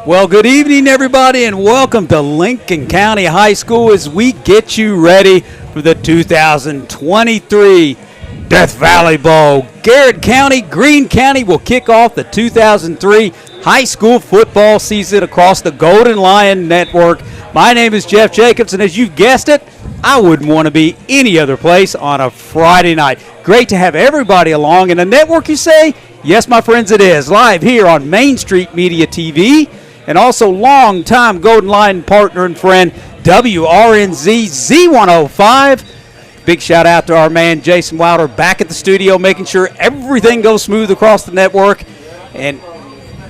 Well, good evening, everybody, and welcome to Lincoln County High School as we get you ready for the 2023 Death Valley Bowl. Garrard County, Greene County will kick off the 2003 high school football season across the Golden Lion Network. My name is Jeff Jacobs, and as you've guessed it, I wouldn't want to be any other place on a Friday night. Great to have everybody along. And the network, you say? Yes, my friends, it is. Live here on Main Street Media TV. And also longtime Golden Lion partner and friend, WRNZ Z105. Big shout out to our man Jason Wilder back at the studio, making sure everything goes smooth across the network. And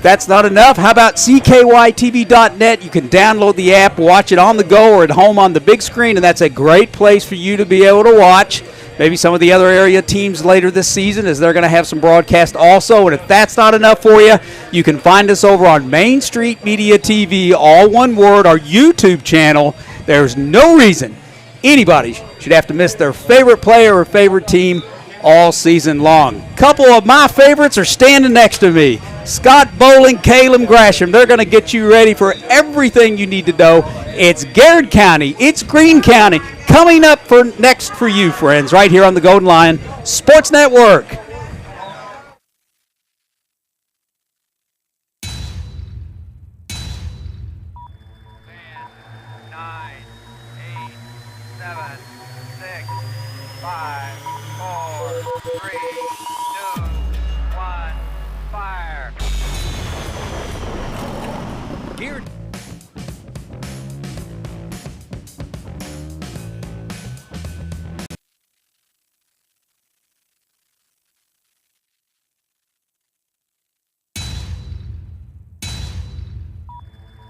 that's not enough. How about CKYTV.net? You can download the app, watch it on the go or at home on the big screen, and that's a great place for you to be able to watch maybe some of the other area teams later this season, as they're going to have some broadcast also. And if that's not enough for you, you can find us over on Main Street Media TV, all one word, our YouTube channel. There's no reason anybody should have to miss their favorite player or favorite team all season long. A couple of my favorites are standing next to me. Scott Bowling, Caleb Grasham. They're going to get you ready for everything you need to know. It's Garrard County. It's Greene County. Coming up for next for you, friends, right here on the Golden Lion Sports Network. 9, 8, 7, 6, 5, 4, 3, 2, 1, fire. Garrard.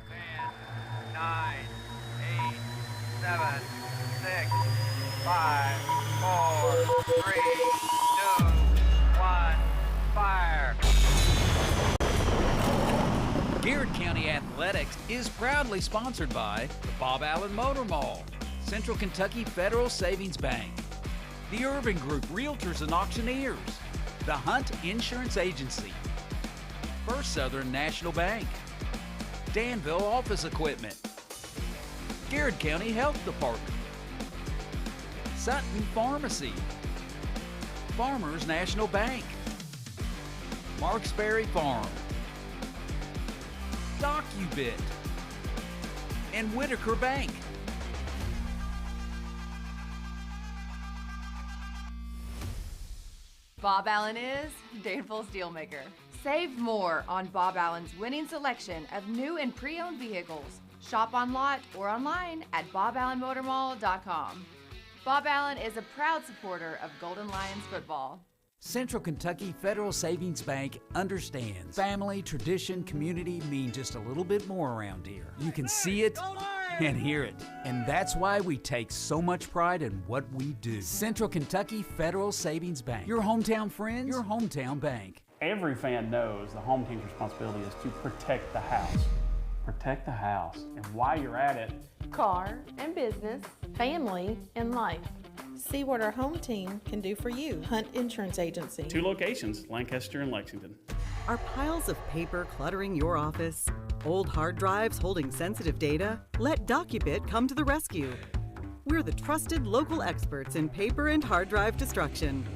Man, 9, 8, 7, 6, 5, 4, 3, 2, 1, fire. Garrard County Athletics is proudly sponsored by the Bob Allen Motor Mall, Central Kentucky Federal Savings Bank, the Irving Group Realtors and Auctioneers, the Hunt Insurance Agency, First Southern National Bank, Danville Office Equipment, Garrard County Health Department, Sutton Pharmacy, Farmers National Bank, Marksberry Farm, DocuBit, and Whitaker Bank. Bob Allen is Danville's Dealmaker. Save more on Bob Allen's winning selection of new and pre-owned vehicles. Shop on lot or online at boballenmotormall.com. Bob Allen is a proud supporter of Golden Lions football. Central Kentucky Federal Savings Bank understands family, tradition, community mean just a little bit more around here. You can see it and hear it, and that's why we take so much pride in what we do. Central Kentucky Federal Savings Bank, your hometown friends, your hometown bank. Every fan knows the home team's responsibility is to protect the house. Protect the house. And while you're at it, car and business, family and life. See what our home team can do for you. Hunt Insurance Agency. 2 locations, Lancaster and Lexington. Are piles of paper cluttering your office? Old hard drives holding sensitive data? Let DocuBit come to the rescue. We're the trusted local experts in paper and hard drive destruction.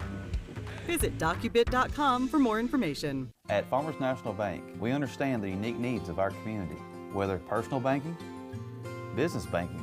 Visit docubit.com for more information. At Farmers National Bank, we understand the unique needs of our community, whether personal banking, business banking,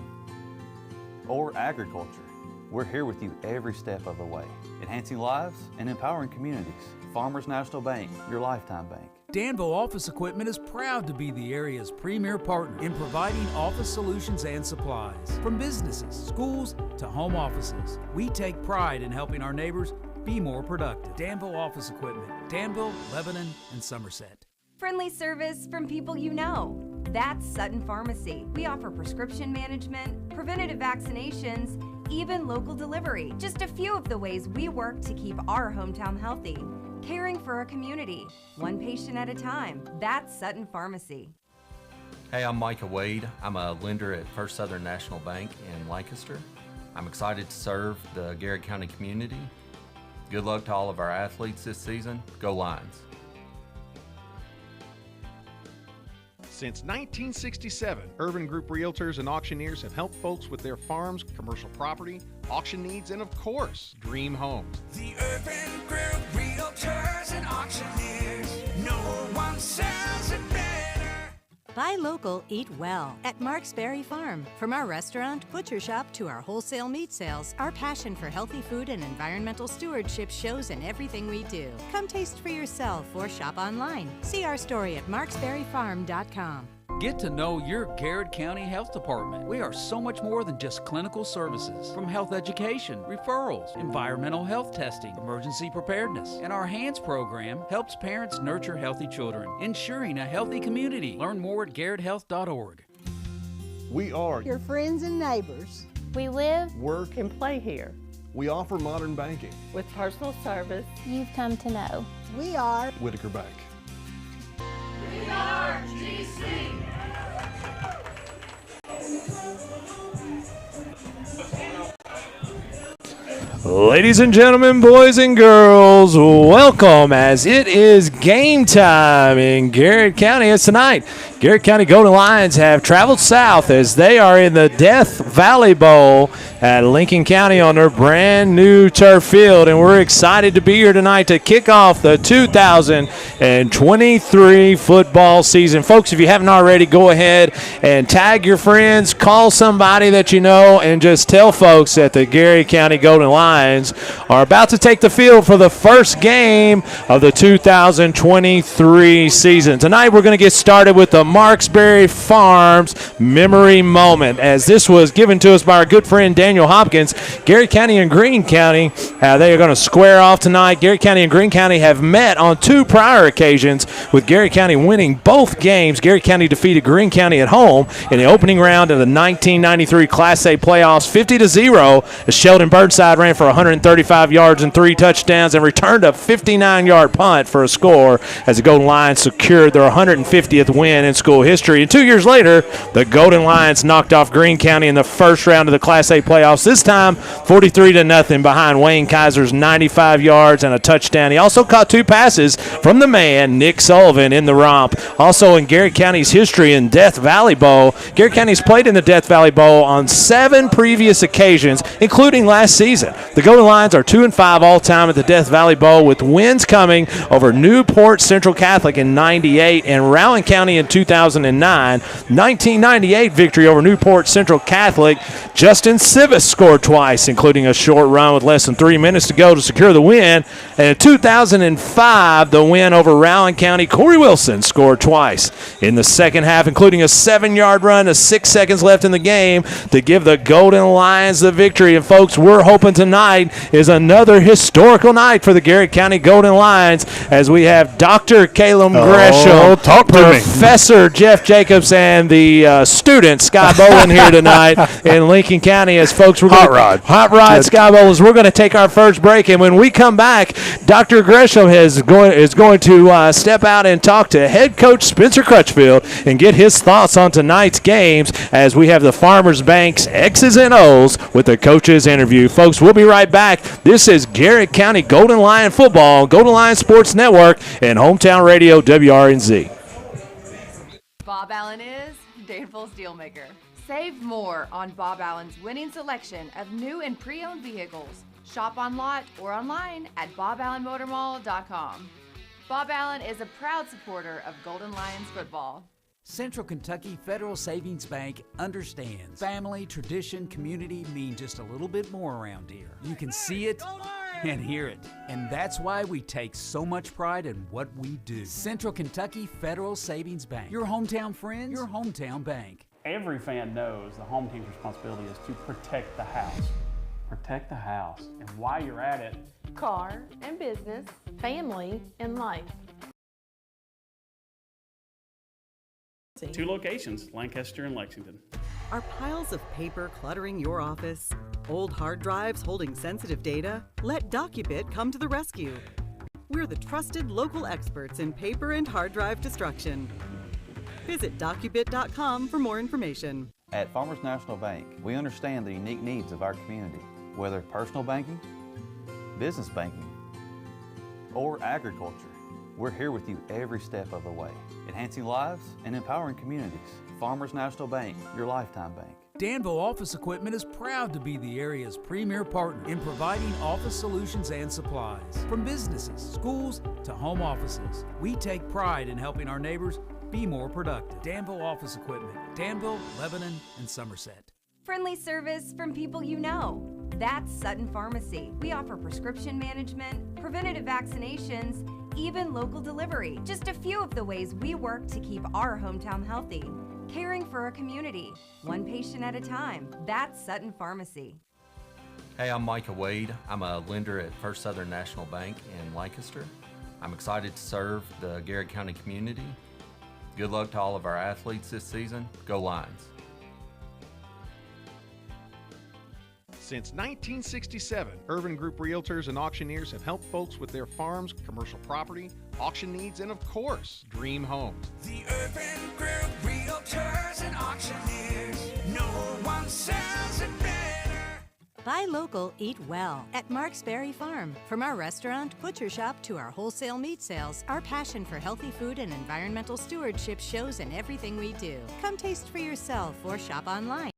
or agriculture. We're here with you every step of the way, enhancing lives and empowering communities. Farmers National Bank, your lifetime bank. Danville Office Equipment is proud to be the area's premier partner in providing office solutions and supplies. From businesses, schools, to home offices, we take pride in helping our neighbors be more productive. Danville Office Equipment, Danville, Lebanon, and Somerset. Friendly service from people you know. That's Sutton Pharmacy. We offer prescription management, preventative vaccinations, even local delivery. Just a few of the ways we work to keep our hometown healthy. Caring for our community, one patient at a time. That's Sutton Pharmacy. Hey, I'm Micah Wade. I'm a lender at First Southern National Bank in Lancaster. I'm excited to serve the Garrard County community. Good luck to all of our athletes this season. Go Lions. Since 1967, Urban Group Realtors and Auctioneers have helped folks with their farms, commercial property, auction needs, and of course, dream homes. The Urban Group Realtors and Auctioneers. No one sells it better. Buy local, eat well at Mark's Berry Farm. From our restaurant, butcher shop to our wholesale meat sales, our passion for healthy food and environmental stewardship shows in everything we do. Come taste for yourself or shop online. See our story at marksberryfarm.com. Get to know your Garrard County Health Department. We are so much more than just clinical services. From health education, referrals, environmental health testing, emergency preparedness, and our HANDS program helps parents nurture healthy children, ensuring a healthy community. Learn more at garretthealth.org. We are your friends and neighbors. We live, work, and play here. We offer modern banking with personal service you've come to know. We are Whitaker Bank. We are GC. Ladies and gentlemen, boys and girls, welcome as it is game time in Garrard County. It's tonight. Garrard County Golden Lions have traveled south as they are in the Death Valley Bowl at Lincoln County on their brand new turf field, and we're excited to be here tonight to kick off the 2023 football season. Folks, if you haven't already, go ahead and tag your friends, call somebody that you know, and just tell folks that the Garrard County Golden Lions are about to take the field for the first game of the 2023 season. Tonight we're going to get started with the Marksberry Farms memory moment, as this was given to us by our good friend Daniel Hopkins. Garrard County and Greene County, they are going to square off tonight. Garrard County and Greene County have met on two prior occasions, with Garrard County winning both games. Garrard County defeated Greene County at home in the opening round of the 1993 Class A playoffs 50-0, as Sheldon Burnside ran for 135 yards and 3 touchdowns and returned a 59-yard punt for a score, as the Golden Lions secured their 150th win in school history. And 2 years later, the Golden Lions knocked off Greene County in the first round of the Class A playoffs, this time 43-0 behind Wayne Kaiser's 95 yards and a touchdown. He also caught 2 passes from the man, Nick Sullivan, in the romp. Also in Garrard County's history in Death Valley Bowl, Garrard County's played in the Death Valley Bowl on 7 previous occasions, including last season. The Golden Lions are 2-5 all-time at the Death Valley Bowl, with wins coming over Newport Central Catholic in '98 and Rowan County in 2009. 1998 victory over Newport Central Catholic, Justin Sivis scored twice, including a short run with less than 3 minutes to go to secure the win. And in 2005, the win over Rowan County, Corey Wilson scored twice in the second half, including a 7-yard run with 6 seconds left in the game to give the Golden Lions the victory. And folks, we're hoping tonight is another historical night for the Garrard County Golden Lions, as we have Dr. Caleb Gresham, Professor Jeff Jacobs, and the student Sky Bowen here tonight in Lincoln County. As folks, we're Hot Rod Sky Bowlers. We're going to take our first break, and when we come back, Dr. Gresham is going to step out and talk to head coach Spencer Crutchfield and get his thoughts on tonight's games, as we have the Farmers Bank's X's and O's with the coaches interview. Folks, we'll be right back. This is Garrard County Golden Lion Football, Golden Lion Sports Network, and Hometown Radio WRNZ. Bob Allen is Danville's Dealmaker. Save more on Bob Allen's winning selection of new and pre-owned vehicles. Shop on lot or online at boballenmotormall.com. Bob Allen is a proud supporter of Golden Lions football. Central Kentucky Federal Savings Bank understands family, tradition, community mean just a little bit more around here. You can see it and hear it, and that's why we take so much pride in what we do. Central Kentucky Federal Savings Bank, your hometown friends, your hometown bank. Every fan knows the home team's responsibility is to protect the house. Protect the house. And while you're at it, car and business, family and life. 2 locations, Lancaster and Lexington. Are piles of paper cluttering your office? Old hard drives holding sensitive data? Let DocuBit come to the rescue. We're the trusted local experts in paper and hard drive destruction. Visit DocuBit.com for more information. At Farmers National Bank, we understand the unique needs of our community, whether personal banking, business banking, or agriculture. We're here with you every step of the way, enhancing lives and empowering communities. Farmers National Bank, your lifetime bank. Danville Office Equipment is proud to be the area's premier partner in providing office solutions and supplies. From businesses, schools, to home offices, we take pride in helping our neighbors be more productive. Danville Office Equipment, Danville, Lebanon, and Somerset. Friendly service from people you know. That's Sutton Pharmacy. We offer prescription management, preventative vaccinations, even local delivery. Just a few of the ways we work to keep our hometown healthy. Caring for our community, one patient at a time. That's Sutton Pharmacy. Hey, I'm Micah Wade. I'm a lender at First Southern National Bank in Lancaster. I'm excited to serve the Garrard County community. Good luck to all of our athletes this season. Go Lions. Since 1967, Urban Group Realtors and Auctioneers have helped folks with their farms, commercial property, auction needs, and of course, dream homes. The Urban Group Realtors and Auctioneers. No one sells it better. Buy local, eat well at Marksberry Farm. From our restaurant, butcher shop, to our wholesale meat sales, our passion for healthy food and environmental stewardship shows in everything we do. Come taste for yourself or shop online.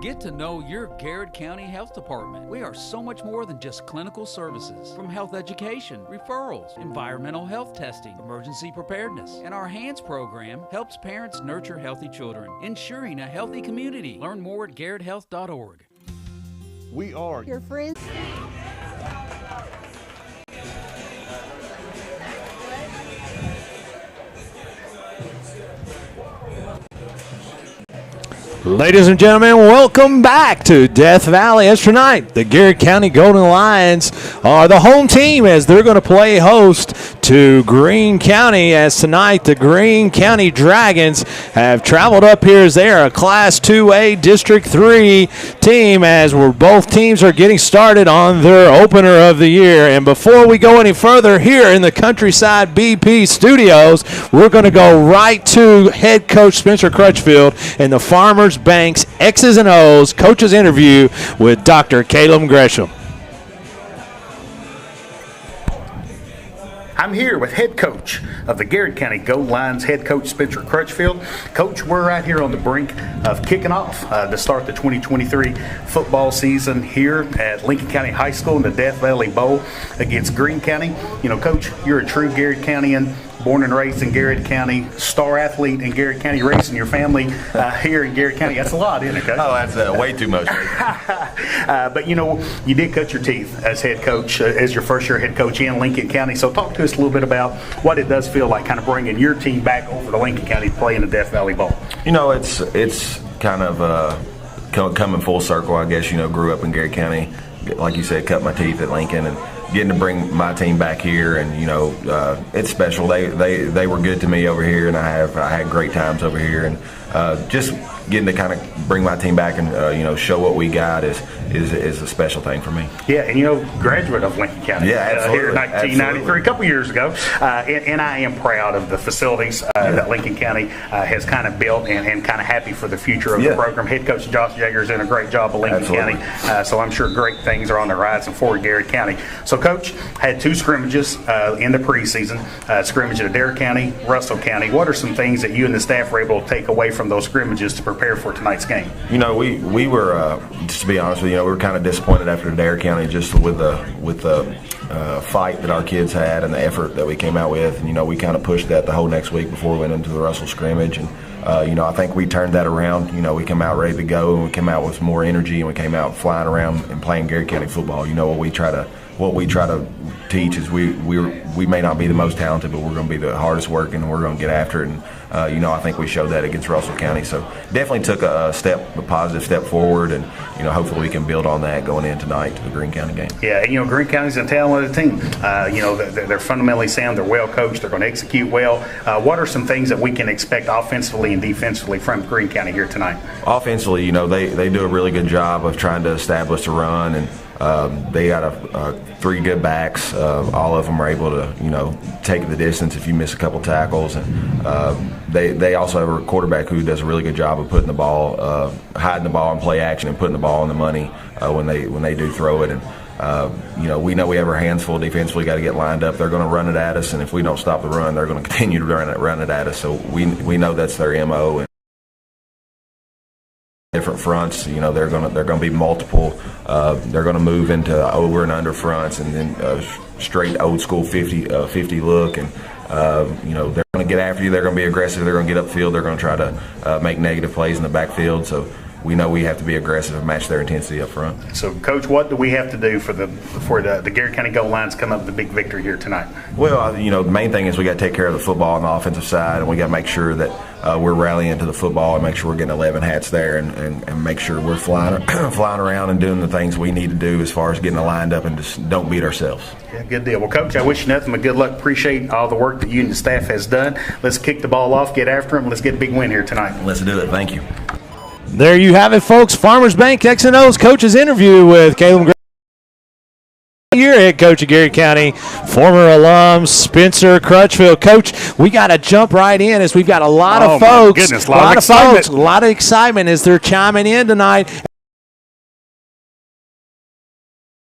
Get to know your Garrard County Health Department. We are so much more than just clinical services. From health education, referrals, environmental health testing, emergency preparedness, and our HANDS program helps parents nurture healthy children, ensuring a healthy community. Learn more at garrardhealth.org. We are Your friends. Ladies and gentlemen, welcome back to Death Valley. As tonight, the Garrard County Golden Lions are the home team as they're going to play host to Greene County. As tonight, the Greene County Dragons have traveled up here as they are a Class 2A District 3 team, as both teams are getting started on their opener of the year. And before we go any further here in the Countryside BP studios, we're going to go right to head coach Spencer Crutchfield and the Farmers Bank's X's and O's coaches interview with Dr. Caleb Gresham. I'm here with head coach of the Garrard County Gold Lions, head coach Spencer Crutchfield. Coach, we're right here on the brink of kicking off to start the 2023 football season here at Lincoln County High School in the Death Valley Bowl against Greene County. You know, Coach, you're a true Garrard Countian, born and raised in Garrard County, star athlete in Garrard County, raising your family here in Garrard County. That's a lot, isn't it, Coach? Oh, that's way too much. But, you know, you did cut your teeth as head coach, as your first year head coach in Lincoln County. So talk to us a little bit about what it does feel like kind of bringing your team back over to Lincoln County to play in the Death Valley Bowl. You know, it's kind of coming full circle, I guess. You know, grew up in Garrard County, like you said, cut my teeth at Lincoln, and getting to bring my team back here, and you know, it's special. They were good to me over here, and I had great times over here, and just getting to kind of bring my team back and you know, show what we got is a special thing for me. Yeah, and you know, graduate of Lincoln County. Yeah, absolutely. Here in 1993, absolutely. A couple years ago, and I am proud of the facilities that Lincoln County has kind of built, and kind of happy for the future of the program. Head coach Josh Jaeger is doing a great job of Lincoln absolutely. County, so I'm sure great things are on the horizon for Garrard County. So, Coach, had two scrimmages in the preseason, scrimmage at Adair County, Russell County. What are some things that you and the staff were able to take away from those scrimmages to prepare for tonight's game? You know, we were just to be honest with you, we were kind of disappointed after Adair County, just with the fight that our kids had and the effort that we came out with. And you know, we kind of pushed that the whole next week before we went into the Russell scrimmage. And you know, I think we turned that around. You know, we came out ready to go, and we came out with more energy, and we came out flying around and playing Garrard County football. You know, what we try to teach is we may not be the most talented, but we're going to be the hardest working, and we're going to get after it. And you know, I think we showed that against Russell County. So definitely took a positive step forward, and you know, hopefully we can build on that going in tonight to the Greene County game. Yeah, and you know, Greene County's a talented team. You know, they're fundamentally sound. They're well coached. They're going to execute well. What are some things that we can expect offensively and defensively from Greene County here tonight? Offensively, you know, they do a really good job of trying to establish a run, and they got three good backs. All of them are able to, you know, take the distance if you miss a couple tackles. And they also have a quarterback who does a really good job of putting the ball, hiding the ball in play action and putting the ball in the money when they do throw it. And We know we have our hands full defensively, got to get lined up. They're going to run it at us, and if we don't stop the run, they're going to continue to run it at us. So we know that's their MO. And different fronts, they're going to be multiple. They're going to move into over and under fronts, and then straight old school 50 look, and they're going to get after you. They're going to be aggressive. They're going to get upfield. They're going to try to make negative plays in the backfield. So we know we have to be aggressive and match their intensity up front. So, Coach, what do we have to do for the Garrard County goal lines come up with the big victory here tonight? Well, the main thing is we got to take care of the football on the offensive side, and we got to make sure that we're rallying to the football and make sure we're getting 11 hats there, and make sure we're flying around and doing the things we need to do as far as getting lined up and just don't beat ourselves. Yeah, good deal. Well, Coach, I wish you nothing but good luck. Appreciate all the work that you and the staff has done. Let's kick the ball off, get after them, let's get a big win here tonight. Let's do it. Thank you. There you have it, folks. Farmers Bank X&O's coach's interview with Caleb Your head coach of Garrard County, former alum Spencer Crutchfield. Coach, we got to jump right in as we've got a lot of folks. A lot of excitement as they're chiming in tonight.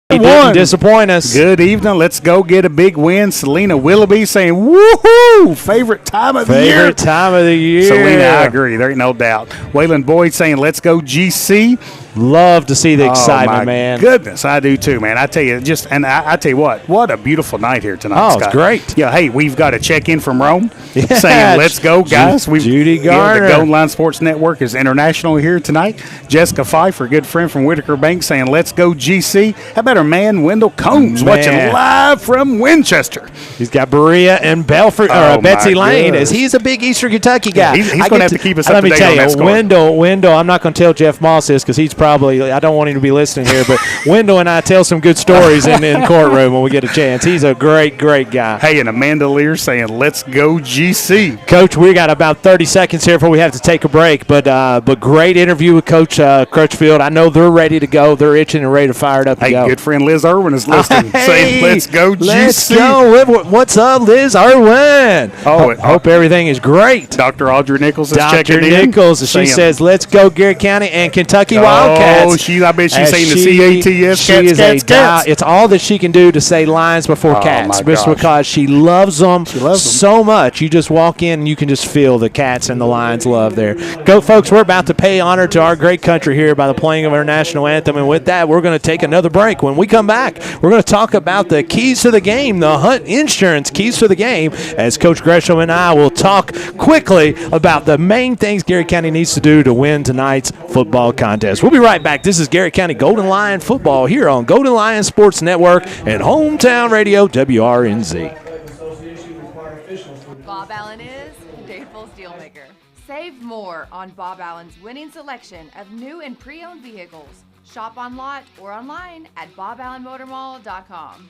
He didn't disappoint us. Good evening. Let's go get a big win. Selena Willoughby saying, woohoo, favorite time of the year. Favorite time of the year. Selena, I agree. There ain't no doubt. Waylon Boyd saying, let's go GC. Love to see the excitement, man. Goodness, I do too, man. I tell you, I tell you what a beautiful night here tonight. Oh, Scott. It's great. Yeah, hey, we've got a check-in from Rome saying, let's go, guys. Judy Garner. The Golden Line Sports Network is international here tonight. Jessica Pfeiffer, a good friend from Whitaker Bank, saying, let's go, GC. How about our man, Wendell Combs, watching live from Winchester. He's got Berea and Belford, Betsy Lane, as he's a big Eastern Kentucky guy. Yeah, he's going to have to keep us up to date on that score. Let me tell you, Wendell, I'm not going to tell Jeff Moss this because he's probably, I don't want him to be listening here, but Wendell and I tell some good stories in the courtroom when we get a chance. He's a great, great guy. Hey, and Amanda Lear saying, let's go GC. Coach, we got about 30 seconds here before we have to take a break, but great interview with Coach Crutchfield. I know they're ready to go. They're itching and ready to fire it up to go. Hey, good friend Liz Irwin is listening, saying, let's go GC. Let's go. What's up, Liz Irwin? Hope everything is great. Dr. Audrey Nichols is checking in. Dr. Nichols, she says, let's go Garrard County and Kentucky Wildcats. I bet she's saying the CATS, cats. It's all that she can do to say Lions before Cats, just because she loves them so much. You just walk in and you can just feel the Cats and the Lions love there. Go, folks, we're about to pay honor to our great country here by the playing of our national anthem, and with that, we're going to take another break. When we come back, we're going to talk about the keys to the game, the Hunt Insurance keys to the game, as Coach Gresham and I will talk quickly about the main things Garrard County needs to do to win tonight's football contest. We'll be right back. This is Garrard County Golden Lion football here on Golden Lion Sports Network and Hometown Radio WRNZ. Bob Allen is Danville's Dealmaker. Save more on Bob Allen's winning selection of new and pre-owned vehicles. Shop on lot or online at boballenmotormall.com.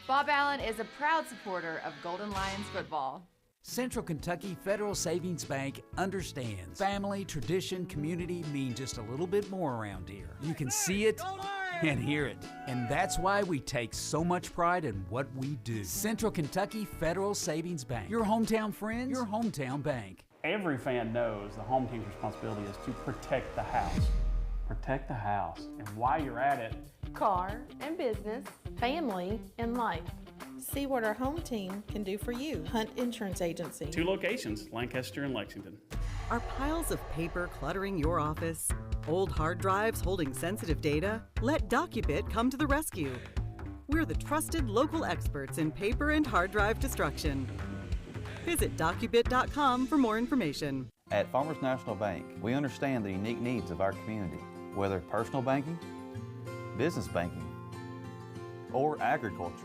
Bob Allen is a proud supporter of Golden Lions football. Central Kentucky Federal Savings Bank understands family, tradition, community mean just a little bit more around here. You can see it and hear it, and that's why we take so much pride in what we do. Central Kentucky Federal Savings Bank, your hometown friends, your hometown bank. Every fan knows the home team's responsibility is to protect the house. Protect the house. And while you're at it, car and business, family and life. See what our home team can do for you. Hunt Insurance Agency. 2 locations, Lancaster and Lexington. Are piles of paper cluttering your office? Old hard drives holding sensitive data? Let DocuBit come to the rescue. We're the trusted local experts in paper and hard drive destruction. Visit docubit.com for more information. At Farmers National Bank, we understand the unique needs of our community, whether personal banking, business banking, or agriculture.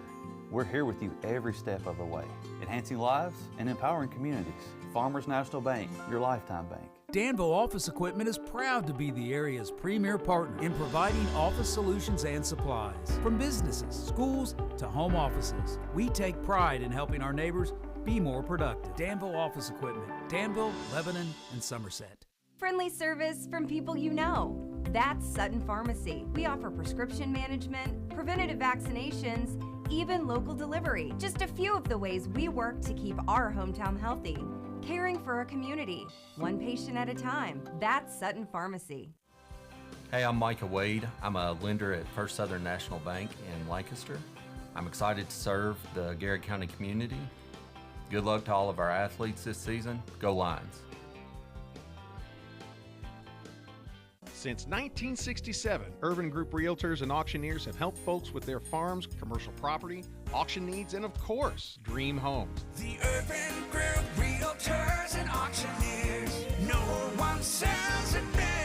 We're here with you every step of the way, enhancing lives and empowering communities. Farmers National Bank, your lifetime bank. Danville Office Equipment is proud to be the area's premier partner in providing office solutions and supplies. From businesses, schools, to home offices, we take pride in helping our neighbors be more productive. Danville Office Equipment, Danville, Lebanon, and Somerset. Friendly service from people you know. That's Sutton Pharmacy. We offer prescription management, preventative vaccinations, even local delivery. Just a few of the ways we work to keep our hometown healthy. Caring for a community, one patient at a time. That's Sutton Pharmacy. Hey, I'm Micah Wade. I'm a lender at First Southern National Bank in Lancaster. I'm excited to serve the Garrard County community. Good luck to all of our athletes this season. Go Lions. Since 1967, Urban Group Realtors and Auctioneers have helped folks with their farms, commercial property, auction needs, and of course, dream homes. The Urban Group Realtors and Auctioneers. No one sells it better.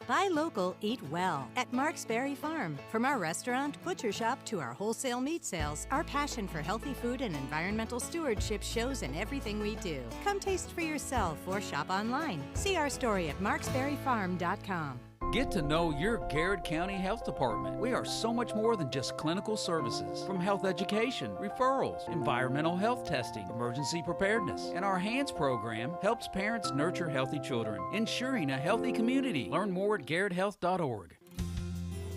Buy local, eat well at Mark's Berry Farm. From our restaurant, butcher shop to our wholesale meat sales, our passion for healthy food and environmental stewardship shows in everything we do. Come taste for yourself or shop online. See our story at marksberryfarm.com. Get to know your Garrard County Health Department. We are so much more than just clinical services. From health education, referrals, environmental health testing, emergency preparedness, and our HANDS program helps parents nurture healthy children, ensuring a healthy community. Learn more at garrardhealth.org.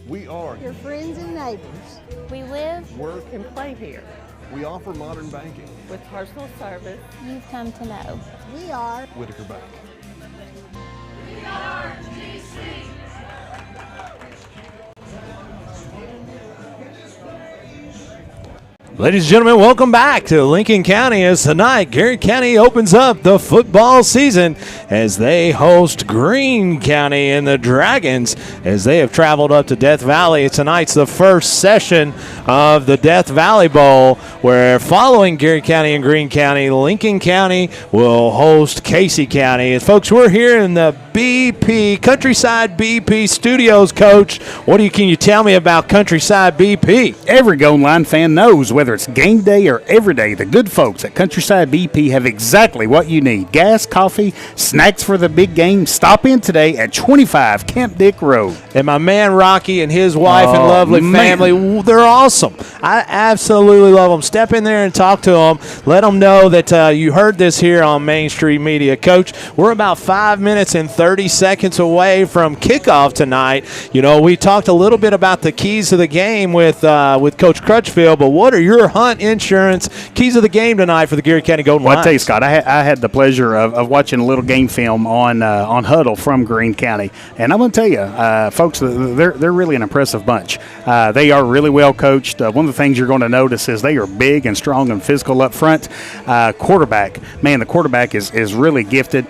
We are Your friends and neighbors. We live, work. And play here. We offer modern banking. With personal service. you've come to know. We are Whitaker Bank. Ladies and gentlemen, welcome back to Lincoln County as tonight Garrard County opens up the football season as they host Greene County and the Dragons as they have traveled up to Death Valley. Tonight's the first session of the Death Valley Bowl where following Garrard County and Greene County, Lincoln County will host Casey County. And folks, we're here in the BP, Countryside BP Studios. Coach, can you tell me about Countryside BP? Every Gold Line fan knows whether it's game day or every day, the good folks at Countryside BP have exactly what you need. Gas, coffee, snacks for the big game. Stop in today at 25 Camp Dick Road. And my man Rocky and his wife and lovely family, they're awesome. I absolutely love them. Step in there and talk to them. Let them know that you heard this here on Main Street Media. Coach, we're about 5 minutes and 30 seconds away from kickoff tonight. We talked a little bit about the keys to the game with Coach Crutchfield, but what are your Hunt Insurance keys of the game tonight for the Garrard County Golden Lions? I tell you, Scott, I had the pleasure of watching a little game film on Huddle from Greene County, and I'm going to tell you, folks, they're really an impressive bunch. They are really well coached. One of the things you're going to notice is they are big and strong and physical up front. Quarterback, man, the quarterback is really gifted.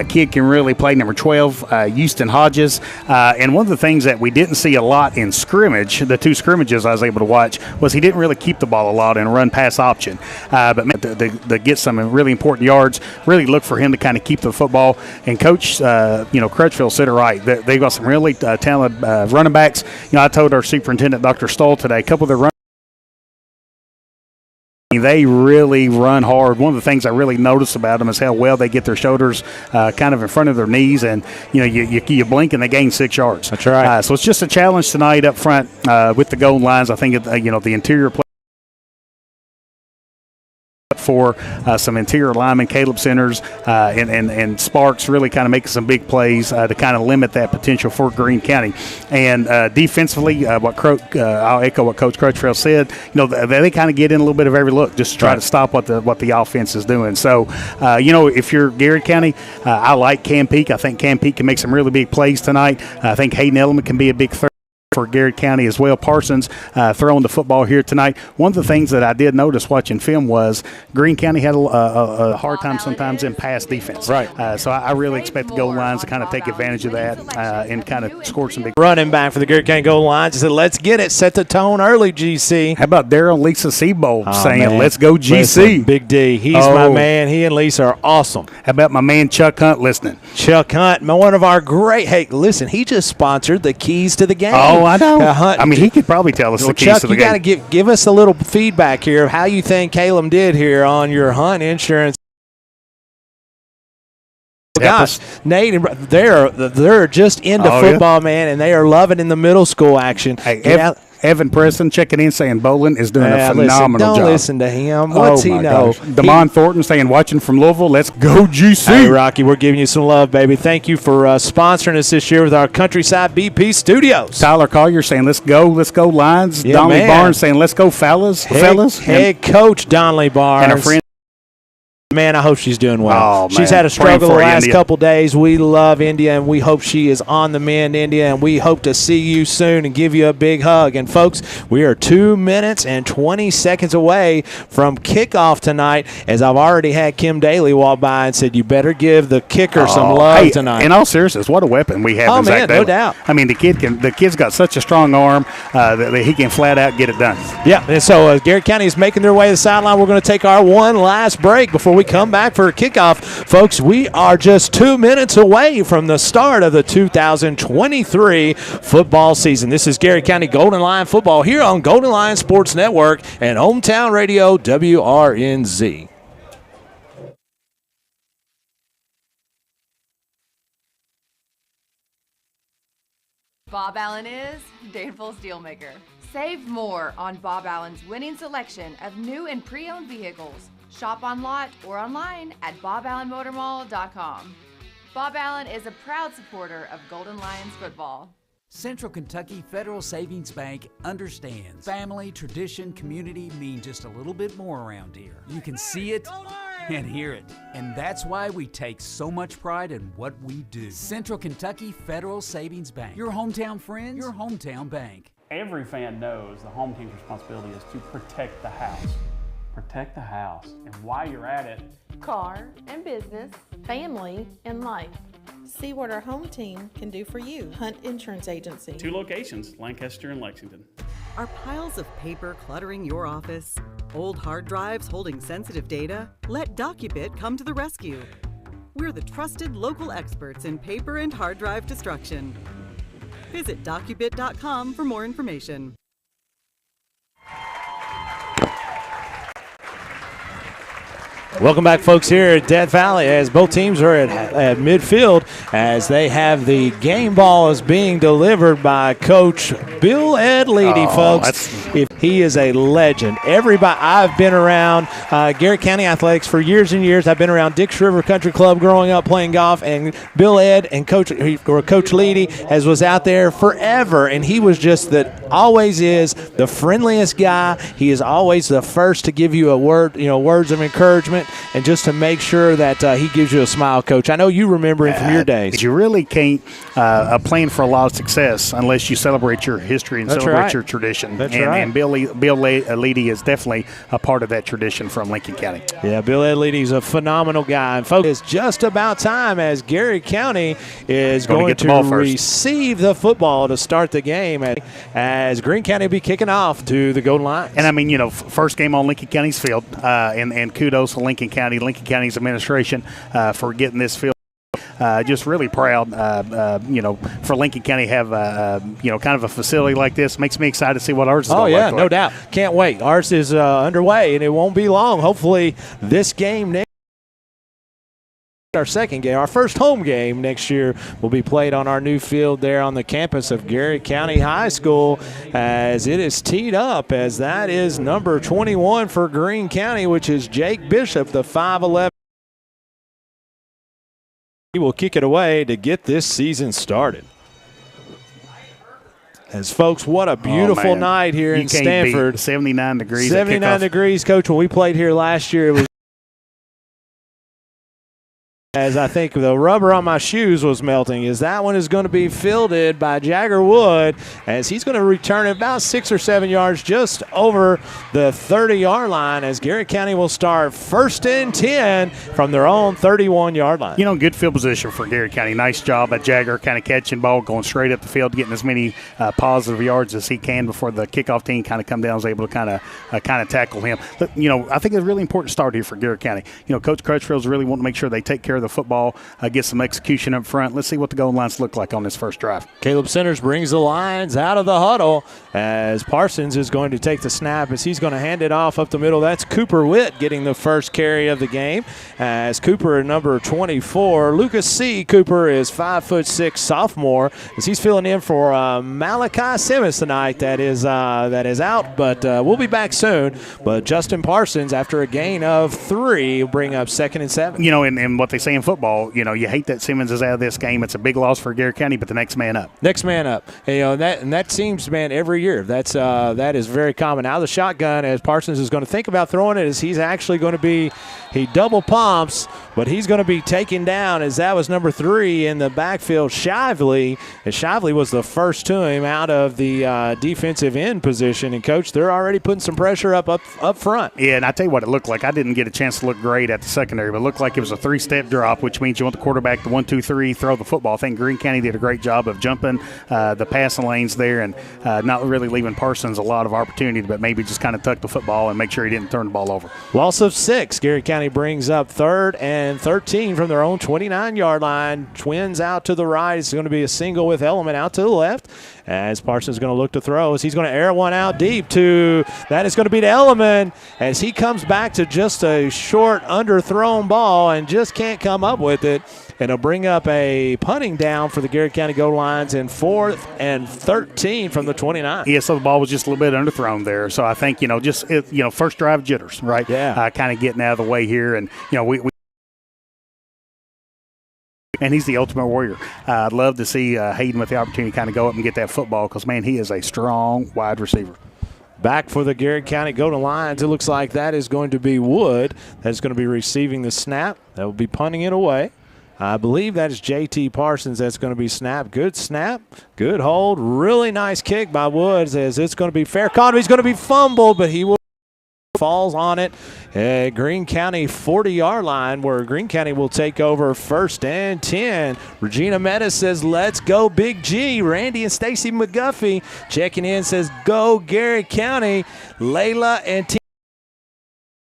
Kid can really play. Number 12, Houston Hodges. And one of the things that we didn't see a lot in scrimmage, the two scrimmages I was able to watch, was he didn't really keep the ball a lot and run pass option. But man, to get some really important yards, really look for him to kind of keep the football. And Coach, Crutchfield said it right. They've got some really talented running backs. I told our superintendent, Dr. Stoll, today, a couple of their running they really run hard. One of the things I really notice about them is how well they get their shoulders kind of in front of their knees, and you blink and they gain 6 yards. That's right. So it's just a challenge tonight up front with the Golden Lions. I think the interior play for some interior linemen, Caleb Centers and Sparks really kind of making some big plays to kind of limit that potential for Greene County. And defensively, I'll echo what Coach Crutchfield said. They kind of get in a little bit of every look just to try to stop what the offense is doing. So, if you're Garrard County, I like Cam Peak. I think Cam Peak can make some really big plays tonight. I think Hayden Element can be a big threat for Garrard County as well. Parsons throwing the football here tonight. One of the things that I did notice watching film was Greene County had a hard time sometimes in pass defense. Right. So I really expect the Golden Lions to kind of take advantage of that and kind of score some big. Running back for the Garrard County Golden Lions. He said, let's get it. Set the tone early, GC. How about Daryl and Lisa Seabold saying, let's go GC. Listen, Big D. He's my man. He and Lisa are awesome. How about my man Chuck Hunt listening? Chuck Hunt, one of our great. Hey, listen, he just sponsored the keys to the game. Oh, I know. Hunt. I mean, he could probably tell us the keys Chuck, to the you game. got to give us a little feedback here of how you think Caleb did here on your Hunt Insurance. Gosh, Nate, they're just into football, man, and they are loving in the middle school action. Hey, Evan Preston checking in saying Bolin is doing a phenomenal job. Don't listen to him. What's he know? Damon Thornton saying, watching from Louisville, let's go GC. Hey, Rocky, we're giving you some love, baby. Thank you for sponsoring us this year with our Countryside BP Studios. Tyler Collier saying, let's go Lions. Yeah, Donnelly Barnes saying, let's go fellas. Head coach Donnelly Barnes. And a friend Man, I hope she's doing well. Oh, She's man. had a struggle the Praying for you, last India. couple days. We love India, and we hope she is on the mend, India, and we hope to see you soon and give you a big hug. And, folks, we are 2 minutes and 20 seconds away from kickoff tonight, as I've already had Kim Daly walk by and said, you better give the kicker some love tonight. In all seriousness, what a weapon we have in Zach man, Daly. no doubt. I mean, the kid's got such a strong arm that he can flat out get it done. Yeah, and so Garrett County is making their way to the sideline. We're going to take our one last break before we come back for a kickoff. Folks, we are just 2 minutes away from the start of the 2023 football season. This is Garrett County Golden Lion football here on Golden Lion Sports Network and Hometown Radio WRNZ. Bob Allen is Danville's Dealmaker. Save more on Bob Allen's winning selection of new and pre-owned vehicles. Shop on lot or online at boballenmotormall.com. Bob Allen is a proud supporter of Golden Lions football. Central Kentucky Federal Savings Bank understands family, tradition, community mean just a little bit more around here. You can see it and hear it, and that's why we take so much pride in what we do. Central Kentucky Federal Savings Bank, your hometown friends, your hometown bank. Every fan knows the home team's responsibility is to protect the house. Protect the house. And while you're at it, car and business, family and life. See what our home team can do for you. Hunt Insurance Agency. 2 locations, Lancaster and Lexington. Are piles of paper cluttering your office? Old hard drives holding sensitive data? Let DocuBit come to the rescue. We're the trusted local experts in paper and hard drive destruction. Visit docubit.com for more information. Welcome back, folks, here at Death Valley, as both teams are at midfield as they have the game ball is being delivered by Coach Bill Ed Leedy, folks. He is a legend. Everybody, I've been around Garrett County Athletics for years and years. I've been around Dix River Country Club growing up playing golf, and Bill Ed and Coach Leedy was out there forever, and he was just always is the friendliest guy. He is always the first to give you a word, words of encouragement, and just to make sure that he gives you a smile, Coach. I know you remember him from your days. You really can't plan for a lot of success unless you celebrate your history and celebrate your tradition. And Bill Leedy is definitely a part of that tradition from Lincoln County. Yeah, Bill Ed Leedy is a phenomenal guy. And, folks, it's just about time as Garrett County is going to receive the football to start the game as Greene County will be kicking off to the Golden Lions. And, I mean, first game on Lincoln County's field, and kudos to Lincoln County's administration for getting this field. Just really proud, for Lincoln County to have, kind of a facility like this. Makes me excited to see what ours is going to look like. No doubt. Can't wait. Ours is underway, and it won't be long. Hopefully this game our second game, our first home game next year will be played on our new field there on the campus of Garrett County High School, as it is teed up, as that is number 21 for Greene County, which is Jake Bishop, the 5'11". He will kick it away to get this season started. As folks, what a beautiful night here in Stanford. 79 degrees. 79 degrees, Coach. When we played here last year, it was as I think the rubber on my shoes was melting, as that one is going to be fielded by Jagger Wood, as he's going to return it about 6 or 7 yards just over the 30-yard line, as Garrett County will start 1st and 10 from their own 31-yard line. Good field position for Garrett County. Nice job by Jagger, kind of catching ball, going straight up the field, getting as many positive yards as he can before the kickoff team kind of come down, was able to kind of tackle him. But, I think it's a really important start here for Garrett County. Coach Crutchfield's really wanting to make sure they take care of the football, get some execution up front. Let's see what the Golden Lions look like on this first drive. Caleb Centers brings the Lions out of the huddle as Parsons is going to take the snap as he's going to hand it off up the middle. That's Cooper Witt getting the first carry of the game, as Cooper, number 24. Lucas C. Cooper is 5'6" sophomore, as he's filling in for Malachi Simmons tonight. That is out, but we'll be back soon. But Justin Parsons, after a gain of 3, will bring up 2nd and 7. And what they say playing football, you hate that Simmons is out of this game. It's a big loss for Garrett County, but the next man up. Next man up. And that seems, man, every year. That is very common. Now the shotgun, as Parsons is going to think about throwing it, is he's actually going to be – he double pumps, but he's going to be taken down as that was number 3 in the backfield, Shively. And Shively was the first to him out of the defensive end position. And, Coach, they're already putting some pressure up front. Yeah, and I tell you what it looked like. I didn't get a chance to look great at the secondary, but it looked like it was a 3-step drop, which means you want the quarterback to 1, 2, 3, throw the football. I think Greene County did a great job of jumping the passing lanes there and not really leaving Parsons a lot of opportunity, but maybe just kind of tuck the football and make sure he didn't turn the ball over. Loss of 6. Garrett County brings up 3rd and 13 from their own 29-yard line. Twins out to the right. It's going to be a single with Element out to the left. As Parsons is going to look to throw, as he's going to air one out deep to that is going to be to Element as he comes back to just a short underthrown ball and just can't come up with it. And it'll bring up a punting down for the Garrett County goal lines in 4th and 13 from the 29. Yeah, so the ball was just a little bit underthrown there. So I think, first drive jitters, right? Yeah. Kind of getting out of the way here. And, and he's the ultimate warrior. I'd love to see Hayden with the opportunity to kind of go up and get that football because, man, he is a strong wide receiver. Back for the Garrett County Golden Lions. It looks like that is going to be Wood. That's going to be receiving the snap. That will be punting it away. I believe that is J.T. Parsons that's going to be snapped. Good snap, good hold. Really nice kick by Woods as it's going to be fair caught. He's going to be fumbled, but he will falls on it at Greene County 40-yard line where Greene County will take over 1st and 10. Regina Meta says, let's go Big G. Randy and Stacy McGuffey checking in says, go Garrett County. Layla and T.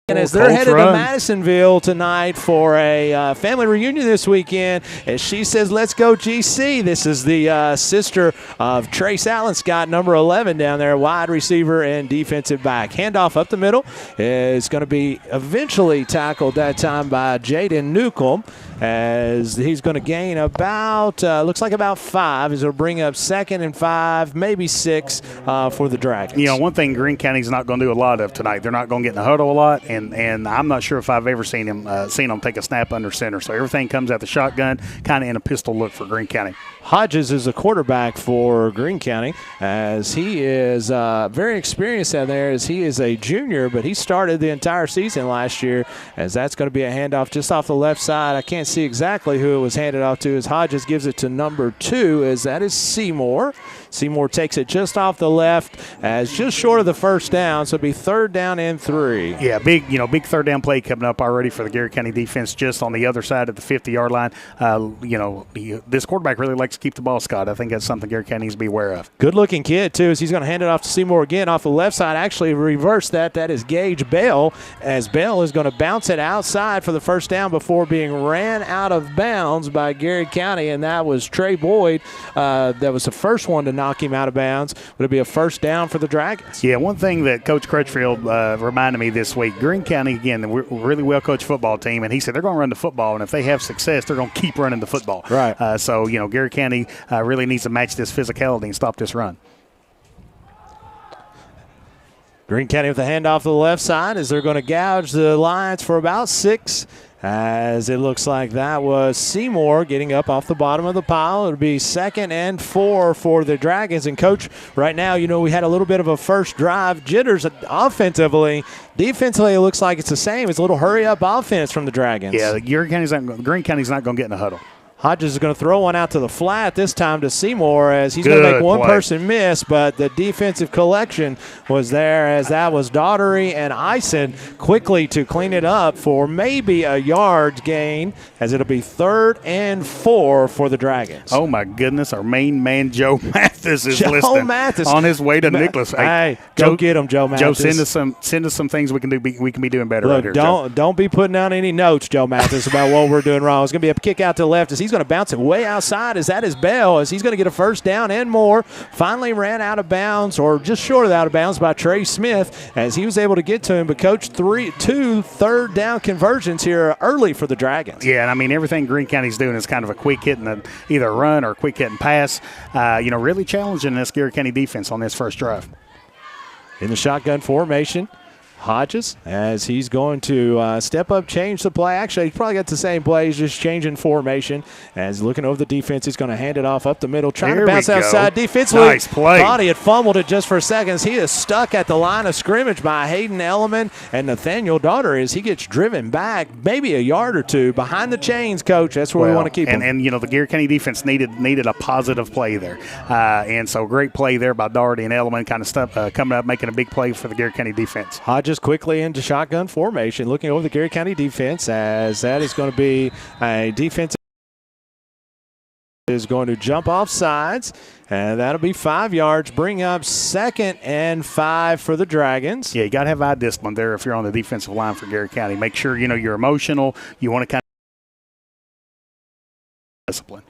And as they're headed to Madisonville tonight for a family reunion this weekend, as she says, let's go GC. This is the sister of Trace Allen Scott, number 11 down there, wide receiver and defensive back. Handoff up the middle is going to be eventually tackled that time by Jaden Newcomb as he's going to gain about, looks like about 5. As it'll bring up 2nd and 5, maybe 6 for the Dragons. One thing Greene County's not going to do a lot of tonight, they're not going to get in the huddle a lot, and I'm not sure if I've ever seen them take a snap under center. So everything comes out the shotgun, kind of in a pistol look for Greene County. Hodges is a quarterback for Greene County as he is very experienced out there as he is a junior, but he started the entire season last year as that's going to be a handoff just off the left side. I can't see exactly who it was handed off to as Hodges gives it to number 2 as that is Seymour. Seymour takes it just off the left as just short of the first down, so it'll be 3rd down and 3. Yeah, big 3rd down play coming up already for the Garrett County defense just on the other side of the 50-yard line. This quarterback really likes to keep the ball, Scott. I think that's something Garrett County needs to be aware of. Good-looking kid, too, as he's going to hand it off to Seymour again off the left side. Actually, reverse that. That is Gage Bell, as Bell is going to bounce it outside for the first down before being ran out of bounds by Garrett County, and that was Trey Boyd. That was the first one to knock him out of bounds. Would it be a first down for the Dragons? Yeah, one thing that Coach Crutchfield reminded me this week, Greene County, again, we're a really well-coached football team, and he said they're going to run the football, and if they have success, they're going to keep running the football. Right. So, Garrett County really needs to match this physicality and stop this run. Greene County with the handoff to the left side as they're going to gouge the Lions for about 6. As it looks like that was Seymour getting up off the bottom of the pile. It'll be 2nd and 4 for the Dragons. And, Coach, right now, we had a little bit of a first drive jitters offensively. Defensively, it looks like it's the same. It's a little hurry-up offense from the Dragons. Yeah, Greene County's not going to get in the huddle. Hodges is going to throw one out to the flat this time to Seymour as he's going to make one person miss, but the defensive collection was there as that was Daughtery and Eisen quickly to clean it up for maybe a yard gain as it'll be 3rd and 4 for the Dragons. Oh, my goodness. Our main man, Joe Mathis, is listening Mathis. On his way to Nicholas. Hey, go get him, Joe Mathis. Joe, send us some things we can do. We can be doing better. Look, right here, don't be putting down any notes, Joe Mathis, about what we're doing wrong. It's going to be a kick out to the left as he's going to bounce it way outside as that is Bell as he's going to get a first down and more. Finally ran out of bounds or just short of out of bounds by Trey Smith as he was able to get to him. But, Coach, 2 3rd down conversions here early for the Dragons. Yeah, and I mean everything Greene County's doing is kind of a quick hit and either a run or a quick hit and pass. Really challenging this Garrett County defense on this first drive. In the shotgun formation. Hodges, as he's going to step up, change the play. Actually, he's probably got the same play. He's just changing formation. As looking over the defense, he's going to hand it off up the middle, trying to bounce outside defensively. Nice play. Thought he had fumbled it just for a second. He is stuck at the line of scrimmage by Hayden Elliman and Nathaniel Daughter as he gets driven back maybe a yard or two behind the chains, Coach. That's where we want to keep him. And, you know, the Garrett County defense needed a positive play there. And so great play there by Daugherty and Elliman, kind of coming up, making a big play for the Garrett County defense. Hodges quickly into shotgun formation, looking over the Garrett County defense, as that is going to be a defense is going to jump off sides, and that'll be 5 yards, bring up 2nd and 5 for the Dragons. Yeah, you got to have eye discipline there if you're on the defensive line for Garrett County. Make sure, you know, you're emotional. You want to kind of discipline.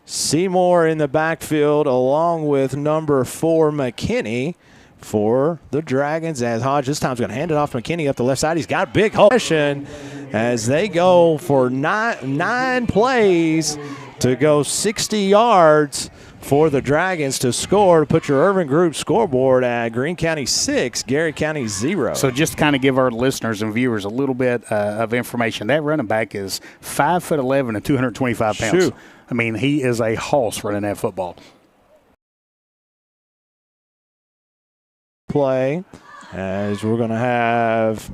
Seymour in the backfield along with number 4, McKinney, for the Dragons, as Hodge this time is going to hand it off to McKinney up the left side. He's got a big hole as they go for nine plays to go 60 yards for the Dragons to score, to put your Irvin Group scoreboard at Greene County 6, Garrett County 0. So just to kind of give our listeners and viewers a little bit of information, that running back is 5'11" and 225 pounds. Shoot. I mean, he is a hoss running that football. Play as we're going to have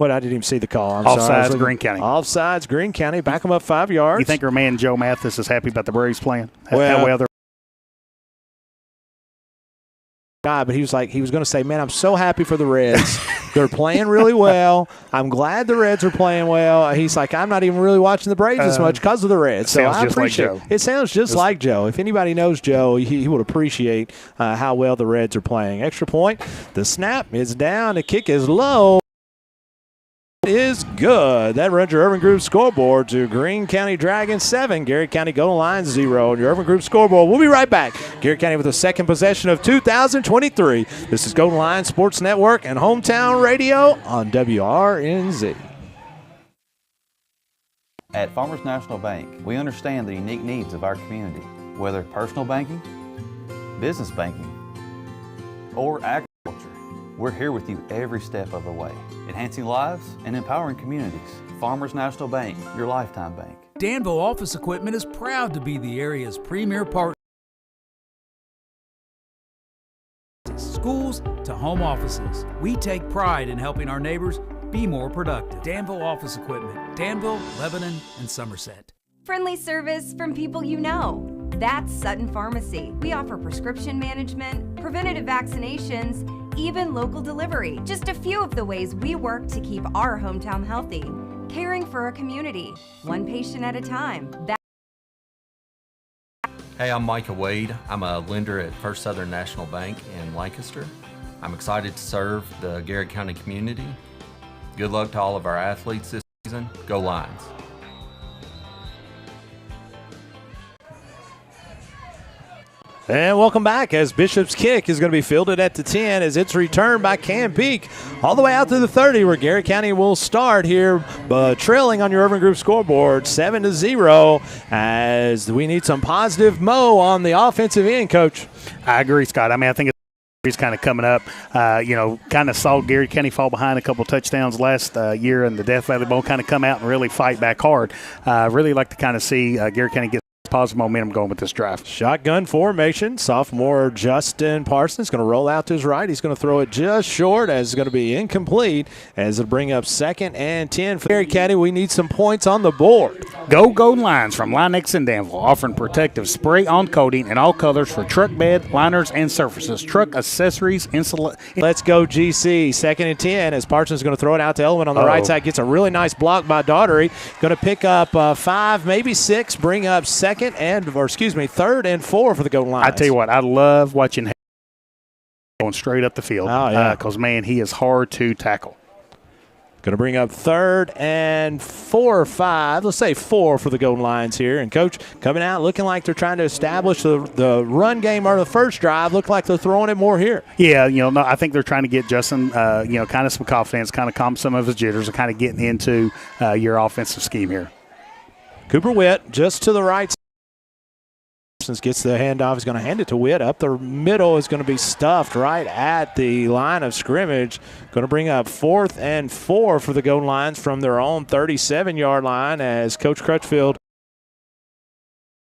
I didn't even see the call. I'm Offsides, sorry. Greene County. Offsides, Greene County. Back them up 5 yards. You think our man Joe Mathis is happy about the Braves playing? Well, they're but he was going to say, man, I'm so happy for the Reds. They're playing really well. I'm glad the Reds are playing well. He's like, I'm not even really watching the Braves as much because of the Reds. So I appreciate it. It sounds just like Joe. If anybody knows Joe, he would appreciate how well the Reds are playing. Extra point. The snap is down. The kick is low. Is good. That runs your Urban Group scoreboard to Greene County Dragons 7, Garrett County Golden Lions 0. Your Urban Group scoreboard. We'll be right back. Garrett County with the second possession of 2023. This is Golden Lions Sports Network and Hometown Radio on WRNZ. At Farmers National Bank, we understand the unique needs of our community, whether personal banking, business banking, or agriculture. We're here with you every step of the way, enhancing lives and empowering communities. Farmers National Bank, your lifetime bank. Danville Office Equipment is proud to be the area's premier partner. Schools to home offices. We take pride in helping our neighbors be more productive. Danville Office Equipment, Danville, Lebanon, and Somerset. Friendly service from people you know. That's Sutton Pharmacy. We offer prescription management, preventative vaccinations, even local delivery. Just a few of the ways we work to keep our hometown healthy. Caring for a community, one patient at a time. Hey, I'm Micah Wade. I'm a lender at First Southern National Bank in Lancaster. I'm excited to serve the Garrett County community. Good luck to all of our athletes this season. Go Lions. And welcome back as Bishop's kick is going to be fielded at the 10 as it's returned by Cam Peak all the way out to the 30 where Garrett County will start here trailing on your Urban Group scoreboard 7-0 as we need some positive mo on the offensive end, Coach. I agree, Scott. I mean, I think it's kind of coming up. Kind of saw Garrett County fall behind a couple touchdowns last year in the Death Valley Bowl, kind of come out and really fight back hard. Really like to kind of see Garrett County get positive momentum going with this drive. Shotgun formation. Sophomore Justin Parsons going to roll out to his right. He's going to throw it just short as it's going to be incomplete as it'll bring up 2nd and 10 for Garrett County. We need some points on the board. Go Golden Lions from Linex in Danville, offering protective spray-on coating in all colors for truck bed, liners, and surfaces, truck accessories, Let's go GC. 2nd and 10 as Parsons is going to throw it out to Elman on the right side. Gets a really nice block by Daugherty. Going to pick up 5, maybe 6, bring up 3rd and 4 for the Golden Lions. I tell you what, I love watching going straight up the field. Oh, yeah. Because, man, he is hard to tackle. Going to bring up 3rd and 4 or 5. Let's say 4 for the Golden Lions here. And, Coach, coming out looking like they're trying to establish the run game or the first drive. Look like they're throwing it more here. Yeah, I think they're trying to get Justin, kind of some confidence, kind of calm some of his jitters and kind of getting into your offensive scheme here. Cooper Witt just to the right Gets the handoff. He's going to hand it to Witt. Up the middle is going to be stuffed right at the line of scrimmage. Going to bring up 4th and 4 for the Golden Lions from their own 37-yard line as Coach Crutchfield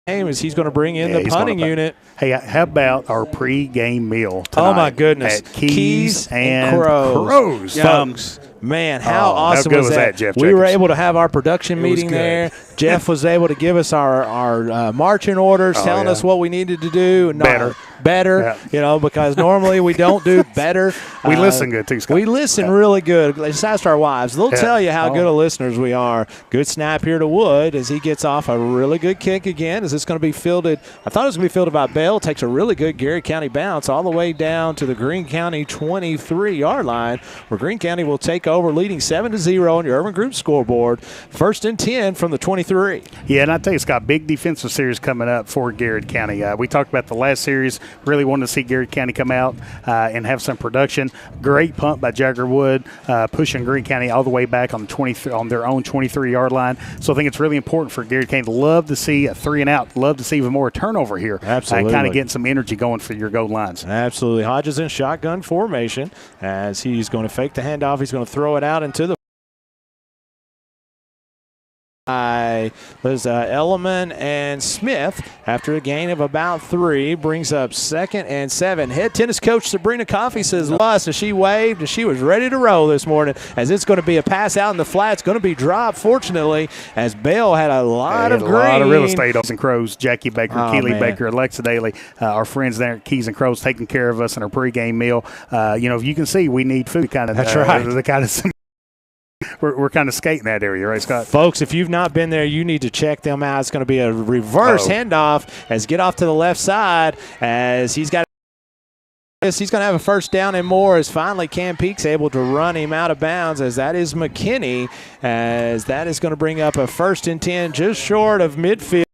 as he's going to bring in the punting unit. Hey, how about our pre-game meal tonight? Oh, my goodness. At Keys and Crows. Folks. Man, how awesome how good was that? Jeff We were Jacobs? able to have our production meeting there. Jeff was able to give us our marching orders, telling us what we needed to do. Better, because normally we don't do better. We listen good, too, Scott. We listen really good. Just ask our wives. They'll tell you how good of listeners we are. Good snap here to Wood as he gets off a really good kick again. Is this going to be fielded? I thought it was going to be fielded by Bell. Takes a really good Garrett County bounce all the way down to the Greene County 23-yard line, where Greene County will take over, leading 7-0 on your Urban Group scoreboard. 1st and 10 from the 23. Yeah, and I tell you, Scott, big defensive series coming up for Garrett County. We talked about the last series. Really wanted to see Garrett County come out and have some production. Great punt by Jagger Wood, pushing Greene County all the way back on their own 23-yard line. So I think it's really important for Garrett County. Love to see a 3-and-out. Love to see even more turnover here. Absolutely. Kind of getting some energy going for your Golden Lines. Absolutely. Hodges in shotgun formation as he's going to fake the handoff. He's going to throw it out into the was Elliman and Smith after a gain of about 3. Brings up 2nd and 7. Head tennis coach Sabrina Coffey says us as she waved and she was ready to roll this morning as it's going to be a pass out in the flat. It's going to be dropped, fortunately, as Bell had a lot of green. A lot of real estate. And Crows, Jackie Baker, Keely Baker, Alexa Daly, our friends there at Keys and Crows taking care of us in our pregame meal. You can see we need food kind of. That's right. The kind of We're kind of skating that area, right, Scott? Folks, if you've not been there, you need to check them out. It's going to be a reverse handoff as get off to the left side as he's got. He's going to have a 1st down and more as finally Cam Peak's able to run him out of bounds as that is McKinney as that is going to bring up a 1st and 10 just short of midfield.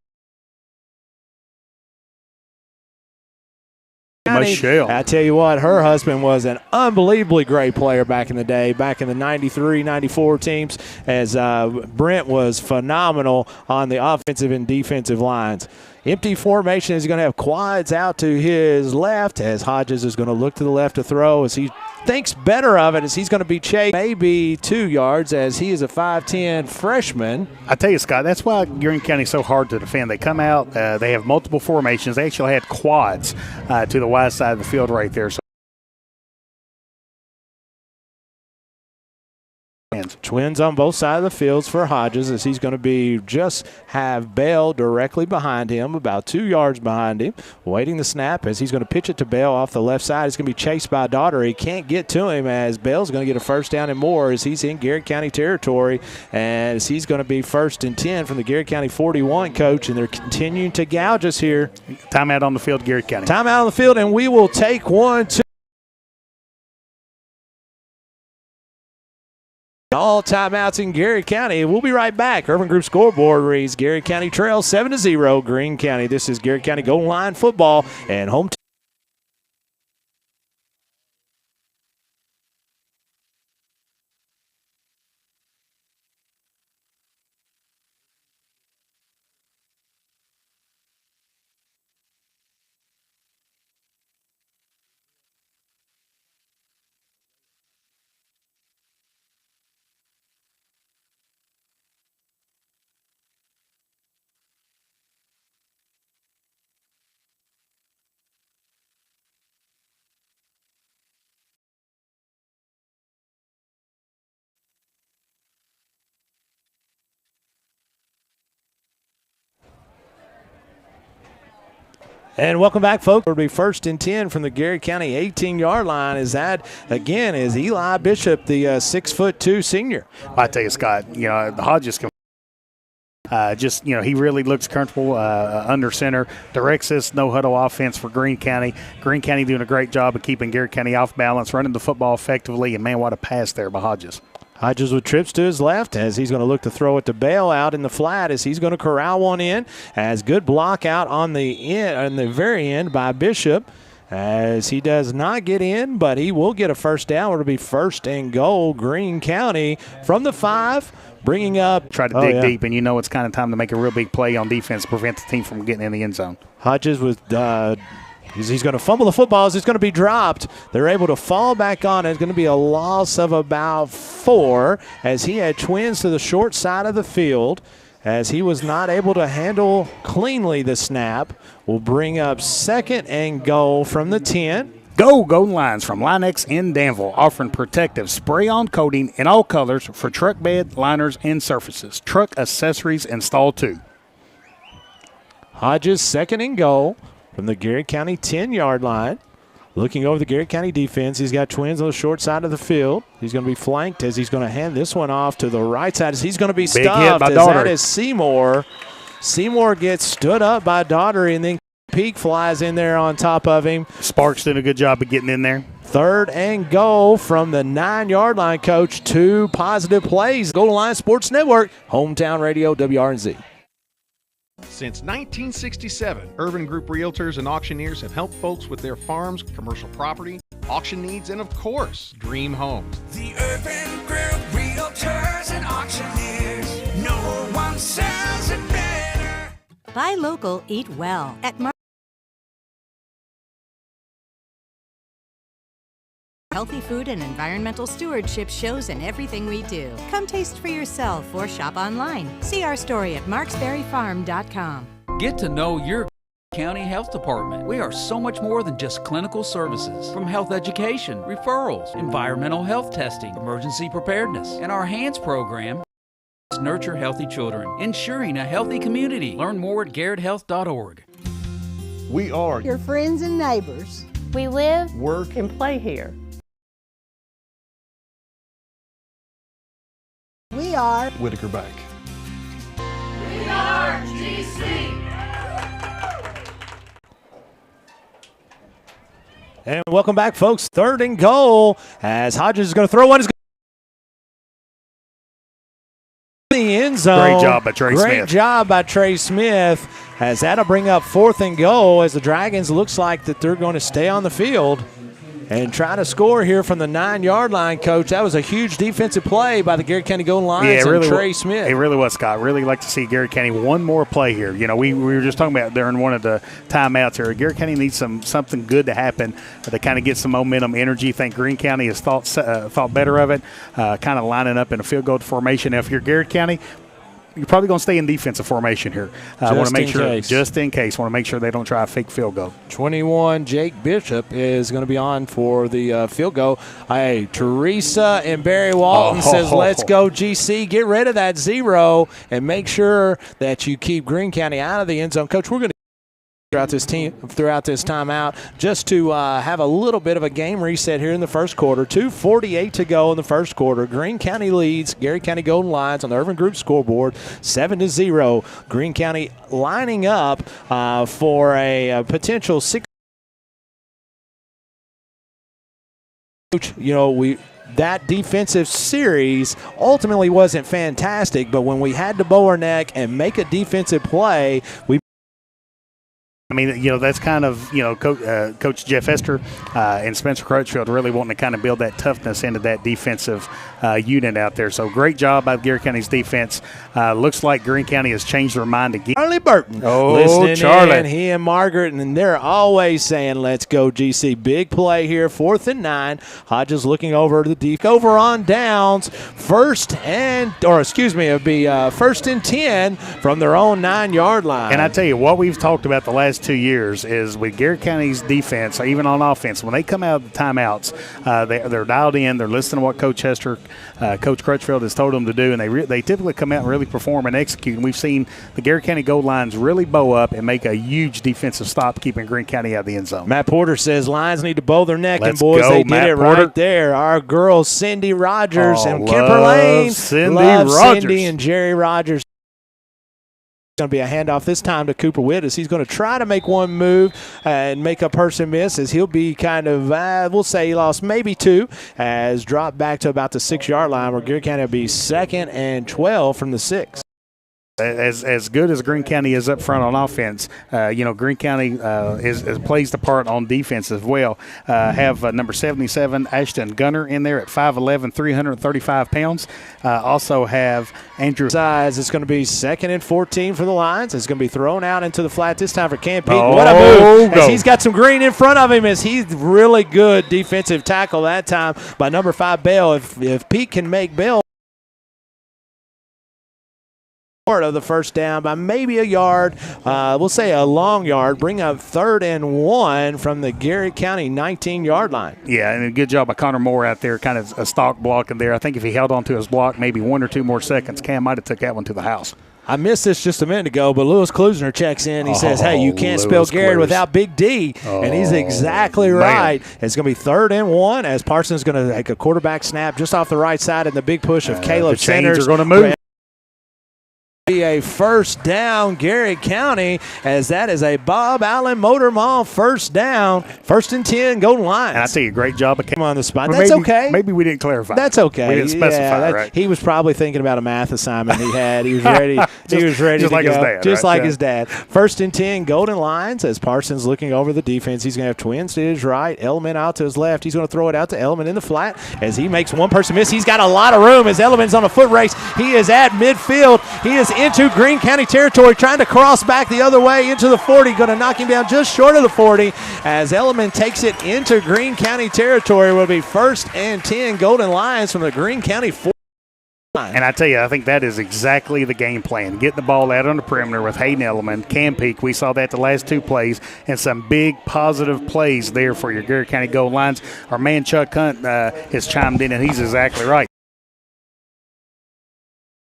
Michelle. I tell you what, her husband was an unbelievably great player back in the day, back in the 93, 94 teams, as Brent was phenomenal on the offensive and defensive lines. Empty formation is going to have quads out to his left as Hodges is going to look to the left to throw as he thinks better of it as he's going to be chased maybe 2 yards as he is a 5'10 freshman. I tell you, Scott, that's why Greene County is so hard to defend. They come out, they have multiple formations. They actually had quads to the wide side of the field right there. So Twins on both sides of the fields for Hodges as he's going to be just have Bell directly behind him, about 2 yards behind him, waiting the snap as he's going to pitch it to Bell off the left side. He's going to be chased by Daughter. He can't get to him as Bell's going to get a 1st down and more as he's in Garrett County territory as he's going to be 1st and 10 from the Garrett County 41 coach, and they're continuing to gouge us here. Timeout on the field, Garrett County. Timeout on the field, and we will take 1, 2. All timeouts in Garrett County. We'll be right back. Urban Group scoreboard reads Garrett County trails 7-0 Greene County. This is Garrett County Golden Line football and home. And welcome back, folks. It'll be 1st and 10 from the Garrett County 18-yard line. Is that, again, is Eli Bishop, the 6'2" senior. I tell you, Scott, the Hodges can he really looks comfortable under center, directs this no-huddle offense for Greene County. Greene County doing a great job of keeping Garrett County off balance, running the football effectively, and, man, what a pass there by Hodges. Hodges with trips to his left as he's going to look to throw it to Bale out in the flat as he's going to corral one in. As good block out on the end, on the very end by Bishop as he does not get in, but he will get a first down. It'll be 1st and goal, Greene County from the 5, bringing up. Try to dig deep, and you know it's kind of time to make a real big play on defense to prevent the team from getting in the end zone. Hodges with he's going to fumble the football as it's going to be dropped. They're able to fall back on it. It's going to be a loss of about 4 as he had twins to the short side of the field as he was not able to handle cleanly the snap. Will bring up 2nd and goal from the 10. Golden Lines from Linex in Danville, offering protective spray-on coating in all colors for truck bed, liners, and surfaces. Truck accessories installed too. Hodges 2nd and goal from the Garrett County 10-yard line. Looking over the Garrett County defense, he's got twins on the short side of the field. He's going to be flanked as he's going to hand this one off to the right side as he's going to be stuffed. That is Seymour. Seymour gets stood up by Daugherty, and then Peak flies in there on top of him. Sparks did a good job of getting in there. 3rd and goal from the 9-yard line, Coach. 2 positive plays. Golden Line Sports Network, Hometown Radio, WRNZ. Since 1967, Urban Group Realtors and Auctioneers have helped folks with their farms, commercial property, auction needs, and of course, dream homes. The Urban Group Realtors and Auctioneers. No one sells it better. Buy local, eat well at Healthy food and environmental stewardship shows in everything we do. Come taste for yourself or shop online. See our story at marksberryfarm.com. Get to know your county health department. We are so much more than just clinical services. From health education, referrals, environmental health testing, emergency preparedness, and our HANDS program nurture healthy children, ensuring a healthy community. Learn more at garretthealth.org. We are your friends and neighbors. We live, work, and play here. We are Whitaker Bank. We are GC. And welcome back, folks. 3rd and goal as Hodges is going to throw one. The end zone. Great job by Trey Smith. Great job by Trey Smith as that'll bring up 4th and goal as the Dragons looks like that they're going to stay on the field and try to score here from the 9-yard line, Coach. That was a huge defensive play by the Garrett County Golden Lions and Trey Smith. It really was, Scott. Really like to see Garrett County one more play here. You know, we were just talking about during one of the timeouts here. Garrett County needs something good to happen to kind of get some momentum, energy. I think Greene County has thought better of it, kind of lining up in a field goal formation. Now, if you're Garrett County, you're probably going to stay in defensive formation here. Want to make sure, just in case, want to make sure they don't try a fake field goal. 21, Jake Bishop is going to be on for the field goal. Hey, Teresa and Barry Walton says, let's go GC. Get rid of that 0 and make sure that you keep Greene County out of the end zone. Coach, we're going to throughout this timeout just to have a little bit of a game reset here in the first quarter. 2:48 to go in the first quarter. Greene County leads Garrett County Golden Lions on the Urban Group scoreboard 7-0. Greene County lining up for a potential 6. You know, that defensive series ultimately wasn't fantastic, but when we had to bow our neck and make a defensive play, I mean, you know, that's kind of, you know, Coach Jeff Esther and Spencer Crutchfield really wanting to kind of build that toughness into that defensive unit out there. So great job by Garrett County's defense. Looks like Greene County has changed their mind again. Charlie Burton. Listening Charlie. In, he and Margaret, and they're always saying, let's go GC. Big play here, 4th and 9. Hodges looking over the deep. Over on downs. 1st and 10 from their own 9-yard line. And I tell you, what we've talked about the last 2 years is with Garrett County's defense, or even on offense, when they come out of the timeouts, they're dialed in. They're listening to what Coach Hester, Coach Crutchfield has told them to do, and they typically come out and really perform and execute. And we've seen the Garrett County Gold Lions really bow up and make a huge defensive stop, keeping Greene County out of the end zone. Matt Porter says Lions need to bow their neck, Let's and boys, go, they did Matt it Porter. right there. Our girls, Cindy Rogers and Kemper Lane, Cindy and Jerry Rogers. Going to be a handoff this time to Cooper Wittis. He's going to try to make one move and make a person miss, as he'll be kind of, we'll say he lost maybe 2, as dropped back to about the 6-yard line, where Garrett County will be 2nd and 12 from the 6. As good as Greene County is up front on offense, Greene County plays the part on defense as well. Have number 77, Ashton Gunner, in there at 5'11", 335 pounds. Also have Andrew. Size. It's going to be 2nd and 14 for the Lions. It's going to be thrown out into the flat this time for Cam Peak. What a move. As he's got some green in front of him as he's really good defensive tackle that time by number 5, Bell. If Peak can make Bell part of the first down by maybe a yard, we'll say a long yard, bring up 3rd and 1 from the Garrett County 19-yard line. Yeah, and a good job by Connor Moore out there, kind of a stock blocking there. I think if he held on to his block maybe 1 or 2 more seconds, Cam might have took that one to the house. I missed this just a minute ago, but Lewis Klusner checks in. He says, hey, you can't spell Garrett without Big D. And he's exactly right. It's going to be 3rd and 1 as Parsons is going to take a quarterback snap just off the right side, and the big push of Caleb Sanders. The chains are going to move. Be a first down, Garrett County, as that is a Bob Allen Motor Mall first down, 1st and 10, Golden Lions. And I tell you, great job of Cam on the spot. Well, That's okay. Maybe we didn't clarify. That's okay. We didn't specify, right? He was probably thinking about a math assignment he had. He was ready. He was ready just to like go. his dad. Just right? like his dad. 1st and 10, Golden Lions, as Parsons looking over the defense. He's going to have Twins to his right, Element out to his left. He's going to throw it out to Element in the flat as he makes one person miss. He's got a lot of room as Element's on a foot race. He is at midfield. He is into Greene County territory, trying to cross back the other way into the 40, going to knock him down just short of the 40 as Element takes it into Greene County territory. Will be 1st and 10, Golden Lions from the Greene County 40. And I tell you, I think that is exactly the game plan. Get the ball out on the perimeter with Hayden Element, Cam Peak. We saw that the last 2 plays, and some big positive plays there for your Garrett County Gold Lions. Our man Chuck Hunt has chimed in, and he's exactly right.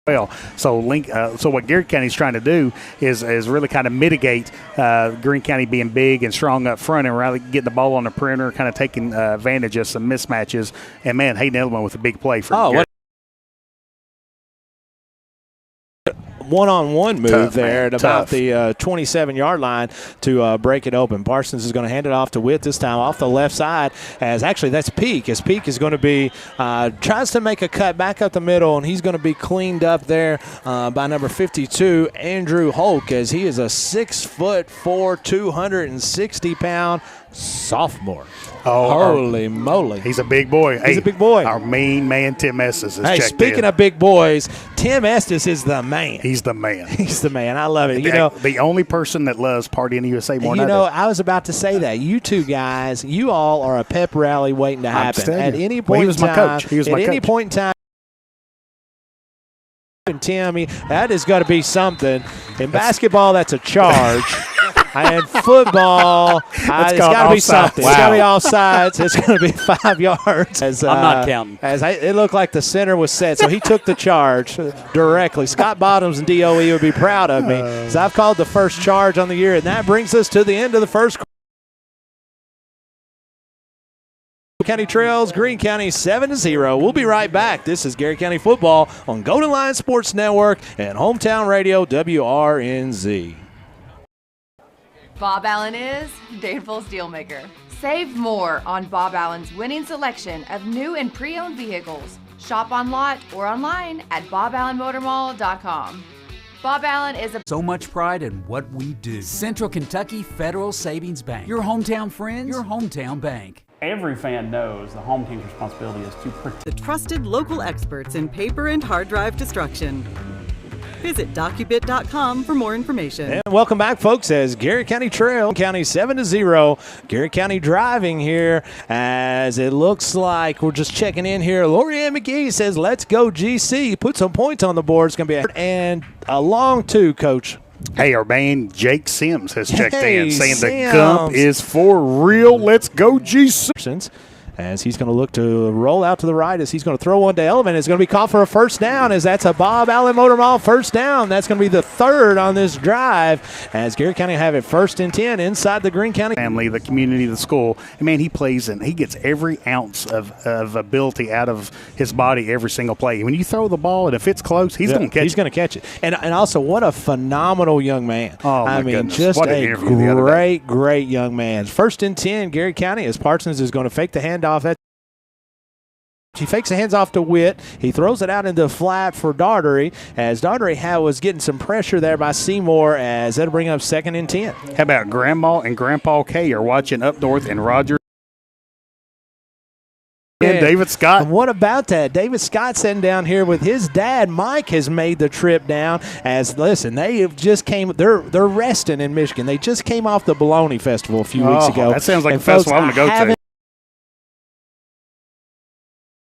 Well, so what Garrett County is trying to do is really kind of mitigate Greene County being big and strong up front, and really getting the ball on the perimeter, kind of taking advantage of some mismatches. And man, Hayden Element with a big play for Garrett. One-on-one move Tough, there man. at about the 27-yard line to break it open. Parsons is going to hand it off to Witt this time off the left side, as actually that's Peak, as Peak is going to be tries to make a cut back up the middle, and he's going to be cleaned up there by number 52, Andrew Holk, as he is a 6'4", 260-pound sophomore. Holy moly. He's a big boy. He's a big boy. Our main man, Tim Estes, is Hey, checked speaking in. of big boys, Tim Estes is the man. He's the man. He's the man. I love it. The only person that loves Party in the USA more than I was about to say that. You two guys, you all are a pep rally waiting to happen. At any point he was my coach. He was my coach. At any point in time, and Tim, that is going to be something. In basketball, that's a charge. And football, it's got to be something. Wow. It's got to be offsides. It's going to be 5 yards. I'm not counting. It looked like the center was set, so he took the charge directly. Scott Bottoms and DOE would be proud of me. So I've called the first charge on the year, and that brings us to the end of the first quarter. County Trails, Greene County 7-0. We'll be right back. This is Garrett County Football on Golden Lion Sports Network and Hometown Radio WRNZ. Bob Allen is Danville's Dealmaker. Save more on Bob Allen's winning selection of new and pre-owned vehicles. Shop on lot or online at boballenmotormall.com. Bob Allen is so much pride in what we do. Central Kentucky Federal Savings Bank. Your hometown friends, your hometown bank. Every fan knows the home team's responsibility is to protect the trusted local experts in paper and hard drive destruction. Visit docubit.com for more information. And welcome back, folks, as Garrett County Trail, County 7-0. Garrett County driving here as it looks like we're just checking in here. Lorianne McGee says, let's go GC. Put some points on the board. It's going to be a long two, Coach. Hey, our man Jake Sims has checked in, saying Sims. the gump is for real. Let's go, GC. As he's going to look to roll out to the right as he's going to throw one to Element. It's going to be called for a first down as that's a Bob Allen Motor Mall first down. That's going to be the 3rd on this drive as Garrett County have it 1st and 10 inside the Greene County family, the community, the school. And man, he plays and he gets every ounce of ability out of his body every single play. When you throw the ball and if it's close, he's going to catch it. He's going to catch it. And also, what a phenomenal young man. Oh, my goodness. Just what a great young man. 1st and 10, Garrett County as Parsons is going to fake the handoff. That He fakes the hands off to Witt. He throws it out into the flat for Daugherty, as Daugherty was getting some pressure there by Seymour, as that'll bring up 2nd and 10. How about Grandma and Grandpa K are watching up north in Rogers? And David Scott. And what about that? David Scott sitting down here with his dad. Mike has made the trip down. As listen, they have just came. They're resting in Michigan. They just came off the Bologna Festival a few weeks ago. That sounds like and a festival I'm going to go to.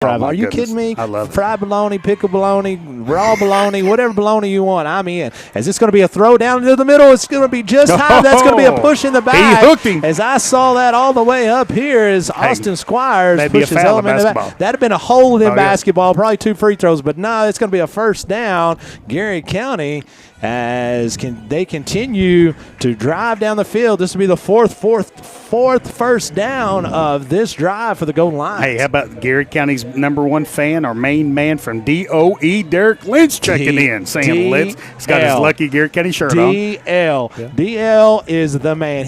Are you kidding me? I love it. Fried bologna, pickled bologna, raw bologna, whatever bologna you want, I'm in. As it's going to be a throw down into the middle, it's going to be just high. That's going to be a push in the back. He hooked him. As I saw that all the way up here, as Austin Squires that'd be a pushes foul in Element in the back. basketball. That'd have been a hole in basketball, probably 2 free throws, but no, it's going to be a first down. Garrett County, as they continue to drive down the field. This will be the fourth first down of this drive for the Golden Lions. Hey, how about Garrett County's #1 fan, our main man from DOE, Derek Lynch, checking in, saying let's. He's got his lucky Garrett County shirt on. DL is the man.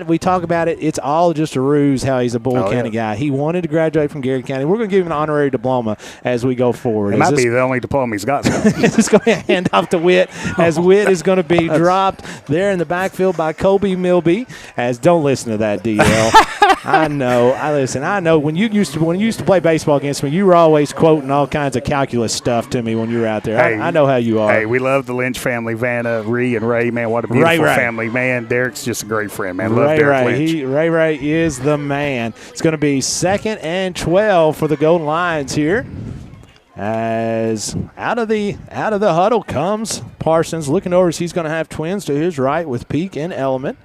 We talk about it. It's all just a ruse how he's a Bull County guy. He wanted to graduate from Garrett County. We're going to give him an honorary diploma as we go forward. It might be the only diploma he's got. It's going to be a handoff to Witt, as Witt is going to be dropped there in the backfield by Kobe Milby. As don't listen to that, DL. I know. I know. When you used to play baseball against me, you were always quoting all kinds of calculus stuff to me when you were out there. Hey, I know how you are. Hey, we love the Lynch family, Vanna, Ree, and Ray. Man, what a beautiful family. Man, Derek's just a great friend, man. Love Derek Lynch. Ray is the man. It's going to be 2nd and 12 for the Golden Lions here. As out of the huddle comes Parsons, looking over as he's going to have twins to his right with Peak and Element.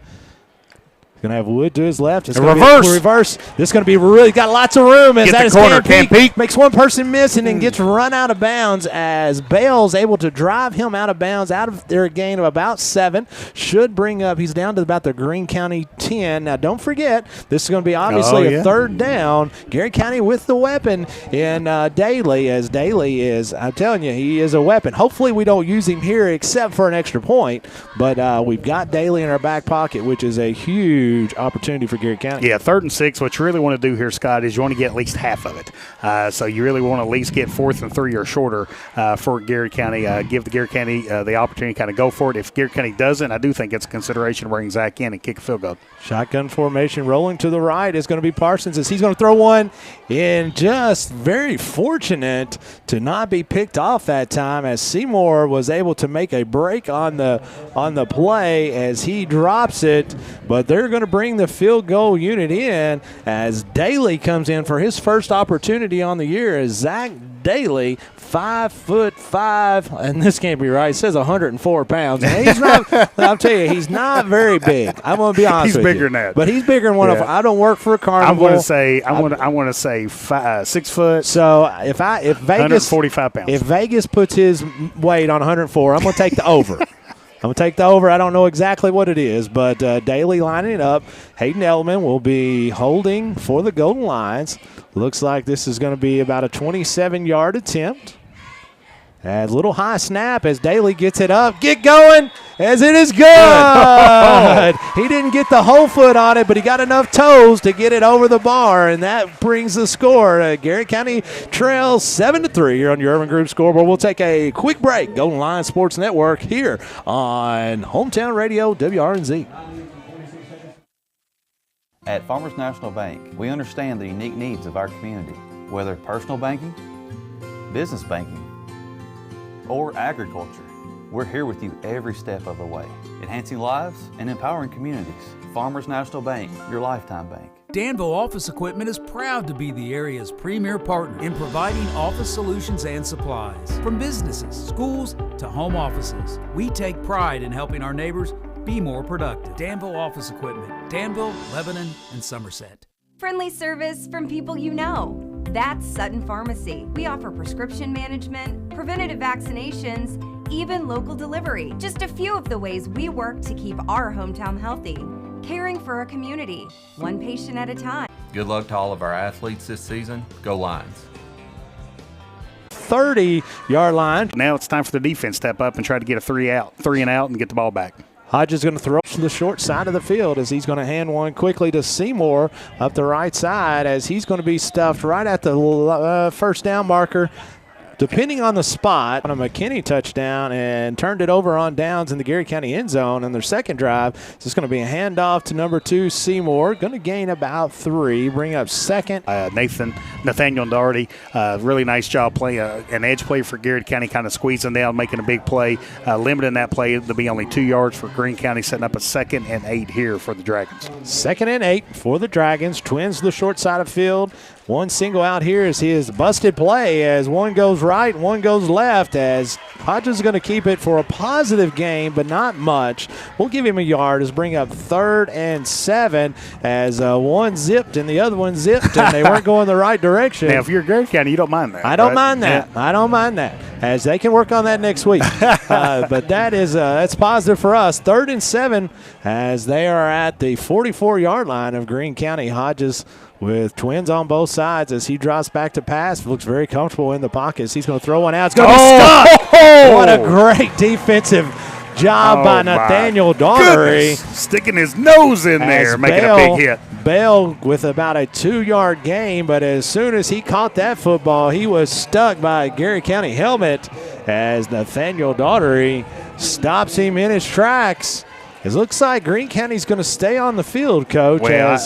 He's going to have Wood to his left. It's reverse. This is going to be really got lots of room. As Get the corner, Cam Peak. Makes one person miss and then gets run out of bounds, as Bale's able to drive him out of bounds out of their gain of about 7. Should bring up, he's down to about the Greene County 10. Now, don't forget, this is going to be obviously a 3rd down. Garrett County with the weapon in Daly, as Daly is, I'm telling you, he is a weapon. Hopefully we don't use him here except for an extra point, but we've got Daly in our back pocket, which is a huge opportunity for Garrett County. Yeah, 3rd and 6. What you really want to do here, Scott, is you want to get at least half of it. So you really want to at least get 4th and 3 or shorter for Garrett County. Give the Garrett County the opportunity to kind of go for it. If Garrett County doesn't, I do think it's a consideration to bring Zach in and kick a field goal. Shotgun formation rolling to the right is going to be Parsons, as he's going to throw one in. Just very fortunate to not be picked off that time, as Seymour was able to make a break on the play as he drops it. But they're going to bring the field goal unit in as Daly comes in for his first opportunity on the year, as Zach Daly, 5'5", and this can't be right. It says 104 pounds. And he's not. I'll tell you, he's not very big. I'm going to be honest with you. He's bigger than that. But he's bigger than one of them. I don't work for a carnival. I'm going to say 6 foot. So if Vegas 145 pounds. If Vegas puts his weight on 104, I'm going to take the over. I'm going to take the over. I don't know exactly what it is, but Daly lining it up. Hayden Element will be holding for the Golden Lions. Looks like this is going to be about a 27-yard attempt. A little high snap as Daly gets it up. Get going, as it is good. He didn't get the whole foot on it, but he got enough toes to get it over the bar, and that brings the score. Garrett County trails 7-3 here on your Urban Group scoreboard. We'll take a quick break. Golden Lions Sports Network here on Hometown Radio WRNZ. At Farmers National Bank, we understand the unique needs of our community, whether personal banking, business banking, or agriculture. We're here with you every step of the way, enhancing lives and empowering communities. Farmers National Bank, your lifetime bank. Danville Office Equipment is proud to be the area's premier partner in providing office solutions and supplies. From businesses, schools, to home offices, we take pride in helping our neighbors be more productive. Danville Office Equipment, Danville, Lebanon, and Somerset. Friendly service from people you know. That's Sutton Pharmacy. We offer prescription management, preventative vaccinations, even local delivery. Just a few of the ways we work to keep our hometown healthy. Caring for our community, one patient at a time. Good luck to all of our athletes this season. Go Lions. 30-yard line. Now it's time for the defense to step up and try to get a 3 and out and get the ball back. Hodges is going to throw to the short side of the field as he's going to hand one quickly to Seymour up the right side as he's going to be stuffed right at the first down marker. Depending on the spot, on a McKinney touchdown and turned it over on downs in the Garrett County end zone in their second drive. So it's going to be a handoff to number 2, Seymour. Going to gain about 3, bring up second. Nathaniel Doherty, really nice job playing an edge play for Garrett County, kind of squeezing down, making a big play, limiting that play to be only 2 yards for Greene County, setting up a 2nd and 8 here for the Dragons. 2nd and 8 for the Dragons. Twins to the short side of field. One single out here is his busted play as one goes right and one goes left as Hodges is going to keep it for a positive gain, but not much. We'll give him a yard as bring up 3rd and 7 as one zipped and the other one zipped and they weren't going the right direction. Now, if you're Garrett County, you don't mind that. I don't mind that. Yeah. I don't mind that as they can work on that next week. But that's positive for us. 3rd and 7 as they are at the 44-yard line of Greene County. Hodges with twins on both sides as he drops back to pass. Looks very comfortable in the pockets. He's going to throw one out. It's going to be stuck. What a great defensive job by Nathaniel Daughtery. Sticking his nose in there, making a big hit. Bell with about a 2-yard gain, but as soon as he caught that football, he was stuck by a Garrett County helmet as Nathaniel Daughtery stops him in his tracks. It looks like Greene County's going to stay on the field, Coach. Well,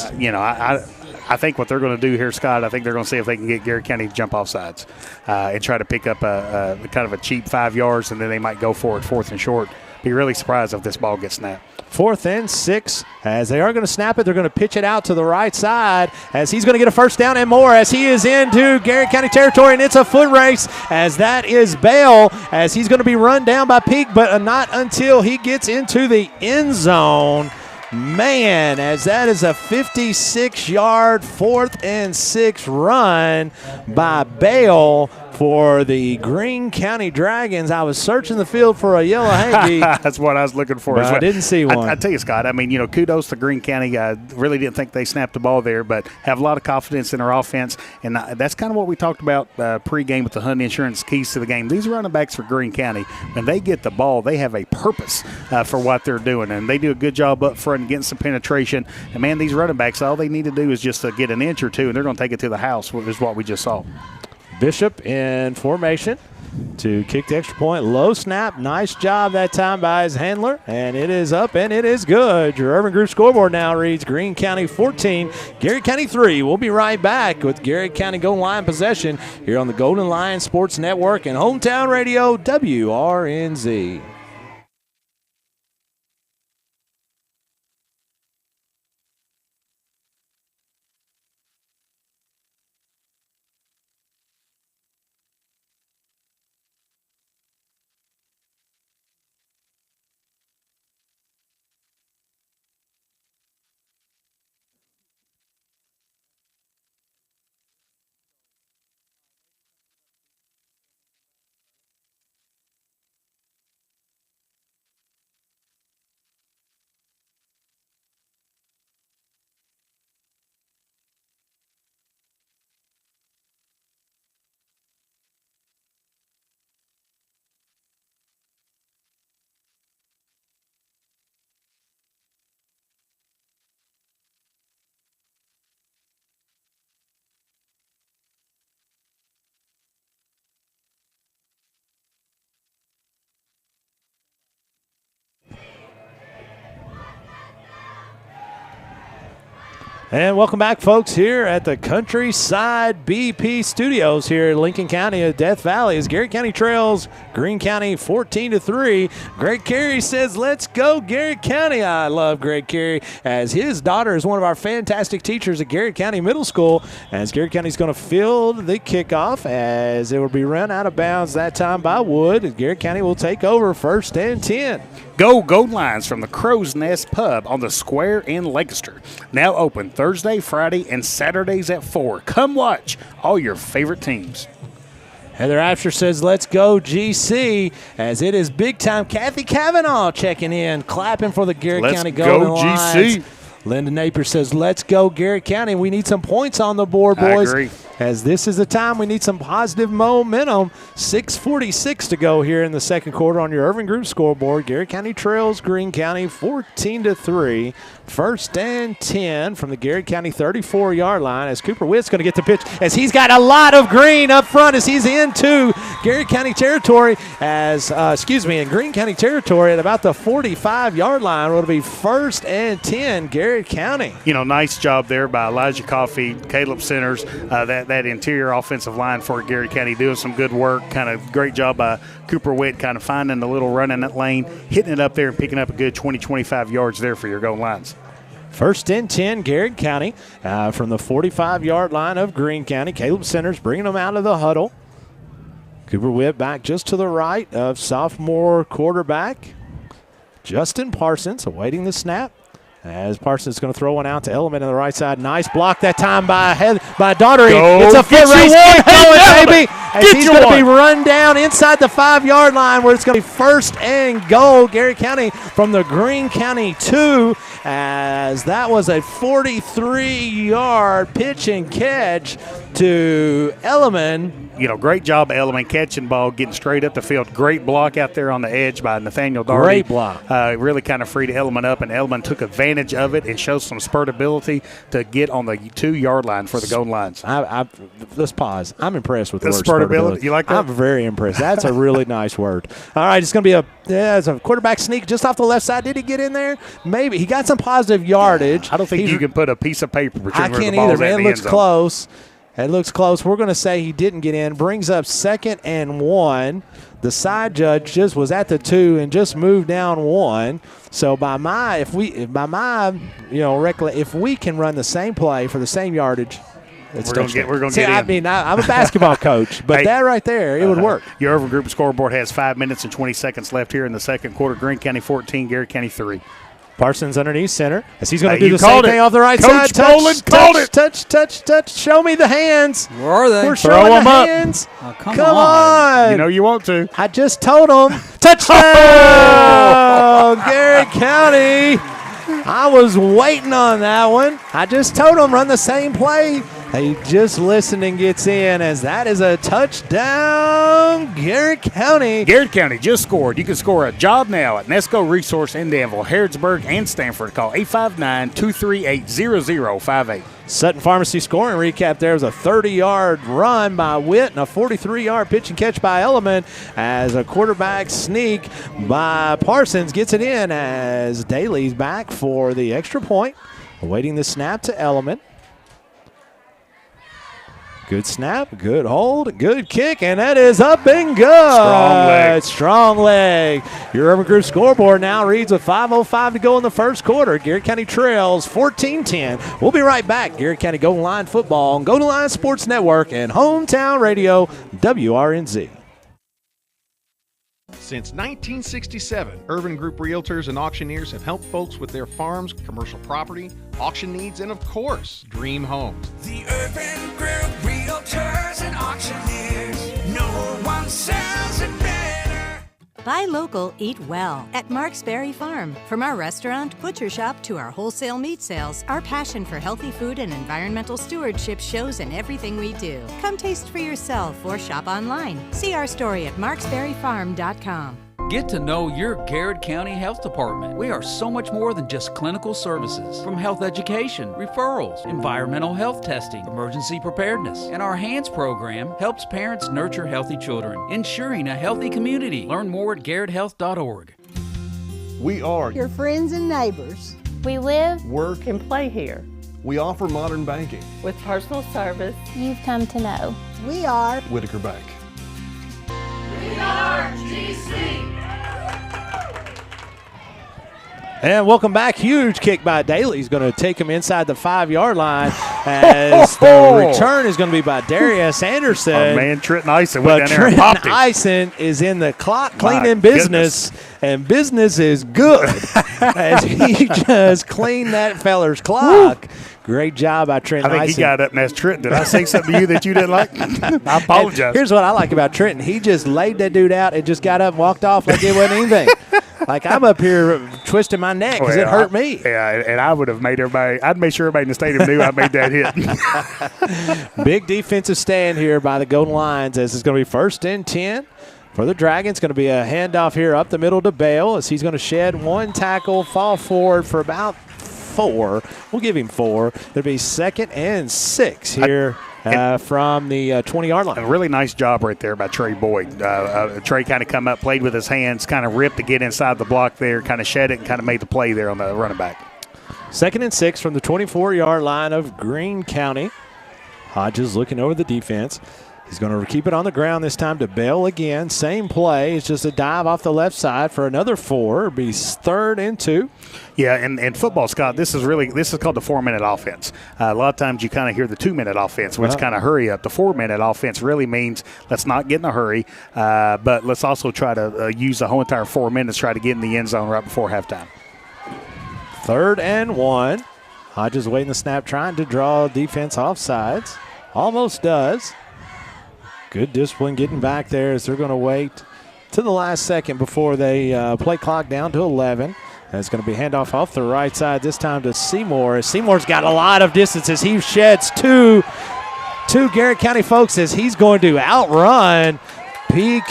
I think what they're going to do here, Scott, I think they're going to see if they can get Garrett County to jump off sides and try to pick up a kind of a cheap 5 yards, and then they might go for it 4th and short. Be really surprised if this ball gets snapped. 4th and 6 as they are going to snap it. They're going to pitch it out to the right side as he's going to get a first down and more as he is into Garrett County territory, and it's a foot race as that is Bale as he's going to be run down by Peak, but not until he gets into the end zone. Man, as that is a 56-yard 4th and 6 run by Bale for the Greene County Dragons. I was searching the field for a yellow hanky. That's what I was looking for. But I didn't see one. I tell you, Scott, I mean, kudos to Greene County. I really didn't think they snapped the ball there, but have a lot of confidence in their offense. And that's kind of what we talked about pregame with the Hunt Insurance keys to the game. These running backs for Greene County, when they get the ball, they have a purpose for what they're doing. And they do a good job up front getting some penetration. And, man, these running backs, all they need to do is just get an inch or two, and they're going to take it to the house, which is what we just saw. Bishop in formation to kick the extra point. Low snap. Nice job that time by his handler. And it is up and it is good. Your Urban Group scoreboard now reads Greene County 14, Garrett County 3. We'll be right back with Garrett County Golden Lion possession here on the Golden Lion Sports Network and Hometown Radio WRNZ. And welcome back, folks, here at the Countryside BP Studios here in Lincoln County of Death Valley as Garrett County trails Greene County 14-3. Greg Carey says, let's go, Garrett County. I love Greg Carey as his daughter is one of our fantastic teachers at Garrett County Middle School as Garrett County is going to field the kickoff as it will be run out of bounds that time by Wood. Garrett County will take over 1st and 10. Go Gold Lions from the Crow's Nest Pub on the Square in Lancaster. Now open Thursday, Friday, and Saturdays at 4. Come watch all your favorite teams. Heather Absher says, let's go GC, as it is big time. Kathy Cavanaugh checking in, clapping for the Garrett County Golden Lions. GC. Linda Napier says, let's go Garrett County. We need some points on the board, boys. I agree. as this is the time we need some positive momentum. 6:46 to go here in the second quarter on your Irving Group scoreboard. Garrett County trails Greene County 14-3. First and 10 from the Garrett County 34-yard line as Cooper Witt's going to get the pitch as he's got a lot of green up front as he's into Garrett County territory in Greene County territory at about the 45-yard line. It'll be first and 10 Garrett County. Nice job there by Elijah Coffey, Caleb Centers, that interior offensive line for Garrett County doing some good work. Kind of great job by Cooper Witt kind of finding the little run in that lane, hitting it up there and picking up a good 20-25 yards there for your goal lines. First and 10, Garrett County from the 45-yard line of Greene County. Caleb Centers bringing them out of the huddle. Cooper Witt back just to the right of sophomore quarterback Justin Parsons awaiting the snap. As Parsons is going to throw one out to Element on the right side. Nice block that time by Daugherty. It's a foot race. Get going, baby. As he's going to be run down inside the 5-yard line where it's going to be first and goal. Garrett County from the Greene County 2 as that was a 43-yard pitch and catch to Element. Great job, Element, catching ball, getting straight up the field. Great block out there on the edge by Nathaniel Daugherty. Great block. Really kind of freed Element up, and Element took advantage of it and showed some spurt ability to get on the 2-yard line for the goal lines. Let's pause. I'm impressed with the word spurt ability. You like that? I'm very impressed. That's a really nice word. All right, it's going to be it's a quarterback sneak just off the left side. Did he get in there? Maybe. He got some positive yardage. I don't think you can put a piece of paper between I where can't the ball's either, man. at It the looks end zone. close. It looks close. We're going to say he didn't get in. Brings up 2nd and 1. The side judge just was at the 2 and just moved down 1. So if we can run the same play for the same yardage, we're going to get in. I mean, I'm a basketball coach, but that right there, it would work. Your Irving Group scoreboard has 5 minutes and 20 seconds left here in the second quarter. Greene County 14, Garrett County 3. Parsons underneath center as he's going to do the called same thing it. off the right Coach side. Boland called it. Touch. Show me the hands. Where are they? We're Throw showing them the up. hands. Oh, come on. You know you want to. I just told him. Touchdown, Garrett County. I was waiting on that one. I just told him run the same play. He just listened and gets in as that is a touchdown, Garrett County. Garrett County just scored. You can score a job now at Nesco Resource in Danville, Harrodsburg, and Stanford. Call 859-238-0058. Sutton Pharmacy scoring recap there was a 30-yard run by Witt and a 43-yard pitch and catch by Element as a quarterback sneak by Parsons gets it in as Daly's back for the extra point. Awaiting the snap to Element. Good snap, good hold, good kick, and that is up and good. Strong leg. Your Irving Group scoreboard now reads with 5:05 to go in the first quarter. Garrett County trails 14-10. We'll be right back. Garrett County Golden Line football on Golden Line Sports Network and Hometown Radio WRNZ. Since 1967, Irving Group Realtors and Auctioneers have helped folks with their farms, commercial property, auction needs, and of course, dream homes. The Urban Group Realtors and Auctioneers. No one sells it better. Buy local, eat well at Marksberry Farm. From our restaurant, butcher shop to our wholesale meat sales, our passion for healthy food and environmental stewardship shows in everything we do. Come taste for yourself or shop online. See our story at marksberryfarm.com. Get to know your Garrard County Health Department. We are so much more than just clinical services. From health education, referrals, environmental health testing, emergency preparedness, and our HANDS program helps parents nurture healthy children, ensuring a healthy community. Learn more at garretthealth.org. We are your friends and neighbors. We live, work, And play here. we offer modern banking. With personal service, you've come to know. We are Whitaker Bank. And welcome back. Huge kick by Daly. He's going to take him inside the 5-yard line as the return is going to be by Darius Anderson. Oh, man, Trenton Ison went But down there and popped Trenton it. Ison is in the clock My cleaning business, and business is good as he just cleaned that feller's clock. Great job by Trenton I think Ison. he got up and asked Trenton, did I say something to you that you didn't like? I apologize. And here's what I like about Trenton. He just laid that dude out and just got up and walked off like it wasn't anything. Like I'm up here twisting my neck because it hurt me. Yeah, and I would have made everybody – I'd make sure everybody in the stadium knew I made that hit. Big defensive stand here by the Golden Lions as it's going to be 1st and 10. For the Dragons, going to be a handoff here up the middle to Bale as he's going to shed one tackle, fall forward for about 4. We'll give him 4. It'll be 2nd and 6 here from the 20-yard line. A really nice job right there by Trey Boyd. Trey kind of come up, played with his hands, kind of ripped to get inside the block there, kind of shed it and kind of made the play there on the running back. 2nd and 6 from the 24-yard line of Greene County. Hodges looking over the defense. He's going to keep it on the ground this time to Bell again. Same play. It's just a dive off the left side for another 4. It'll be 3rd and 2. Yeah, and football, Scott, this is called the 4-minute offense. A lot of times you kind of hear the 2-minute offense, which kind of hurry up. The 4-minute offense really means let's not get in a hurry, but let's also try to use the whole entire 4 minutes, try to get in the end zone right before halftime. 3rd and 1. Hodges waiting the snap, trying to draw defense off sides. Almost does. Good discipline getting back there as they're going to wait to the last second before they play clock down to 11. And it's going to be handoff off the right side, this time to Seymour. Seymour's got a lot of distance as he sheds two Garrett County folks as he's going to outrun Peak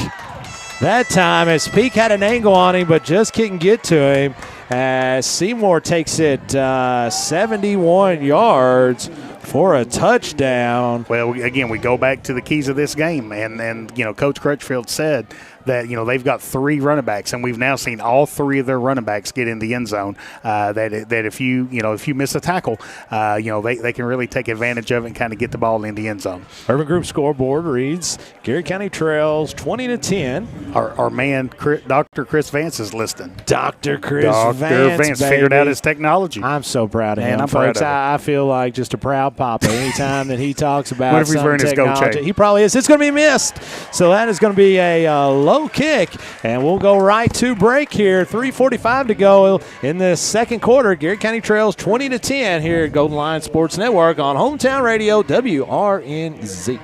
that time as Peak had an angle on him but just couldn't get to him. As Seymour takes it 71 yards for a touchdown. Well, again, we go back to the keys of this game, and Coach Crutchfield said that they've got 3 running backs, and we've now seen all 3 of their running backs get in the end zone. That if you miss a tackle, they can really take advantage of it and kind of get the ball in the end zone. Urban Group scoreboard reads Garrett County trails 20-10. Our man Dr. Chris Vance is listening. Dr. Vance figured out his technology. I'm so proud of him, I'm folks. proud of I feel like just a proud papa anytime that he talks about what if he's some wearing his gold technology. chain? He probably is. It's going to be missed. So that is going to be a low kick, and we'll go right to break here. 3:45 to go in the second quarter. Garrett County trails 20-10 here at Golden Lion Sports Network on Hometown Radio WRNZ.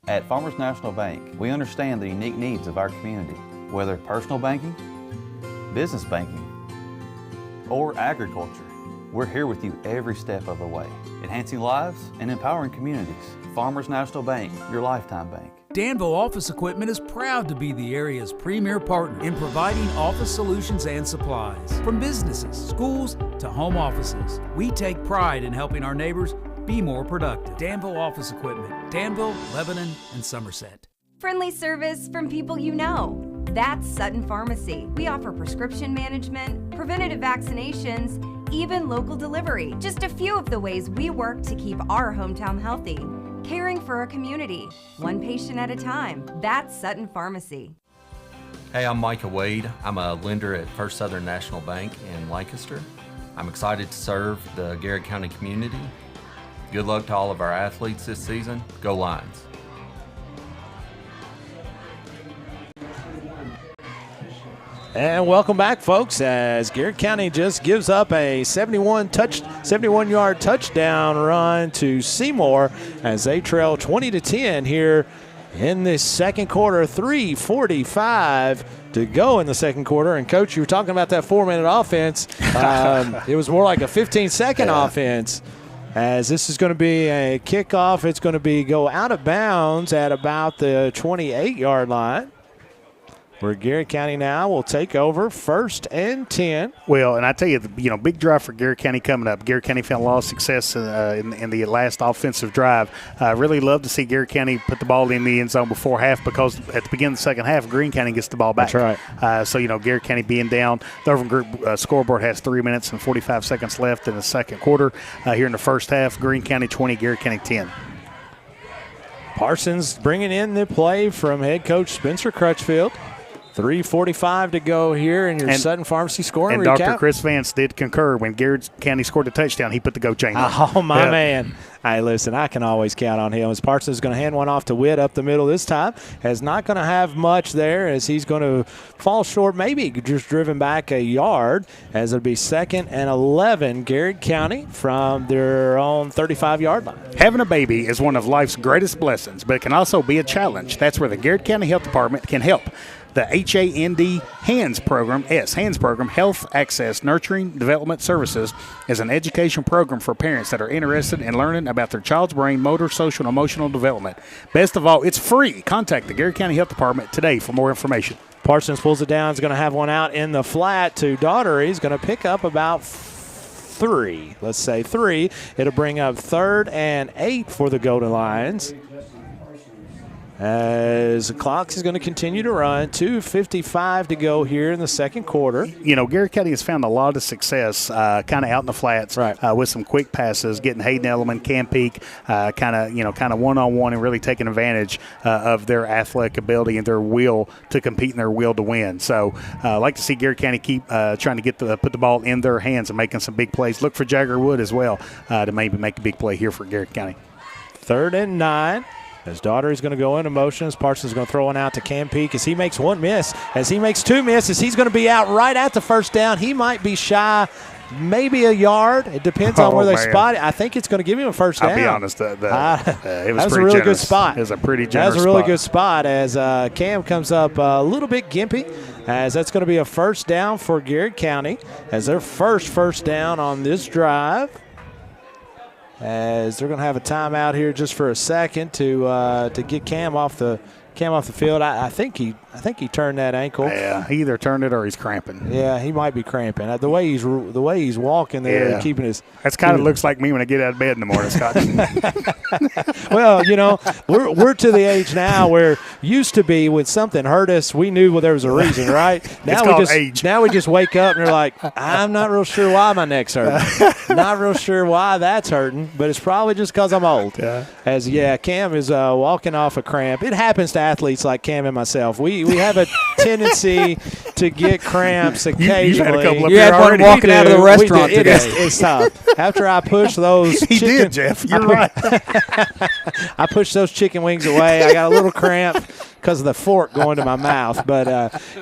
At Farmers National Bank, we understand the unique needs of our community, whether personal banking, business banking, or agriculture. We're here with you every step of the way, enhancing lives and empowering communities. Farmers National Bank, your lifetime bank. Danville Office Equipment is proud to be the area's premier partner in providing office solutions and supplies. From businesses, schools, to home offices, we take pride in helping our neighbors be more productive. Danville Office Equipment, Danville, Lebanon, and Somerset. Friendly service from people you know. That's Sutton Pharmacy. We offer prescription management, preventative vaccinations, even local delivery. Just a few of the ways we work to keep our hometown healthy. Caring for our community, one patient at a time. That's Sutton Pharmacy. Hey, I'm Micah Wade. I'm a lender at First Southern National Bank in Lancaster. I'm excited to serve the Garrett County community. Good luck to all of our athletes this season. Go Lions. And welcome back, folks, as Garrett County just gives up a 71-yard touchdown run to Seymour as they trail 20-10 here in the second quarter. 3:45 to go in the second quarter. And, Coach, you were talking about that 4-minute offense. It was more like a 15-second offense. As this is going to be a kickoff, it's going to go out of bounds at about the 28-yard line, where Garrett County now will take over 1st and 10. Well, and I tell you, big drive for Garrett County coming up. Garrett County found a lot of success in the last offensive drive. Really love to see Garrett County put the ball in the end zone before half, because at the beginning of the second half, Greene County gets the ball back. That's right. So, Garrett County being down. The Urban Group scoreboard has 3 minutes and 45 seconds left in the second quarter. Here in the first half, Greene County 20, Garrett County 10. Parsons bringing in the play from head coach Spencer Crutchfield. 3:45 to go here in your Sutton Pharmacy scoring recap. And Dr. Chris Vance did concur when Garrett County scored a touchdown. He put the go chain on. Oh, my man. Hey, listen, I can always count on him. As Parsons is going to hand one off to Witt up the middle this time. Is not going to have much there as he's going to fall short, maybe just driven back a yard, as it'll be 2nd and 11, Garrard County from their own 35-yard line. Having a baby is one of life's greatest blessings, but it can also be a challenge. That's where the Garrard County Health Department can help. The HAND HANDS program, Health Access Nurturing Development Services, is an education program for parents that are interested in learning about their child's brain, motor, social, and emotional development. Best of all, it's free. Contact the Garrard County Health Department today for more information. Parsons pulls it down. Is going to have one out in the flat to Daugherty. He's going to pick up about 3. Let's say 3. It'll bring up 3rd and 8 for the Golden Lions. As the clock is going to continue to run, 2:55 to go here in the second quarter. You know, Garrard County has found a lot of success kind of out in the flats with some quick passes, getting Hayden Elliman, Cam Peak, kind of one-on-one and really taking advantage of their athletic ability and their will to compete and their will to win. So I like to see Garrard County keep trying to put the ball in their hands and making some big plays. Look for Jagger Wood as well to maybe make a big play here for Garrard County. 3rd and 9. As Daugherty's going to go into motion, as Parsons is going to throw one out to Cam Peak as he makes 1 miss. As he makes 2 misses, he's going to be out right at the first down. He might be shy maybe a yard. It depends on where they spot it. I think it's going to give him a first down. I'll be honest, it was that was a really good spot. It was a pretty generous That was a really spot. good spot as Cam comes up a little bit gimpy, as that's going to be a first down for Garrard County as their first down on this drive. As they're going to have a timeout here just for a second to get Cam off the field. I think he turned that ankle. Yeah, he either turned it or he's cramping. Yeah, he might be cramping. The way he's walking there, keeping his. That's kind of looks like me when I get out of bed in the morning, Scott. Well, you know, we're to the age now where used to be when something hurt us, we knew there was a reason, right? Now we just wake up and you're like, I'm not real sure why my neck's hurting. Not real sure why that's hurting, but it's probably just because I'm old. Yeah. Cam is walking off a cramp. It happens to athletes like Cam and myself. We have a tendency to get cramps occasionally. You had one walking out of the restaurant today. It's tough. After I push those He did, Jeff. You're right. I pushed those chicken wings away. I got a little cramp because of the fork going to my mouth. But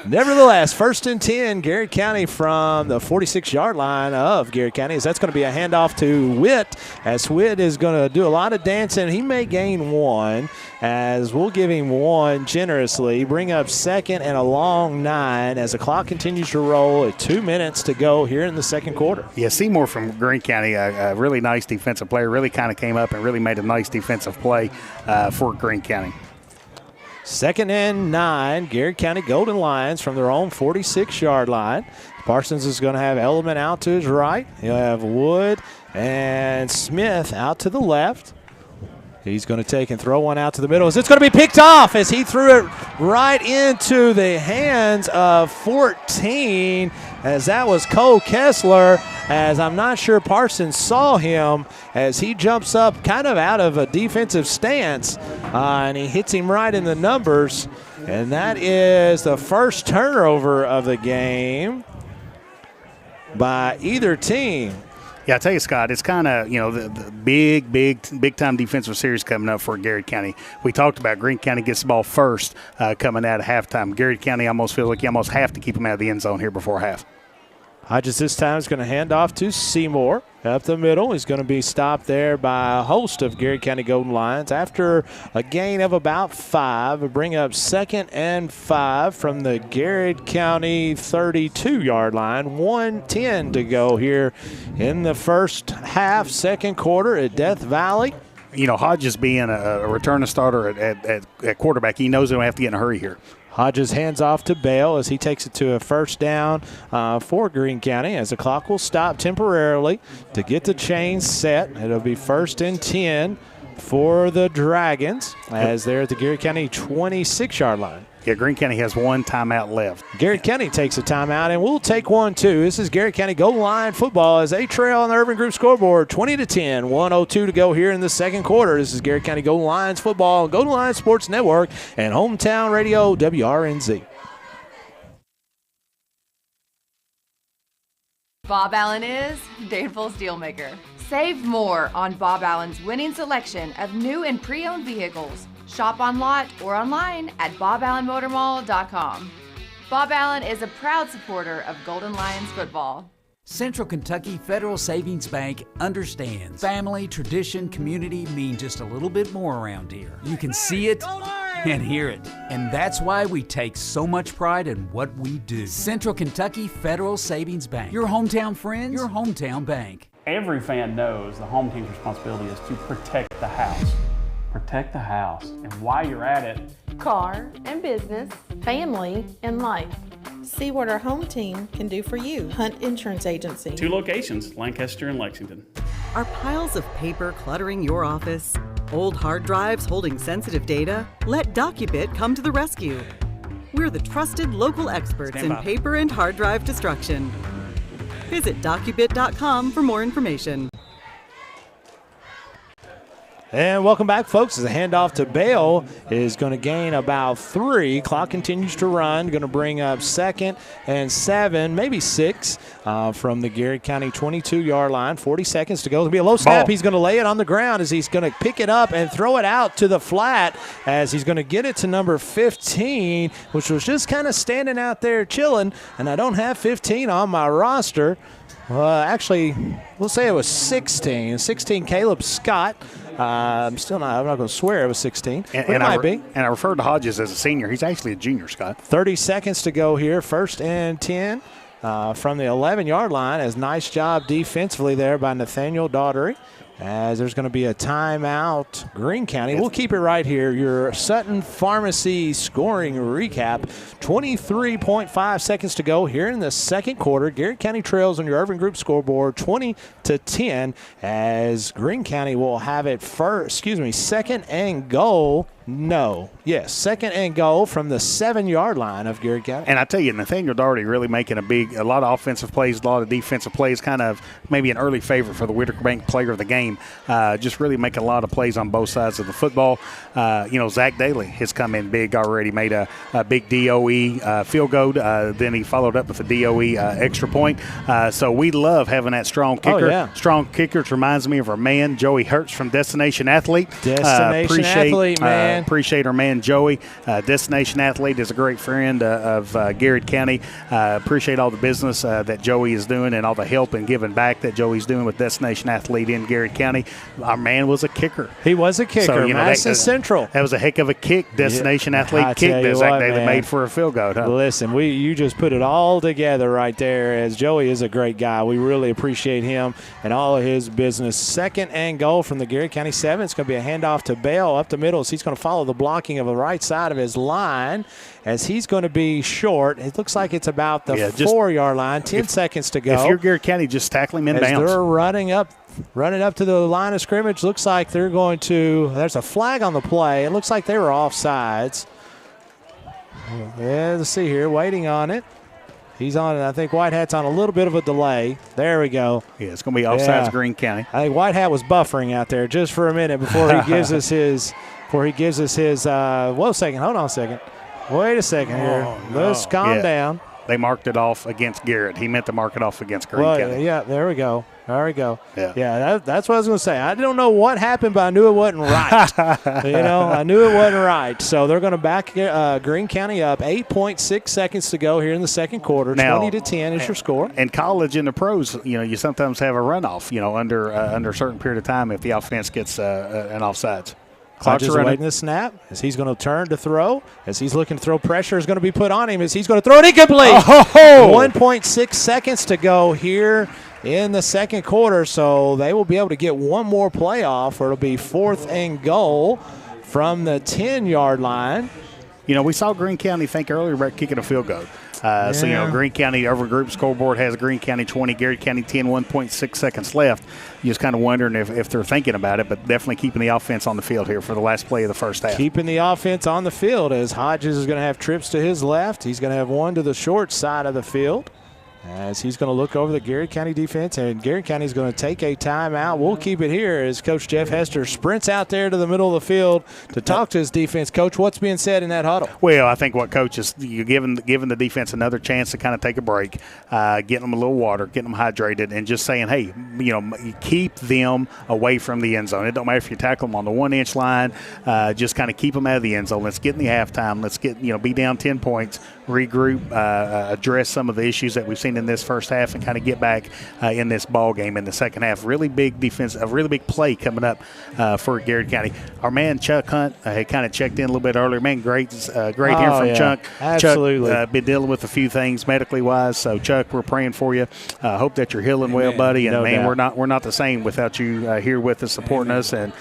nevertheless, 1st and 10, Garrard County from the 46-yard line of Garrard County. As that's going to be a handoff to Witt, as Witt is going to do a lot of dancing. He may gain 1, as we'll give him 1 generously. Bring up 2nd and a long 9 as the clock continues to roll at 2 minutes to go here in the second quarter. Yeah, Seymour from Greene County, a really nice defensive player, really kind of came up and really made a nice defensive play for Greene County. 2nd and 9, Garrard County Golden Lions from their own 46-yard line. Parsons is going to have Element out to his right. He'll have Wood and Smith out to the left. He's going to take and throw one out to the middle. It's going to be picked off as he threw it right into the hands of 14, as that was Cole Kessler, as I'm not sure Parsons saw him as he jumps up kind of out of a defensive stance, and he hits him right in the numbers, and that is the first turnover of the game by either team. Yeah, I tell you, Scott, it's kind of, the big time defensive series coming up for Garrard County. We talked about Greene County gets the ball first coming out of halftime. Garrard County almost feels like you almost have to keep them out of the end zone here before half. Hodges this time is going to hand off to Seymour. Up the middle, he's going to be stopped there by a host of Garrard County Golden Lions. After a gain of about 5, we'll bring up 2nd and 5 from the Garrard County 32-yard line. 1:10 to go here in the first half, second quarter at Death Valley. Hodges being a returning starter at quarterback, he knows they don't have to get in a hurry here. Hodges hands off to Bale as he takes it to a first down for Greene County, as the clock will stop temporarily to get the chains set. It'll be 1st and 10 for the Dragons as they're at the Garrard County 26-yard line. Yeah, Greene County has 1 timeout left. Garrard County takes a timeout, and we'll take one, too. This is Garrard County Golden Line football as they trail on the Urban Group scoreboard 20-10, 1:02 to go here in the second quarter. This is Garrard County Golden Lions football, Golden Lions Sports Network, and Hometown Radio WRNZ. Bob Allen is Danville's Dealmaker. Save more on Bob Allen's winning selection of new and pre-owned vehicles. Shop on lot or online at boballenmotormall.com. Bob Allen is a proud supporter of Golden Lions football. Central Kentucky Federal Savings Bank understands family, tradition, community mean just a little bit more around here. You can see it and hear it, and that's why we take so much pride in what we do. Central Kentucky Federal Savings Bank. Your hometown friends, your hometown bank. Every fan knows the home team's responsibility is to protect the house. Protect the house. And while you're at it, car and business, family and life. See what our home team can do for you. Hunt Insurance Agency. 2 locations, Lancaster and Lexington. Are piles of paper cluttering your office? Old hard drives holding sensitive data? Let DocuBit come to the rescue. We're the trusted local experts in paper and hard drive destruction. Visit docubit.com for more information. And welcome back, folks. As a handoff to Bale is going to gain about 3. Clock continues to run. Going to bring up 2nd and 7, maybe 6 from the Garrard County 22-yard line. 40 seconds to go. It'll be a low snap. He's going to lay it on the ground as he's going to pick it up and throw it out to the flat as he's going to get it to number 15, which was just kind of standing out there chilling. And I don't have 15 on my roster. Actually, we'll say it was 16. 16, Caleb Scott. I'm not going to swear it was 16. And it might be. And I referred to Hodges as a senior. He's actually a junior, Scott. 30 seconds to go here. 1st and 10 from the 11-yard line. As nice job defensively there by Nathaniel Daughtery. As there's going to be a timeout, Greene County. We'll keep it right here. Your Sutton Pharmacy scoring recap. 23.5 seconds to go here in the second quarter. Garrard County trails on your Irving Group scoreboard 20-10 as Greene County will have it second and goal. No. Yes, 2nd and goal from the 7-yard line of Garrard County. And I tell you, Nathaniel Daugherty really making a lot of offensive plays, a lot of defensive plays, kind of maybe an early favorite for the Whitaker Bank player of the game. Just really making a lot of plays on both sides of the football. Zach Daly has come in big already, made a big DOE field goal. Then he followed up with a DOE extra point. So we love having that strong kicker. Oh, yeah. Strong kicker. It reminds me of our man, Joey Hertz from Destination Athlete. Athlete, man. Appreciate our man, Joey. Destination Athlete is a great friend of Garrard County. Appreciate all the business that Joey is doing and all the help and giving back that Joey's doing with Destination Athlete in Garrard County. Our man was a kicker. He was a kicker. So, Madison Central. That was a heck of a kick. Destination Athlete kick that Zach Daly made for a field goal. Huh? Listen, you just put it all together right there as Joey is a great guy. We really appreciate him and all of his business. 2nd and goal from the Garrard County 7. It's going to be a handoff to Bale up the middle. So he's going to follow the blocking of the right side of his line as he's going to be short. It looks like it's about the 4-yard line. 10 seconds to go. If you're Garrard County, just tackle him in bounds. They're running up to the line of scrimmage. Looks like they're going to – there's a flag on the play. It looks like they were offsides. Yeah, let's see here. Waiting on it. He's on it. I think White Hat's on a little bit of a delay. There we go. Yeah, it's going to be offsides Greene County. I think White Hat was buffering out there just for a minute before he gives us his – hold on a second. Wait a second here. Let's calm down. They marked it off against Garrett. He meant to mark it off against Greene County. Yeah, there we go. Yeah, that's what I was going to say. I don't know what happened, but I knew it wasn't right. I knew it wasn't right. So they're going to back Greene County up. 8.6 seconds to go here in the second quarter. Now, 20-10 is your score. In college and the pros, you sometimes have a runoff, under a certain period of time if the offense gets an offsides. Hodges awaiting the snap as he's going to turn to throw. As he's looking to throw, pressure is going to be put on him as he's going to throw it incomplete. 1.6 seconds to go here in the second quarter, so they will be able to get one more play off, or it'll be 4th and goal from the 10-yard line. We saw Greene County think earlier about kicking a field goal. So, Greene County over group scoreboard has Greene County 20, Garrard County 10, 1.6 seconds left. You're just kind of wondering if they're thinking about it, but definitely keeping the offense on the field here for the last play of the first half. Keeping the offense on the field as Hodges is going to have trips to his left. He's going to have one to the short side of the field. as he's going to look over the Garrard County defense, and Garrard County is going to take a timeout. We'll keep it here as Coach Jeff Hester sprints out there to the middle of the field to talk to his defense. Coach, what's being said in that huddle? Well, I think what Coach is giving the defense another chance to kind of take a break, getting them a little water, getting them hydrated, and just saying, hey, keep them away from the end zone. It don't matter if you tackle them on the 1-inch line, just kind of keep them out of the end zone. Let's get in the halftime. Let's get be down 10 points, regroup, address some of the issues that we've seen in this first half, and kind of get back in this ball game in the second half. Really big defense, a really big play coming up for Garrard County. Our man Chuck Hunt had kind of checked in a little bit earlier. Man, great hearing from Chuck. Absolutely. Chuck been dealing with a few things medically wise. So Chuck, we're praying for you. Hope that you're healing well, buddy. And no doubt. we're not the same without you here with us, supporting us, and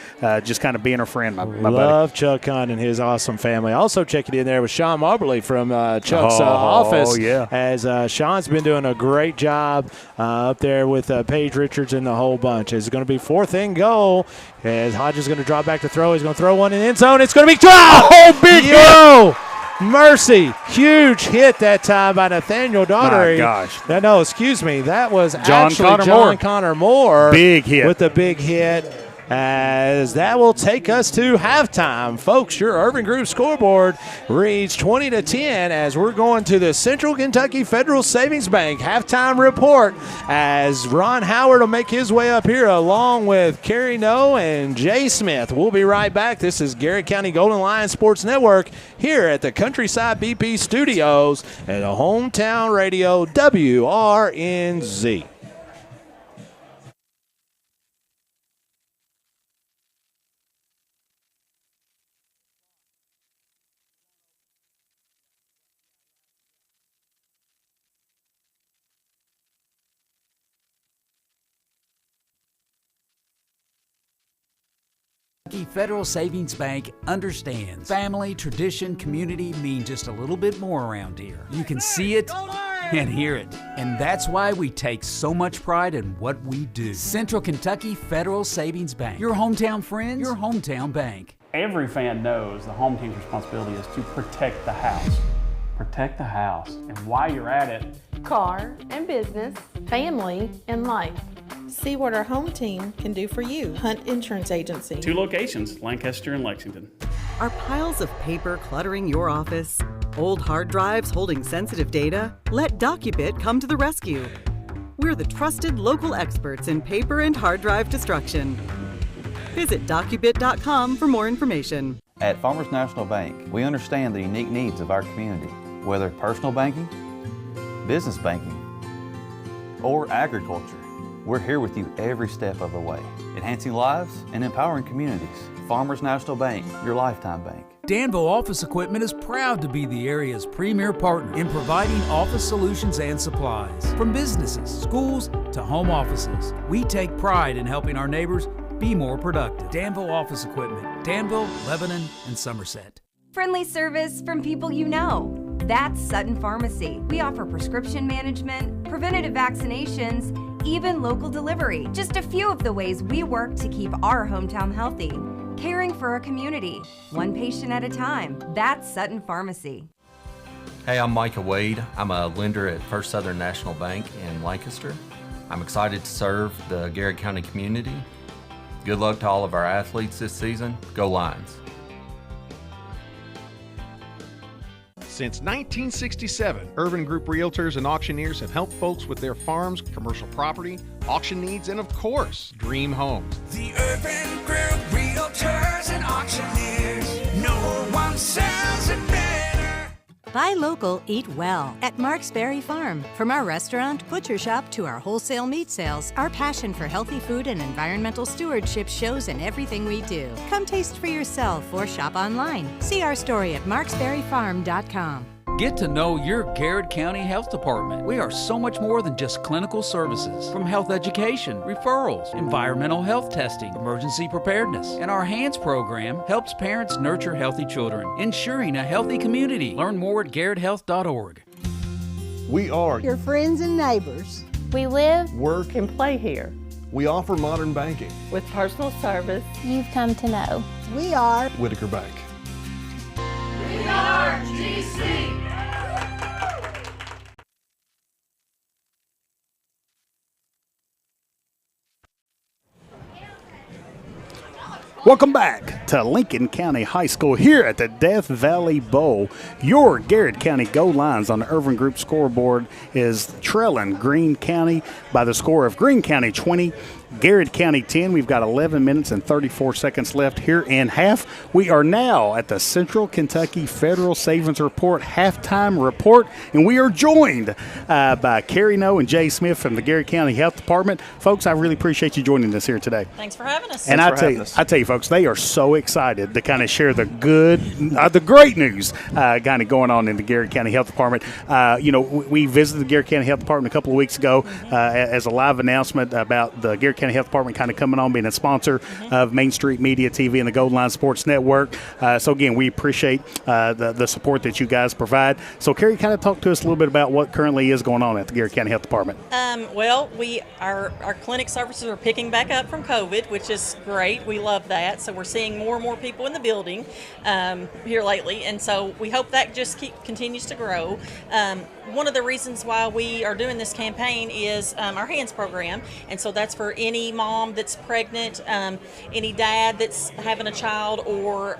just kind of being our friend, my buddy. Love Chuck Hunt and his awesome family. Also checking in there with Sean Marbley from Chuck's office. Oh, yeah. As Sean's been doing a great job up there with Paige Richards and the whole bunch. It's going to be 4th and goal as Hodges is going to drop back to throw. He's going to throw one in the end zone. It's going to be dropped. Oh, big hit. Mercy. Huge hit that time by Nathaniel Daugherty. My gosh. No, excuse me. That was John Connor Moore. Big hit. With the big hit. As that will take us to halftime. Folks, your Urban Group scoreboard reads 20-10 as we're going to the Central Kentucky Federal Savings Bank halftime report as Ron Howard will make his way up here along with Kerry Noe and Jay Smith. We'll be right back. This is Garrard County Golden Lions Sports Network here at the Countryside BP Studios at the Hometown Radio WRNZ. Federal Savings Bank understands family, tradition, community mean just a little bit more around here. You can see it and hear it, and that's why we take so much pride in what we do. Central Kentucky Federal Savings Bank. Your hometown friends, your hometown bank. Every fan knows the home team's responsibility is to protect the house. Protect the house. And while you're at it, car and business, family and life. See what our home team can do for you. Hunt Insurance Agency. 2 locations, Lancaster and Lexington. Are piles of paper cluttering your office? Old hard drives holding sensitive data? Let DocuBit come to the rescue. We're the trusted local experts in paper and hard drive destruction. Visit DocuBit.com for more information. At Farmers National Bank, we understand the unique needs of our community, whether personal banking, business banking, or agriculture. We're here with you every step of the way, enhancing lives and empowering communities. Farmers National Bank, your lifetime bank. Danville Office Equipment is proud to be the area's premier partner in providing office solutions and supplies. From businesses, schools, to home offices, we take pride in helping our neighbors be more productive. Danville Office Equipment, Danville, Lebanon, and Somerset. Friendly service from people you know. That's Sutton Pharmacy. We offer prescription management, preventative vaccinations, even local delivery. Just a few of the ways we work to keep our hometown healthy. Caring for our community, one patient at a time. That's Sutton Pharmacy. Hey, I'm Micah Wade. I'm a lender at First Southern National Bank in Lancaster. I'm excited to serve the Garrard County community. Good luck to all of our athletes this season. Go Lions. Since 1967, Urban Group Realtors and Auctioneers have helped folks with their farms, commercial property, auction needs, and of course, dream homes. The Urban Group Realtors and Auctioneers. No one sells it better. Buy local, eat well at Mark's Berry Farm. From our restaurant, butcher shop to our wholesale meat sales, our passion for healthy food and environmental stewardship shows in everything we do. Come taste for yourself or shop online. See our story at marksberryfarm.com. Get to know your Garrard County Health Department. We are so much more than just clinical services. From health education, referrals, environmental health testing, emergency preparedness, and our HANDS program helps parents nurture healthy children, ensuring a healthy community. Learn more at garrardhealth.org. We are your friends and neighbors. We live, work, and play here. We offer modern banking. With personal service you've come to know. We are Whitaker Bank. We are GC. Welcome back to Lincoln County High School here at the Death Valley Bowl. Your Garrard County Gold Lions on the Irvin Group scoreboard is trailing Greene County by the score of Greene County 20, Garrard County 10. We've got 11 minutes and 34 seconds left here in half. We are now at the Central Kentucky Federal Savings Report halftime report, and we are joined by Carrie No and Jay Smith from the Garrard County Health Department. Folks, I really appreciate you joining us here today. Thanks for having us. And I tell you, folks, they are so excited to kind of share the the great news kind of going on in the Garrard County Health Department. We visited the Garrard County Health Department a couple of weeks ago as a live announcement about the Garrard County Health Department kind of coming on, being a sponsor of Main Street Media TV and the Gold Line Sports Network. So again, we appreciate the support that you guys provide. So Carrie, kind of talk to us a little bit about what currently is going on at the Garrard County Health Department. Well, our clinic services are picking back up from COVID, which is great. We love that. So we're seeing more and more people in the building here lately, and so we hope that just continues to grow. One of the reasons why we are doing this campaign is our HANDS program, and so that's for any mom that's pregnant, any dad that's having a child, or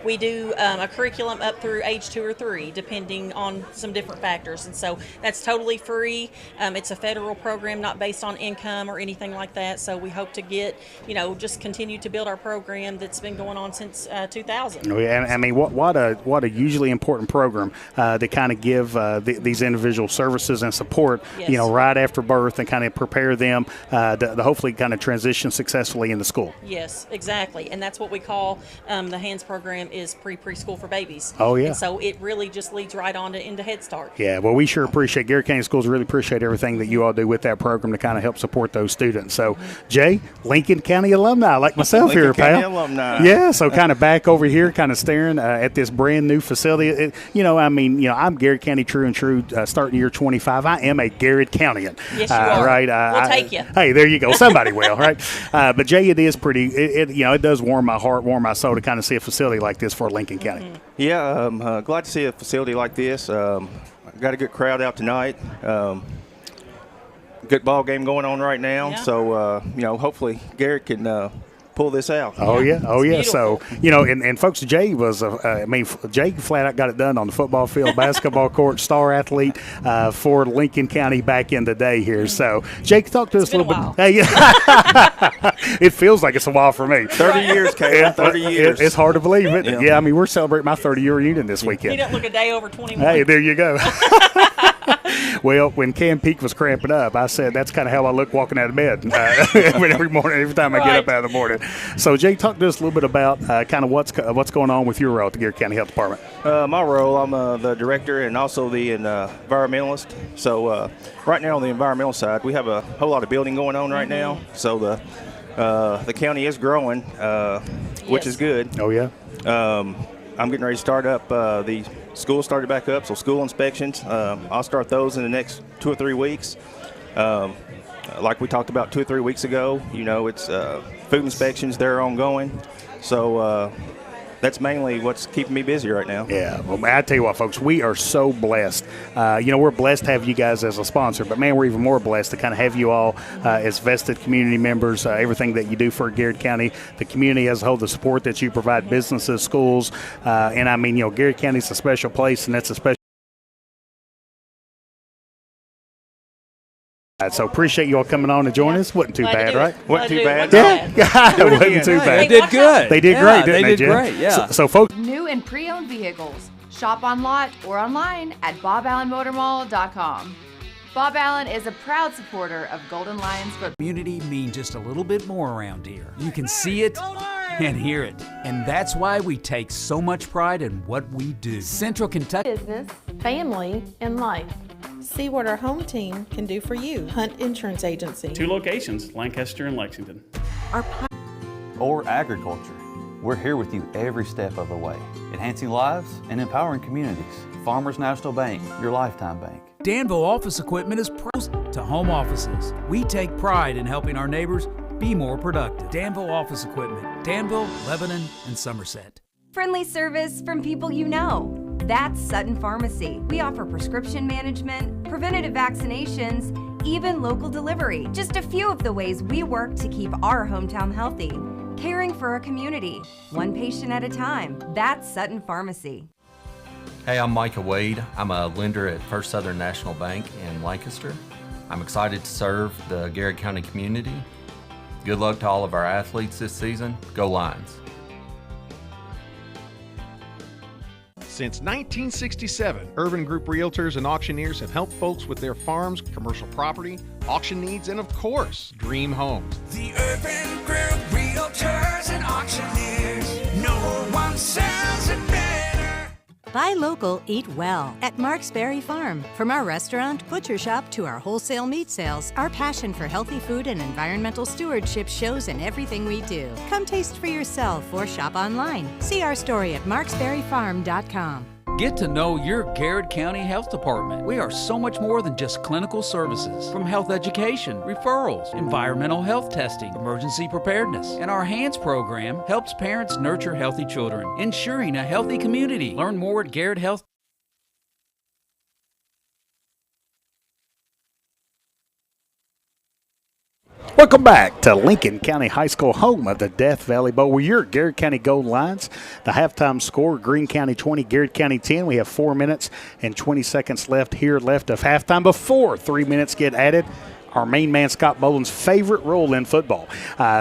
we do a curriculum up through age 2 or 3, depending on some different factors, and so that's totally free. It's a federal program, not based on income or anything like that, so we hope to get, just continue to build our program that's been going on since 2000. Oh, yeah, and I mean, what a hugely important program to kind of give these individual services and support, yes, right after birth, and kind of prepare them to hopefully kind of transition successfully into school. Yes, exactly, and that's what we call the HANDS program is preschool for babies. Oh, yeah. And so it really just leads right on into Head Start. Yeah, well, we sure appreciate Garrard County Schools. Really appreciate everything that you all do with that program to kind of help support those students. So, Jay, Lincoln County alumni like myself here, pal. Lincoln County alumni. Yeah, so kind of back over here, kind of staring at this brand new facility. I'm Garrard County true and true, starting year 25. I am a Garrard Countyan. Yes, you are. Right. We'll take you. Hey, there you go. Somebody will, right? But Jay, it is pretty. It does warm my heart, warm my soul to kind of see a facility like this for Lincoln County. Mm-hmm. Yeah, I'm glad to see a facility like this. Got a good crowd out tonight. Good ball game going on right now. Yeah. So hopefully Garrett can pull this out. Oh yeah. Beautiful. So and folks, Jay was Jay flat out got it done on the football field, basketball court, star athlete for Lincoln County back in the day here. So Jake, talk to us a little bit. Hey, it feels like it's a while for me. 30 years, Caleb. 30 years. It's hard to believe it. Yeah, I mean, we're celebrating my 30-year reunion this weekend. He doesn't look a day over 21. Hey, there you go. Well, when Cam Peak was cramping up, I said that's kind of how I look walking out of bed every morning, every time I get up out of the morning. So, Jay, talk to us a little bit about kind of what's going on with your role at the Garrard County Health Department. My role, I'm the director and also the environmentalist. So, right now on the environmental side, we have a whole lot of building going on right now. So, the county is growing, which is good. Oh, yeah. I'm getting ready to start up the school started back up, so school inspections. I'll start those in the next 2 or 3 weeks. Like we talked about 2 or 3 weeks ago, it's food inspections, they're ongoing. So that's mainly what's keeping me busy right now. Yeah, well, I tell you what, folks, we are so blessed. We're blessed to have you guys as a sponsor, but man, we're even more blessed to kind of have you all as vested community members. Everything that you do for Garrard County, the community as a whole, the support that you provide businesses, schools, and I mean, Garrard County's a special place, and that's a special. So appreciate you all coming on and joining us. Wasn't too bad, right? Wasn't too bad. Yeah, it wasn't too bad. They did good. They did great, didn't they, did Jen? great, yeah. So folks. New and pre-owned vehicles. Shop on lot or online at boballenmotormall.com. Bob Allen is a proud supporter of Golden Lions football. Community mean just a little bit more around here. You can see it and hear it. And that's why we take so much pride in what we do. Central Kentucky. Business, family, and life. See what our home team can do for you. Hunt Insurance Agency. 2 locations, Lancaster and Lexington. Or agriculture. We're here with you every step of the way, enhancing lives and empowering communities. Farmers National Bank, your lifetime bank. Danville Office Equipment is pros to home offices. We take pride in helping our neighbors be more productive. Danville Office Equipment, Danville, Lebanon, and Somerset. Friendly service from people you know. That's Sutton Pharmacy. We offer prescription management, preventative vaccinations, even local delivery. Just a few of the ways we work to keep our hometown healthy. caring for a community, one patient at a time. That's Sutton Pharmacy. Hey, I'm Micah Wade. I'm a lender at First Southern National Bank in Lancaster. I'm excited to serve the Garrard County community. Good luck to all of our athletes this season. Go Lions. Since 1967, Urban Group Realtors and Auctioneers have helped folks with their farms, commercial property, auction needs, and of course, dream homes. The Urban Group Realtors and Auctioneers. No one sells it better. Buy local, eat well at Marksberry Farm. From our restaurant, butcher shop to our wholesale meat sales, our passion for healthy food and environmental stewardship shows in everything we do. Come taste for yourself or shop online. See our story at marksberryfarm.com. Get to know your Garrard County Health Department. We are so much more than just clinical services. From health education, referrals, environmental health testing, emergency preparedness, and our HANDS program helps parents nurture healthy children, ensuring a healthy community. Learn more at Garrard Health. Welcome back to Lincoln County High School, home of the Death Valley Bowl. We're your Garrard County Gold Lions. The halftime score, Greene County 20, Garrard County 10. We have 4 minutes and 20 seconds left of halftime before 3 minutes get added. Our main man, Scott Boland's favorite role in football.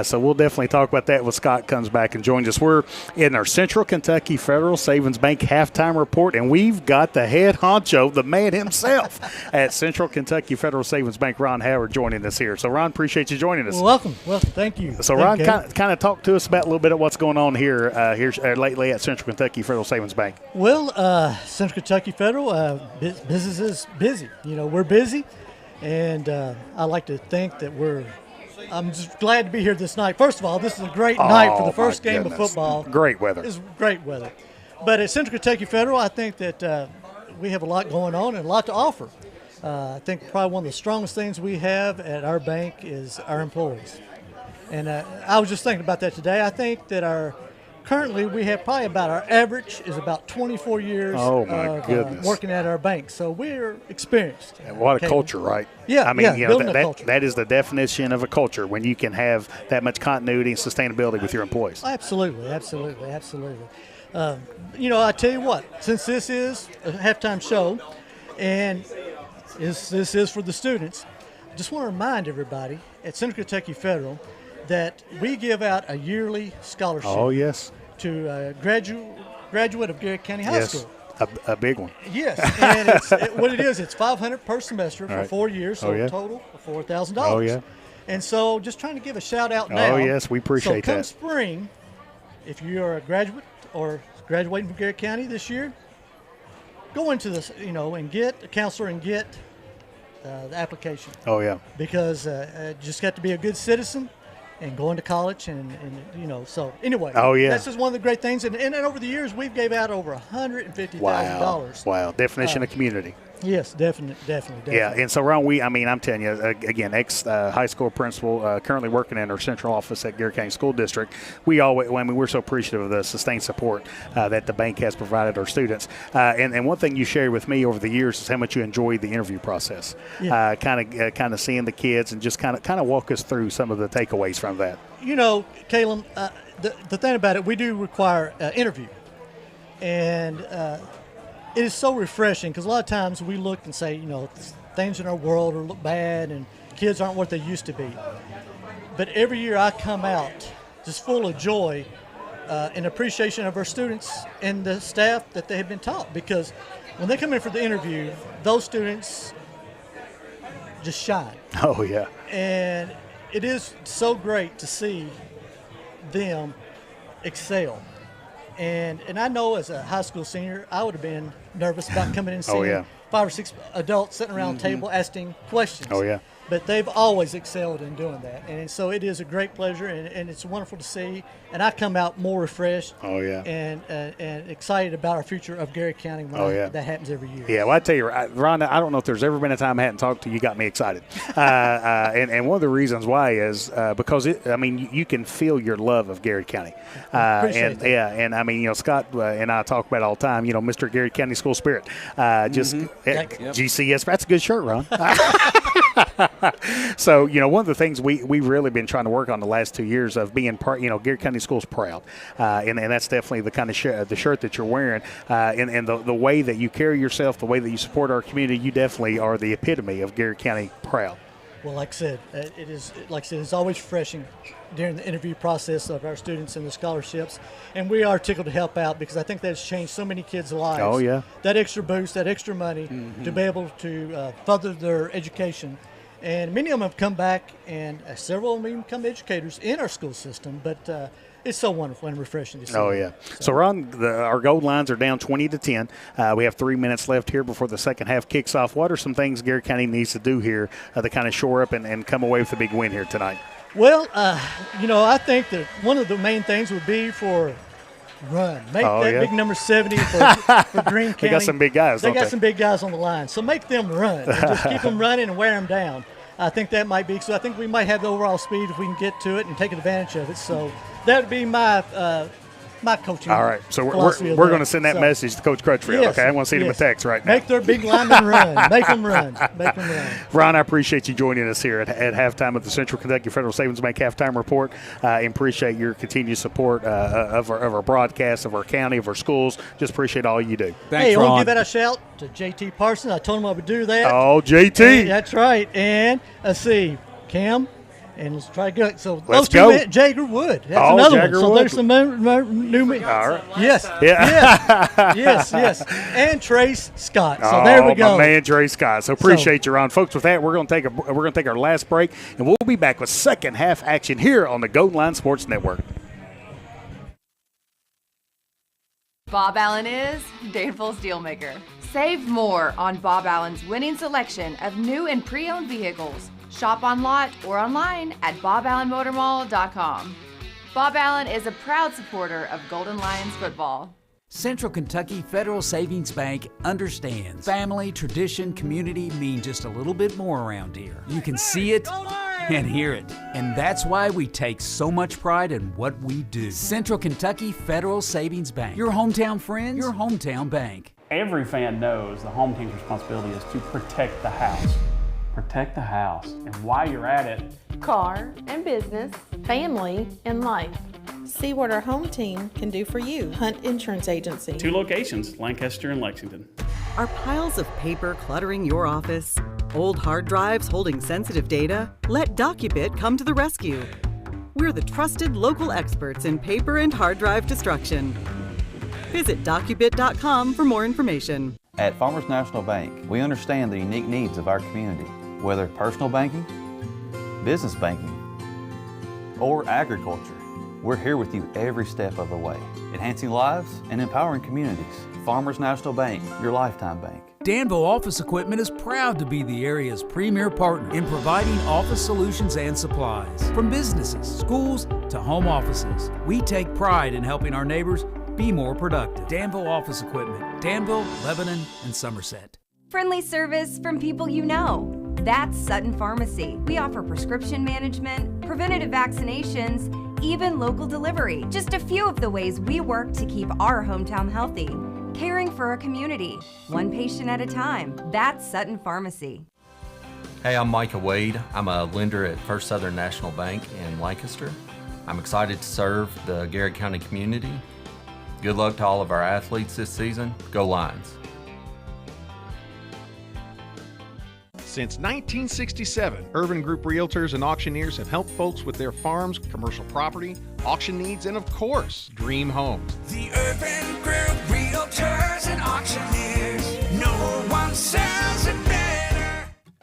So we'll definitely talk about that when Scott comes back and joins us. We're in our Central Kentucky Federal Savings Bank halftime report, and we've got the head honcho, the man himself at Central Kentucky Federal Savings Bank, Ron Howard, joining us here. So, Ron, appreciate you joining us. Well, welcome. Well, thank you. So, Ron, kind of talk to us about a little bit of what's going on here lately at Central Kentucky Federal Savings Bank. Well, Central Kentucky Federal, business is busy. We're busy. And I like to think that I'm just glad to be here this night. First of all, this is a great night for the first game of football. Great weather. It's great weather. But at Central Kentucky Federal, I think that we have a lot going on and a lot to offer. I think probably one of the strongest things we have at our bank is our employees. And I was just thinking about that today. I think that currently we have probably about our average is about 24 years of working at our bank. So we're experienced. And what a culture, right? Yeah, I mean, building a culture. That is the definition of a culture, when you can have that much continuity and sustainability with your employees. Absolutely. I tell you what, since this is a halftime show and this is for the students, I just want to remind everybody at Central Kentucky Federal that we give out a yearly scholarship. Oh, yes. To a graduate of Garrard County High School. A big one. Yes, and what it is, it's $500 per semester for 4 years, so a total of $4,000. Oh, yeah. And so just trying to give a shout out now. Oh, yes, we appreciate that. So come spring, if you are a graduate or graduating from Garrard County this year, go into this, and get a counselor and get the application. Oh, yeah. Because just got to be a good citizen and going to college and so anyway. Oh, yeah. That's just one of the great things. And over the years, we've gave out over $150,000. Wow. Definition of community. Yes, definitely. Yeah, and so, Ron, I'm telling you, again, ex-high school principal, currently working in our central office at Garrard County School District. We're so appreciative of the sustained support that the bank has provided our students. And one thing you shared with me over the years is how much you enjoyed the interview process. Yeah. Kind of seeing the kids and just kind of walk us through some of the takeaways from that. Caleb, the thing about it, we do require an interview. And it is so refreshing because a lot of times we look and say, things in our world look bad and kids aren't what they used to be. But every year I come out just full of joy and appreciation of our students and the staff that they have been taught, because when they come in for the interview, those students just shine. Oh, yeah. And it is so great to see them excel. And I know as a high school senior, I would have been nervous about coming in and seeing 5 or 6 adults sitting around the table asking questions. Oh, yeah. But they've always excelled in doing that. And so it is a great pleasure, and it's wonderful to see. And I come out more refreshed and excited about our future of Garrard County when that happens every year. Yeah, well, I tell you, Rhonda, I don't know if there's ever been a time I hadn't talked to you. You got me excited. And one of the reasons why is because, you can feel your love of Garrard County. Appreciate that. Yeah, and, Scott and I talk about it all the time, Mr. Garrard County School Spirit. GCS, that's a good shirt, Ron. So, one of the things we've really been trying to work on the last 2 years of being part, Garrett County Schools proud. And that's definitely the kind of the shirt that you're wearing. And the way that you carry yourself, the way that you support our community, you definitely are the epitome of Garrett County proud. Well, like I said, it's always refreshing during the interview process of our students and the scholarships. And we are tickled to help out because I think that's changed so many kids' lives. Oh, yeah. That extra boost, that extra money to be able to further their education. And many of them have come back, and several of them even become educators in our school system. But it's so wonderful and refreshing to see. Oh, yeah. So Ron, our gold lines are down 20-10. We have 3 minutes left here before the second half kicks off. What are some things Garrett County needs to do here to kind of shore up and come away with a big win here tonight? Well, I think that one of the main things would be for run. Make big number 70 for Greene County. They got some big guys, They got some big guys on the line. So make them run. And just keep them running and wear them down. I think that might be. So I think we might have the overall speed if we can get to it and take advantage of it. So that would be my coaching. All right. So we're going to send that message to Coach Crutchfield. Yes, okay. I want to see him a text right now. Make their big linemen run. Make them run. Make them run. Ron, I appreciate you joining us here at halftime of the Central Kentucky Federal Savings Bank halftime report. I appreciate your continued support of our broadcast, of our county, of our schools. Just appreciate all you do. Thanks, I want to give that a shout to JT Parsons. I told him I would do that. Oh, JT. And that's right. And let's see, Cam. And let's try to go. So let's those two go. Jagger Wood. That's another Jagger one. So Wood. there's some new. All right. Yes. Yeah. Yes. And Trace Scott. So there we go. My man Trace Scott. So appreciate you, Ron. Folks, with that, we're going to take our last break, and we'll be back with second half action here on the Golden Line Sports Network. Bob Allen is Danville's Dealmaker. Save more on Bob Allen's winning selection of new and pre-owned vehicles. Shop on lot or online at boballenmotormall.com. Bob Allen is a proud supporter of Golden Lions football. Central Kentucky Federal Savings Bank understands family, tradition, community mean just a little bit more around here. You can see it and hear it, and that's why we take so much pride in what we do. Central Kentucky Federal Savings Bank. Your hometown friends, your hometown bank. Every fan knows the home team's responsibility is to protect the house. Protect the house. And while you're at it, car and business, family and life. See what our home team can do for you. Hunt Insurance Agency. 2 locations, Lancaster and Lexington. Are piles of paper cluttering your office? Old hard drives holding sensitive data? Let DocuBit come to the rescue. We're the trusted local experts in paper and hard drive destruction. Visit DocuBit.com for more information. At Farmers National Bank, we understand the unique needs of our community, whether personal banking, business banking, or agriculture. We're here with you every step of the way, enhancing lives and empowering communities. Farmers National Bank, your lifetime bank. Danville Office Equipment is proud to be the area's premier partner in providing office solutions and supplies. From businesses, schools, to home offices, we take pride in helping our neighbors be more productive. Danville Office Equipment, Danville, Lebanon, and Somerset. Friendly service from people you know. That's Sutton Pharmacy. We offer prescription management, preventative vaccinations, even local delivery. Just a few of the ways we work to keep our hometown healthy. Caring for our community, one patient at a time. That's Sutton Pharmacy. Hey, I'm Micah Wade. I'm a lender at First Southern National Bank in Lancaster. I'm excited to serve the Garrard County community. Good luck to all of our athletes this season. Go Lions. Since 1967, Urban Group Realtors and Auctioneers have helped folks with their farms, commercial property, auction needs, and of course, dream homes. The Urban Group Realtors and Auctioneers. No one sells it better.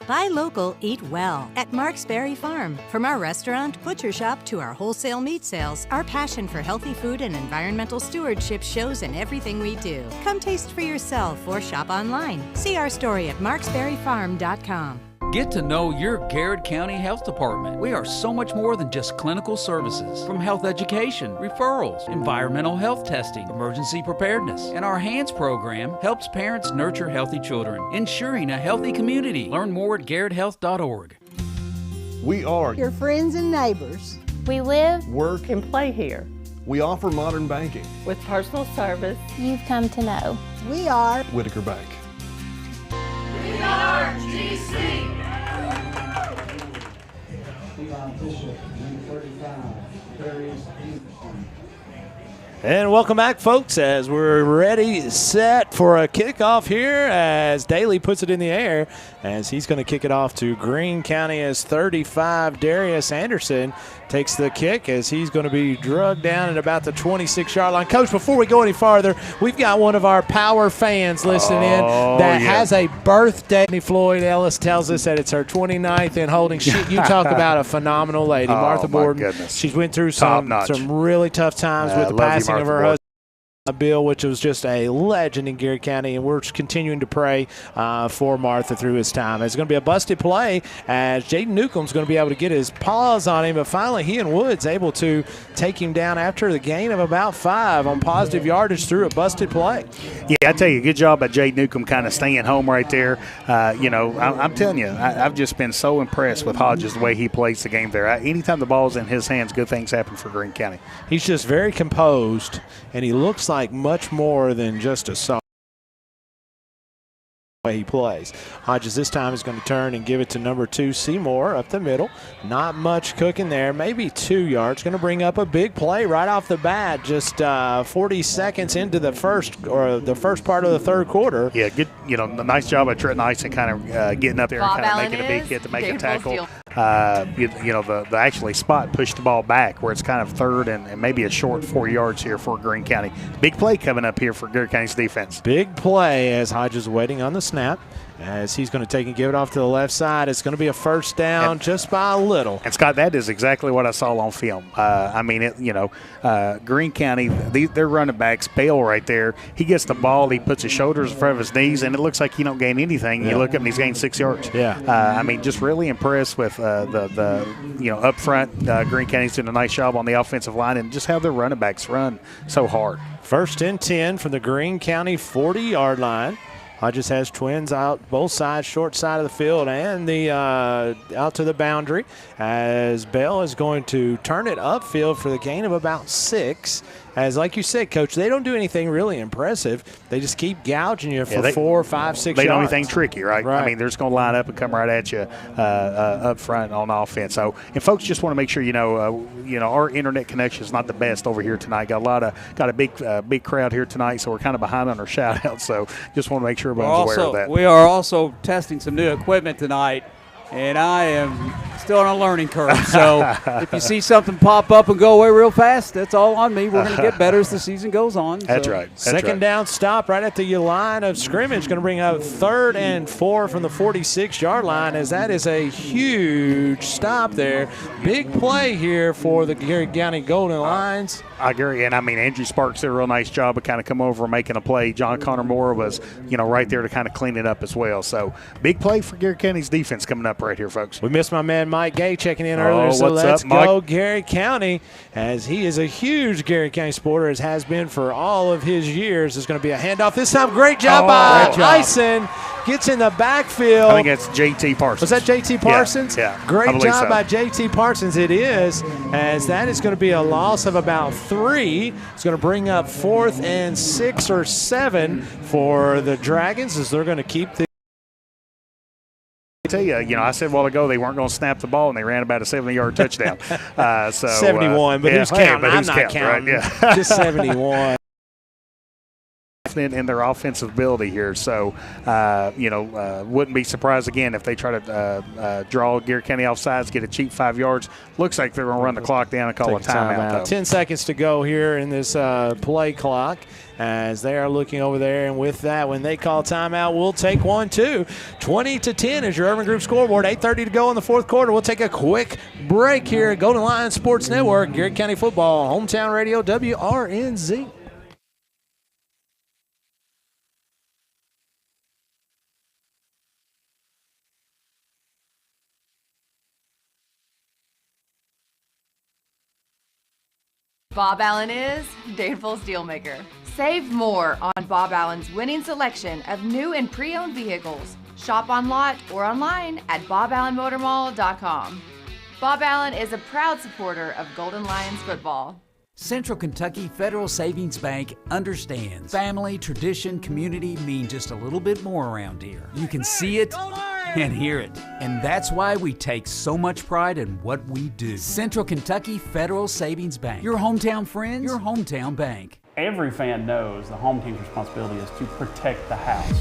Buy local, eat well at Mark's Berry Farm. From our restaurant, butcher shop to our wholesale meat sales, our passion for healthy food and environmental stewardship shows in everything we do. Come taste for yourself or shop online. See our story at marksberryfarm.com. Get to know your Garrard County Health Department. We are so much more than just clinical services. From health education, referrals, environmental health testing, emergency preparedness, and our HANDS program helps parents nurture healthy children, ensuring a healthy community. Learn more at garrardhealth.org. We are your friends and neighbors. We live, work, and play here. We offer modern banking. With personal service you've come to know. We are Whitaker Bank. We are GC. And welcome back, folks, as we're ready, set for a kickoff here as Daly puts it in the air as he's going to kick it off to Greene County as 35. Darius Anderson takes the kick as he's going to be drugged down at about the 26-yard line. Coach, before we go any farther, we've got one of our power fans listening in that has a birthday. Floyd Ellis tells us that it's her 29th in holding. You talk about a phenomenal lady, Martha Borden. Goodness. She's went through some really tough times with the passing of her husband, Bill, which was just a legend in Garrard County, and we're continuing to pray for Martha through his time. It's going to be a busted play as Jaden Newcomb's going to be able to get his paws on him, but finally he and Woods able to take him down after the gain of about 5 on positive yardage through a busted play. Yeah, I tell you, good job by Jaden Newcomb kind of staying home right there. I'm telling you, I've just been so impressed with Hodges, the way he plays the game there. Anytime the ball's in his hands, good things happen for Greene County. He's just very composed, and he looks like much more than just a soft way he plays. Hodges this time is going to turn and give it to number 2, Seymour, up the middle. Not much cooking there, maybe 2 yards. Going to bring up a big play right off the bat, just 40 seconds into the first part of the third quarter. Yeah, good. Nice job by Trent Nyson kind of getting up there Bob and kind Allen of making a big hit to make a tackle. Daredevil The actually spot pushed the ball back where it's kind of third and maybe a short 4 yards here for Greene County. Big play coming up here for Garrard County's defense. Big play as Hodges waiting on the snap. As he's going to take and give it off to the left side. It's going to be a first down just by a little. And, Scott, that is exactly what I saw on film. Greene County, their running backs, Bale right there, he gets the ball, he puts his shoulders in front of his knees, and it looks like he don't gain anything. You look up and he's gained 6 yards. Yeah. Just really impressed with up front. Greene County's doing a nice job on the offensive line and just how their running backs run so hard. First and 10 from the Greene County 40-yard line. Hodges has twins out both sides, short side of the field and the out to the boundary as Bell is going to turn it upfield for the gain of about 6. As, like you said, Coach, they don't do anything really impressive. They just keep gouging you for 4, 5, 6 yards. They don't do anything tricky, right? They're just going to line up and come right at you up front on offense. So, and folks just want to make sure our internet connection is not the best over here tonight. Got a big crowd here tonight, so we're kind of behind on our shout out. So, just want to make sure everyone's aware of that. We are also testing some new equipment tonight, and I am still on a learning curve. So if you see something pop up and go away real fast, that's all on me. We're going to get better as the season goes on. That's right. Second down stop right at the line of scrimmage. Going to bring up 3rd and 4 from the 46-yard line, as that is a huge stop there. Big play here for the Garrard County Golden Lions. I agree, and Andrew Sparks did a real nice job of kind of coming over and making a play. John Connor Moore was, right there to kind of clean it up as well. So big play for Garrard County's defense coming up right here, folks. We missed my man Mike Gay checking in earlier, so let's go Garrard County, as he is a huge Garrard County supporter, as has been for all of his years. There's going to be a handoff this time. Great job by Tyson. Gets in the backfield. I think that's J.T. Parsons. Was that J.T. Parsons? Yeah. Great job by J.T. Parsons. It is, as that is going to be a loss of about 3. It's going to bring up 4th and 6 or 7 for the Dragons, as they're going to keep the. I tell you, I said a while ago they weren't going to snap the ball, and they ran about a 70-yard touchdown. 71, but who's counting? I'm not counting. Right? Yeah. Just 71. In their offensive ability here, so wouldn't be surprised again if they try to draw Garrard County off sides, get a cheap 5 yards. Looks like they're going to run the clock down and call a timeout. 10 seconds to go here in this play clock, as they are looking over there, and with that, when they call timeout, we'll take one too. 20-10 is your Urban Group scoreboard. 8:30 to go in the fourth quarter. We'll take a quick break here at Golden Lions Sports Network, Garrard County Football, Hometown Radio, WRNZ. Bob Allen is Danville's Dealmaker. Save more on Bob Allen's winning selection of new and pre-owned vehicles. Shop on lot or online at boballenmotormall.com. Bob Allen is a proud supporter of Golden Lions football. Central Kentucky Federal Savings Bank understands family, tradition, community mean just a little bit more around here. You can see it and hear it. And that's why we take so much pride in what we do. Central Kentucky Federal Savings Bank. Your hometown friends, your hometown bank. Every fan knows the home team's responsibility is to protect the house.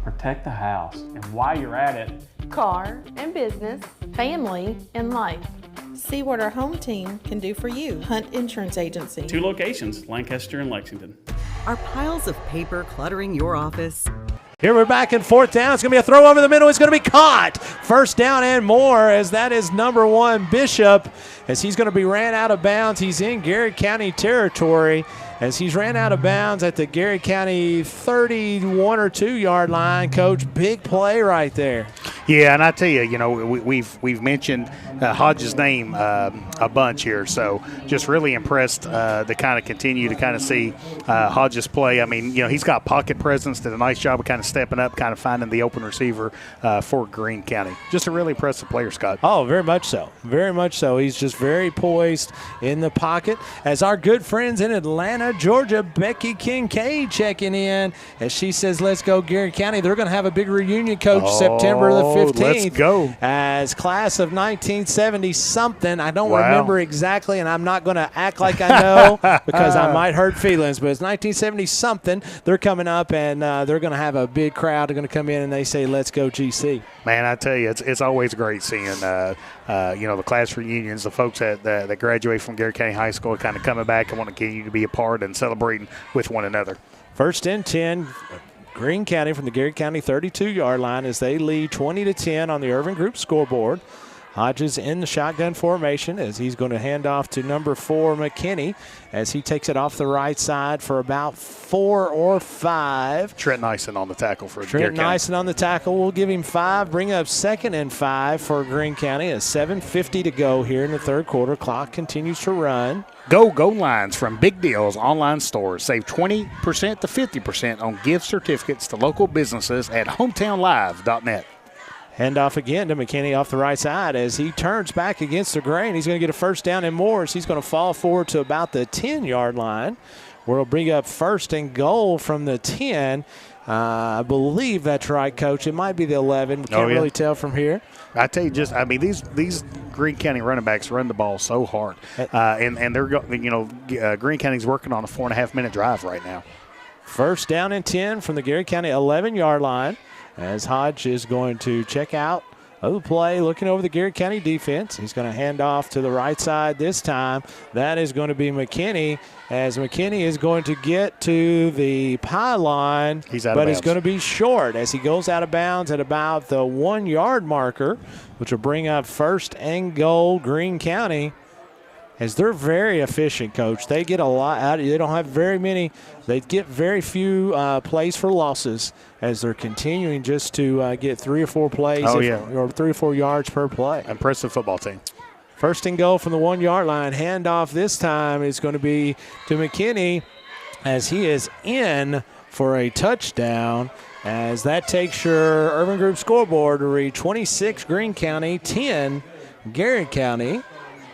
Protect the house. And while you're at it, car and business, family and life. See what our home team can do for you. Hunt Insurance Agency. 2 locations, Lancaster and Lexington. Are piles of paper cluttering your office? Here we're back in 4th down. It's going to be a throw over the middle. It's going to be caught. 1st down and more, as that is number 1, Bishop, as he's going to be ran out of bounds. He's in Garrard County territory as he's ran out of bounds at the Garrard County 31 or 2 yard line. Coach, big play right there. Yeah, and I tell you, we've mentioned Hodges' name a bunch here, so just really impressed to kind of continue to kind of see Hodges play. I mean, he's got pocket presence, did a nice job of kind of stepping up, kind of finding the open receiver for Greene County. Just a really impressive player, Scott. Oh, very much so. Very much so. He's just very poised in the pocket. As our good friends in Atlanta, Georgia, Becky Kincaid checking in as she says, let's go Garrard County. They're going to have a big reunion, Coach, September the 15th. Let's go. As class of 1970-something. I don't remember exactly, and I'm not going to act like I know because I might hurt feelings, but it's 1970-something. They're coming up, and they're going to have a big crowd. They're going to come in, and they say, let's go GC. Man, I tell you, it's always great seeing, the class reunions, the folks that graduate from Garrard County High School kind of coming back and want to continue to be a part and celebrating with one another. 1st and 10. Greene County from the Garrard County 32-yard line as they lead 20-10 on the Irvin Group scoreboard. Hodges in the shotgun formation as he's going to hand off to number 4, McKinney, as he takes it off the right side for about 4 or 5. Trent Nyson on the tackle for Trent Nyson on the tackle. We'll give him 5. Bring up 2nd and 5 for Greene County. A 7:50 to go here in the 3rd quarter. Clock continues to run. Go lines from Big Deals online stores. Save 20% to 50% on gift certificates to local businesses at hometownlive.net. Handoff again to McKinney off the right side as he turns back against the grain. He's going to get a 1st down and more as he's going to fall forward to about the 10-yard line, where he'll bring up 1st and goal from the 10. I believe that's right, Coach. It might be the 11. We can't really tell from here. I tell you, these Greene County running backs run the ball so hard, and they're Greene County's working on a 4.5-minute drive right now. 1st down and 10 from the Garrard County 11-yard line. As Hodge is going to check out of the play, looking over the Garrard County defense. He's going to hand off to the right side this time. That is going to be McKinney, as McKinney is going to get to the pylon, but is going to be short as he goes out of bounds at about the 1-yard marker, which will bring up 1st and goal Greene County. As they're very efficient, Coach. They get a lot out of it. They don't have very many. They get very few plays for losses as they're continuing just to get 3 or 4 plays or 3 or 4 yards per play. Impressive football team. 1st and goal from the 1-yard line. Handoff this time is going to be to McKinney as he is in for a touchdown. As that takes your Urban Group scoreboard to read 26 Greene County, 10 Garrard County.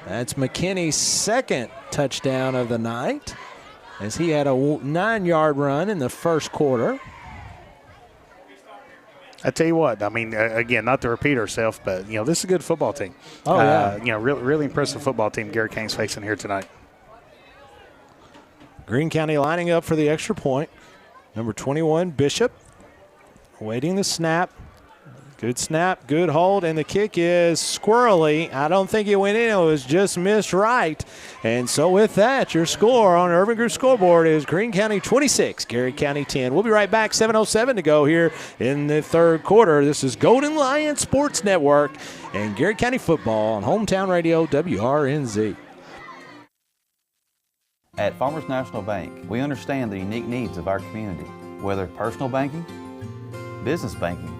That's McKinney's 2nd touchdown of the night as he had a 9-yard run in the 1st quarter. I tell you what, I mean, again, not to repeat ourselves, but, this is a good football team. Oh, yeah. Really impressive football team Garrard County's facing here tonight. Greene County lining up for the extra point. Number 21, Bishop, waiting the snap. Good snap, good hold, and the kick is squirrely. I don't think it went in. It was just missed right. And so with that, your score on Urban Group scoreboard is Greene County 26, Garrard County 10. We'll be right back. 7:07 to go here in the 3rd quarter. This is Golden Lion Sports Network and Garrard County football on Hometown Radio WRNZ. At Farmers National Bank, we understand the unique needs of our community, whether personal banking, business banking,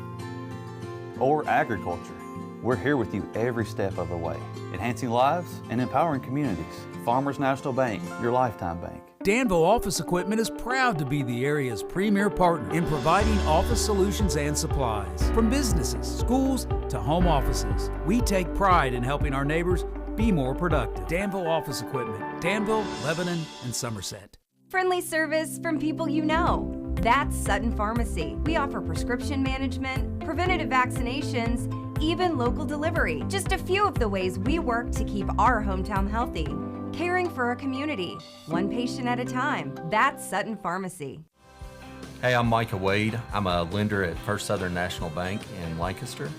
or agriculture. We're here with you every step of the way, enhancing lives and empowering communities. Farmers National Bank, your lifetime bank. Danville Office Equipment is proud to be the area's premier partner in providing office solutions and supplies. From businesses, schools, to home offices, we take pride in helping our neighbors be more productive. Danville Office Equipment, Danville, Lebanon, and Somerset. Friendly service from people you know. That's Sutton Pharmacy. We offer prescription management, preventative vaccinations, even local delivery. Just a few of the ways we work to keep our hometown healthy. Caring for a community, one patient at a time. That's Sutton Pharmacy. Hey, I'm Micah Wade. I'm a lender at First Southern National Bank in Lancaster.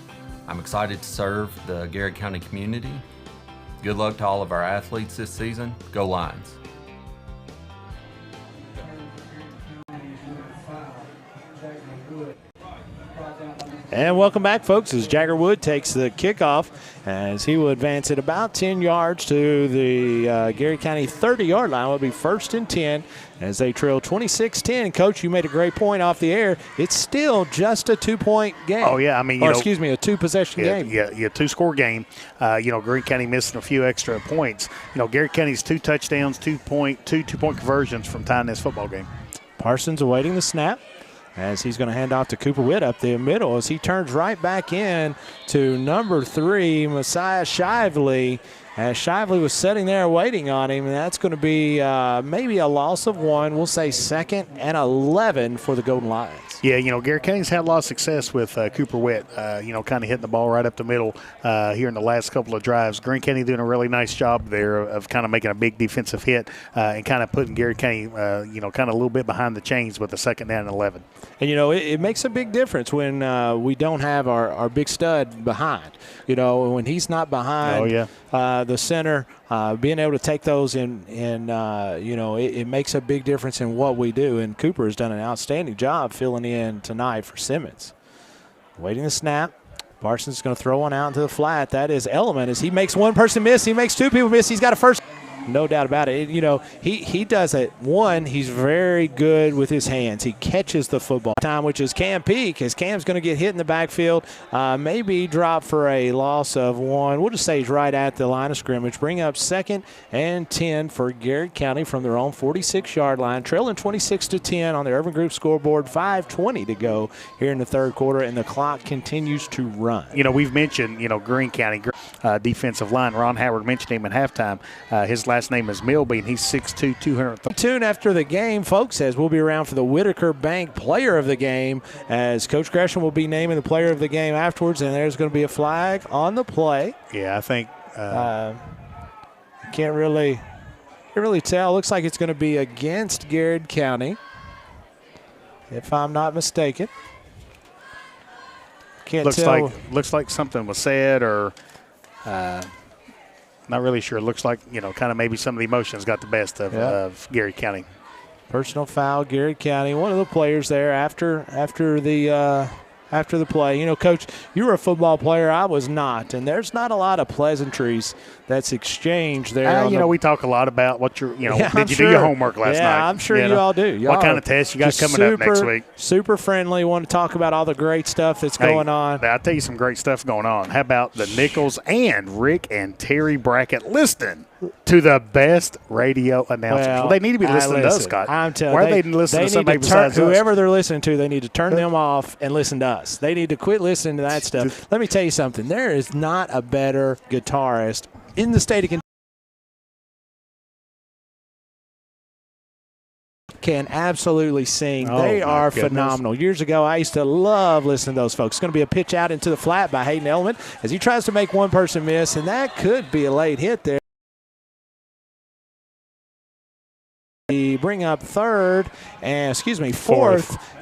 I'm excited to serve the Garrard County community. Good luck to all of our athletes this season. Go Lions. And welcome back, folks, as Jagger Wood takes the kickoff as he will advance it about 10 yards to the Garrard County 30-yard line. It will be 1st and 10 as they trail 26-10. Coach, you made a great point off the air. It's still just a 2-point game. Oh, yeah. I mean, a 2-possession game. Yeah, two-score game. Greene County missing a few extra points. Garrard County's 2 touchdowns, two-point conversions from tying this football game. Parsons awaiting the snap, as he's going to hand off to Cooper Witt up the middle as he turns right back in to number 3, Messiah Shively. As Shively was sitting there waiting on him, and that's going to be maybe a loss of 1. We'll say 2nd and 11 for the Golden Lions. Yeah, Garrard County's had a lot of success with Cooper Witt, kind of hitting the ball right up the middle here in the last couple of drives. Greene County doing a really nice job there of kind of making a big defensive hit and kind of putting Garrard County, kind of a little bit behind the chains with the 2nd down and 11. And, it makes a big difference when we don't have our big stud behind. When he's not behind the center, being able to take those it makes a big difference in what we do. And Cooper has done an outstanding job filling in tonight for Simmons. Waiting the snap. Parsons is going to throw one out into the flat. That is Element as he makes one person miss. He makes 2 people miss. He's got a first. No doubt about it. He does it. One, he's very good with his hands. He catches the football time, which is Cam Peak, as Cam's going to get hit in the backfield. Maybe drop for a loss of 1. We'll just say he's right at the line of scrimmage. Bring up 2nd and 10 for Garrard County from their own 46-yard line. Trailing 26-10 on the Urban Group scoreboard. 5:20 to go here in the 3rd quarter, and the clock continues to run. We've mentioned, Greene County defensive line. Ron Howard mentioned him at halftime. His last name is Milby, and he's 6'2", 230. Tune after the game, folks, as we'll be around for the Whitaker Bank Player of the Game, as Coach Gresham will be naming the Player of the Game afterwards, and there's going to be a flag on the play. Yeah, I think can't really tell. Looks like it's going to be against Garrard County, if I'm not mistaken. Can't tell. Looks like something was said, or not really sure. It looks like, kind of maybe some of the emotions got the best of Garrard County. Personal foul, Garrard County. One of the players there after the play. Coach, you were a football player. I was not. And there's not a lot of pleasantries that's exchanged there. We talk a lot about what you're, did you do your homework last night? Yeah, I'm sure you all do. What kind of tests you got coming up next week? Super friendly. Want to talk about all the great stuff that's going on. I'll tell you some great stuff going on. How about the Nichols and Rick and Terry Brackett listening to the best radio announcers? Well, they need to be listening to us, Scott. I'm telling you. Why are they listening to somebody besides us? Whoever they're listening to, they need to turn them off and listen to us. They need to quit listening to that stuff. Let me tell you something. There is not a better guitarist in the state of Kentucky. Can absolutely sing. They are phenomenal. Years ago, I used to love listening to those folks. It's going to be a pitch out into the flat by Hayden Element as he tries to make one person miss, and that could be a late hit there. Bring up fourth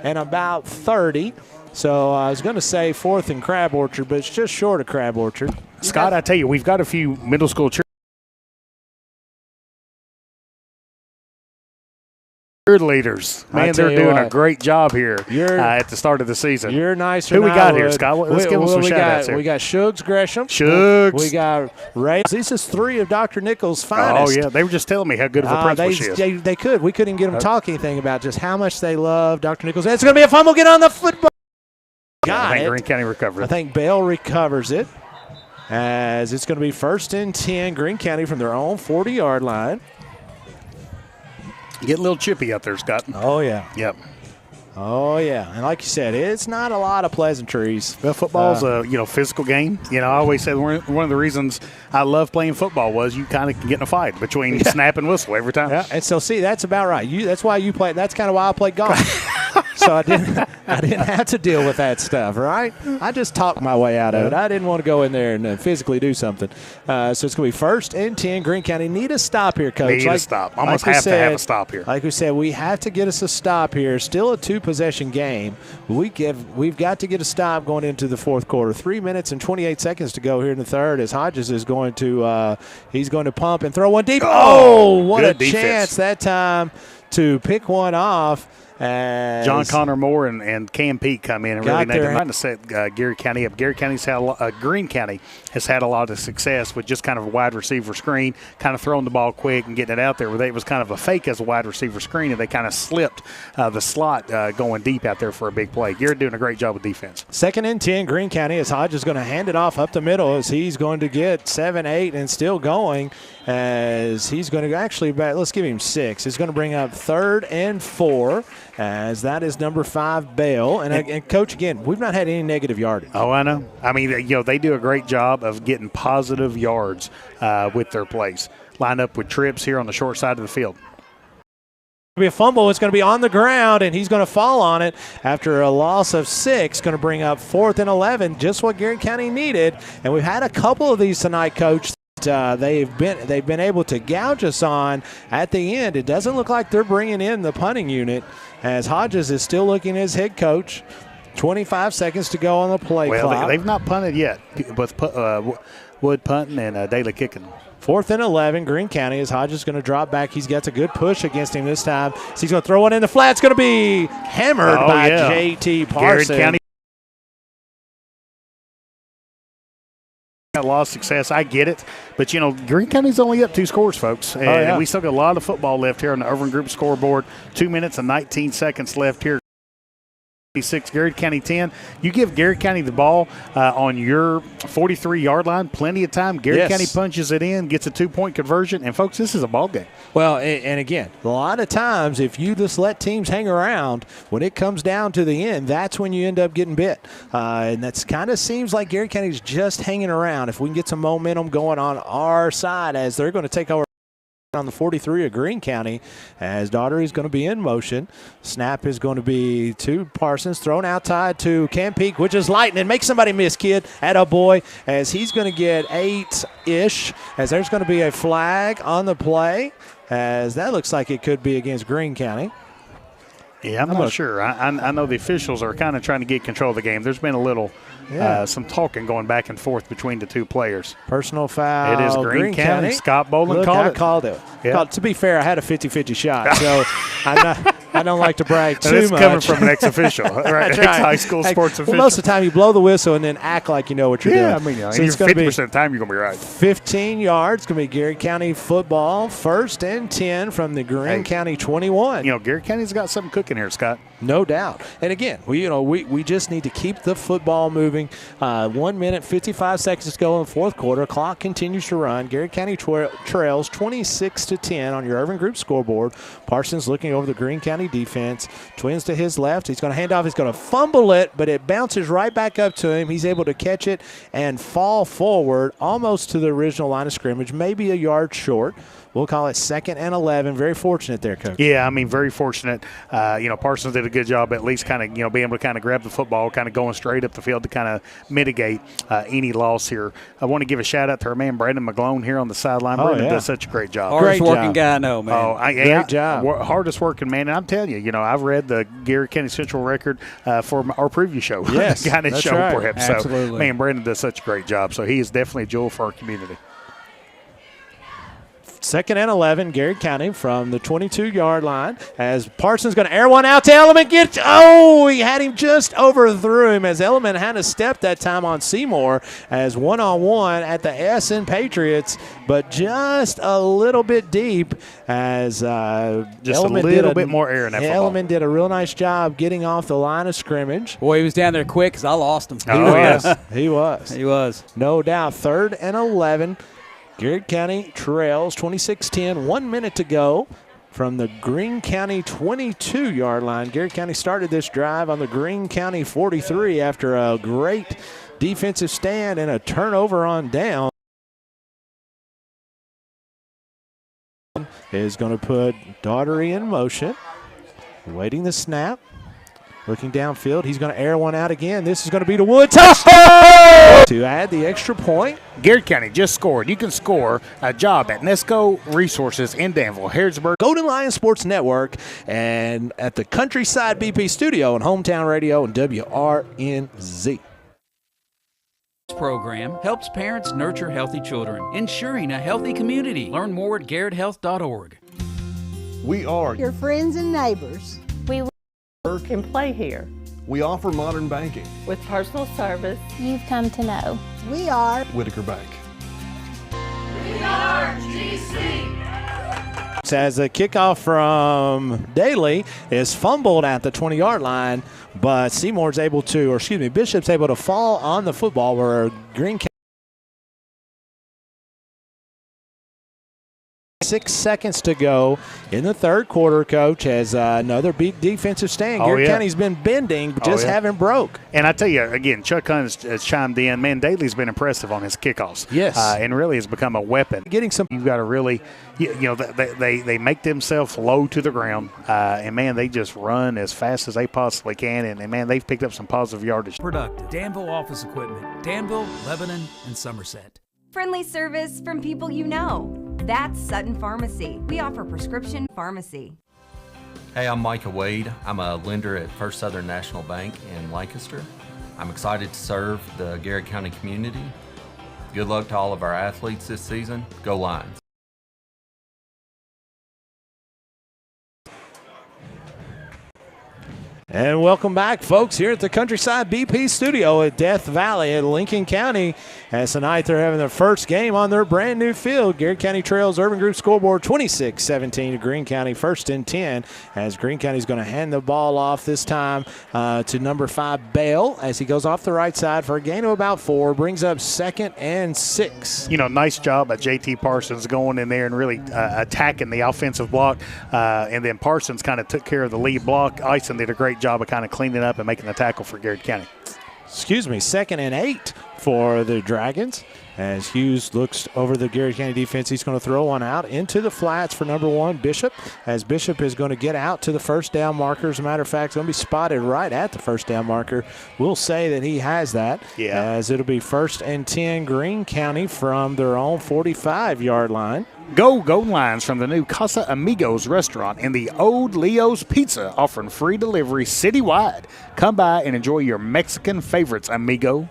and about 30. So I was going to say 4th and Crab Orchard, but it's just short of Crab Orchard. Scott, I tell you, we've got a few middle school cheerleaders. Man, they're doing a great job here at the start of the season. You're nicer. Who we got here, Scott? Let's give them some shout-outs here. We got Shugs Gresham. Shugs. We got Ray. This is 3 of Dr. Nichols' finest. Oh, yeah. They were just telling me how good of a principal she is. They could. We couldn't get them to talk anything about just how much they love Dr. Nichols. It's going to be a fumble. Get on the football. I think Greene County recovered it. I think Bell recovers it as it's going to be 1st and 10, Greene County from their own 40-yard line. Getting a little chippy out there, Scott. Oh, yeah. Yep. Oh, yeah. And like you said, it's not a lot of pleasantries. Well, football's a physical game. I always say one of the reasons I love playing football was you kind of can get in a fight between snap and whistle every time. Yeah, and so, see, that's about right. That's why you play. That's kind of why I play golf. so I didn't have to deal with that stuff, right? I just talked my way out of it. I didn't want to go in there and physically do something. So it's going to be 1st and 10. Greene County need a stop here, Coach. Need a stop. Almost have to have a stop here. Like we said, we have to get us a stop here. Still a 2-possession game. We've got to get a stop going into the fourth quarter. 3 minutes and 28 seconds to go here in the third as Hodges is going to he's going to pump and throw one deep. Oh, what a chance that time to pick one off. John Connor Moore and Cam Peake come in and really trying to set Garrard County up. Greene County has had a lot of success with just kind of a wide receiver screen, kind of throwing the ball quick and getting it out there. Where it was kind of a fake as a wide receiver screen, and they kind of slipped the slot going deep out there for a big play. Garrard doing a great job with defense. 2nd and 10, Greene County, as Hodges is going to hand it off up the middle as he's going to get 7, 8, and still going as he's going to actually, let's give him 6. He's going to bring up 3rd and 4. As that is number 5, Bale. And Coach, again, we've not had any negative yardage. Oh, I know. I mean, they do a great job of getting positive yards with their plays. Line up with trips here on the short side of the field. It'll be a fumble. It's going to be on the ground, and he's going to fall on it after a loss of 6. Going to bring up 4th and 11, just what Garrard County needed. And we've had a couple of these tonight, Coach. They've been able to gouge us on at the end. It doesn't look like they're bringing in the punting unit as Hodges is still looking as head coach. 25 seconds to go on the play clock. They've not punted yet, with Wood punting and Daly kicking. 4th and 11, Greene County as Hodges is going to drop back. He's got a good push against him this time. So he's going to throw one in the flat. It's going to be hammered by J.T. Parson. Garrard County lost success. I get it. But, Greene County's only up 2 scores, folks. And we still got a lot of football left here on the Irvin Group scoreboard. 2 minutes and 19 seconds left here. 6, Garrard County 10. You give Garrard County the ball on your 43-yard line, plenty of time. Garrard County punches it in, gets a 2-point conversion, and, folks, this is a ball game. Well, and again, a lot of times if you just let teams hang around, when it comes down to the end, that's when you end up getting bit. And that's kind of seems like Garrard County's just hanging around. If we can get some momentum going on our side as they're going to take over on the 43 of Greene County as Daugherty is going to be in motion. Snap is going to be to Parsons, thrown outside to Cam Peake, which is lightning. Make somebody miss, kid. Atta boy, as he's going to get 8-ish, as there's going to be a flag on the play, as that looks like it could be against Greene County. Yeah, I'm not sure. I know the officials are kind of trying to get control of the game. There's been a little some talking going back and forth between the 2 players. Personal foul. It is Greene County. Scott Boland called it. Yeah. To be fair, I had a 50-50 shot, so I don't like to brag too much. That's coming from an ex-official, right? Ex-high school sports official. Well, most of the time you blow the whistle and then act like you know what you're doing. Yeah, I mean, so it's 50% of the time you're going to be right. 15 yards. It's going to be Garrard County football. 1st and 10 from the Greene County 21. Garrard County's got something cooking here, Scott. No doubt. And again, we just need to keep the football moving. 1 minute, 55 seconds to go in the fourth quarter. Clock continues to run. Garrard County trails 26-10 on your Irvin Group scoreboard. Parsons looking over the Greene County defense. Twins to his left. He's going to hand off. He's going to fumble it, but it bounces right back up to him. He's able to catch it and fall forward almost to the original line of scrimmage, maybe a yard short. We'll call it 2nd and 11. Very fortunate there, Coach. Yeah, I mean, very fortunate. Parsons did a good job at least kind of, being able to kind of grab the football, kind of going straight up the field to kind of mitigate any loss here. I want to give a shout-out to our man, Brandon McGlone, here on the sideline. Brandon does such a great job. Hardest working guy I know, man. Great job. Hardest working, man. And I'm telling you, I've read the Garrard County Central record for our preview show. Yes, the kind of show right. for him. Absolutely. So, man, Brandon does such a great job. So he is definitely a jewel for our community. 2nd and 11, Garrard County from the 22-yard line as Parsons going to air one out to Element. He had him just overthrew him as Element had a step that time on Seymour as one-on-one at the SN Patriots, but just a little bit deep as just Element a little bit more air in that football. Element did a real nice job getting off the line of scrimmage. Boy, he was down there quick because I lost him. He was. No doubt. 3rd and 11. Garrard County trails 26-10, 1 minute to go from the Greene County 22-yard line. Garrard County started this drive on the Greene County 43 after a great defensive stand and a turnover on down. Is going to put Daugherty in motion, waiting the snap. Looking downfield, he's going to air one out again. This is going to be the Wood touchdown to add the extra point. Garrett County just scored. You can score a job at Nesco Resources in Danville, Harrodsburg. Golden Lion Sports Network and at the Countryside BP Studio on Hometown Radio and WRNZ. This program helps parents nurture healthy children, ensuring a healthy community. Learn more at garretthealth.org. We are your friends and neighbors. We work and play here. We offer modern banking. With personal service you've come to know. We are Whitaker Bank. We are GC. As a kickoff from Daly is fumbled at the 20-yard line, but Bishop's able to fall on the football where Green County. 6 seconds to go in the third quarter, Coach, as another big defensive stand. Garrett County's been bending, but just haven't broke. And I tell you, again, Chuck Hunt has chimed in. Man, Daly's been impressive on his kickoffs. Yes. And really has become a weapon. Getting some. You've got to really, they make themselves low to the ground. And, man, they just run as fast as they possibly can. And man, they've picked up some positive yardage. Productive. Danville Office Equipment. Danville, Lebanon, and Somerset. Friendly service from people you know. That's Sutton Pharmacy. We offer prescription pharmacy. Hey, I'm Micah Wade. I'm a lender at First Southern National Bank in Lancaster. I'm excited to serve the Garrett County community. Good luck to all of our athletes this season. Go Lions. And welcome back, folks, here at the Countryside BP Studio at Death Valley at Lincoln County. As tonight they're having their first game on their brand new field. Garrett County trails Urban Group scoreboard 26-17 to Greene County, 1st and 10. As Greene County is going to hand the ball off this time to number 5, Bale, as he goes off the right side for a gain of about 4, brings up 2nd and 6. Nice job by J.T. Parsons going in there and really attacking the offensive block. And then Parsons kind of took care of the lead block. Ison did a great job of kind of cleaning up and making the tackle for Garrett County. 2nd and 8 for the Dragons. As Hughes looks over the Garrett County defense, he's going to throw one out into the flats for number 1, Bishop. As Bishop is going to get out to the first down marker. As a matter of fact, it's going to be spotted right at the first down marker. We'll say that he has that. Yeah. As it'll be 1st and 10, Greene County from their own 45-yard line. Go Golden Lions from the new Casa Amigos restaurant in the Old Leo's Pizza, offering free delivery citywide. Come by and enjoy your Mexican favorites, amigo.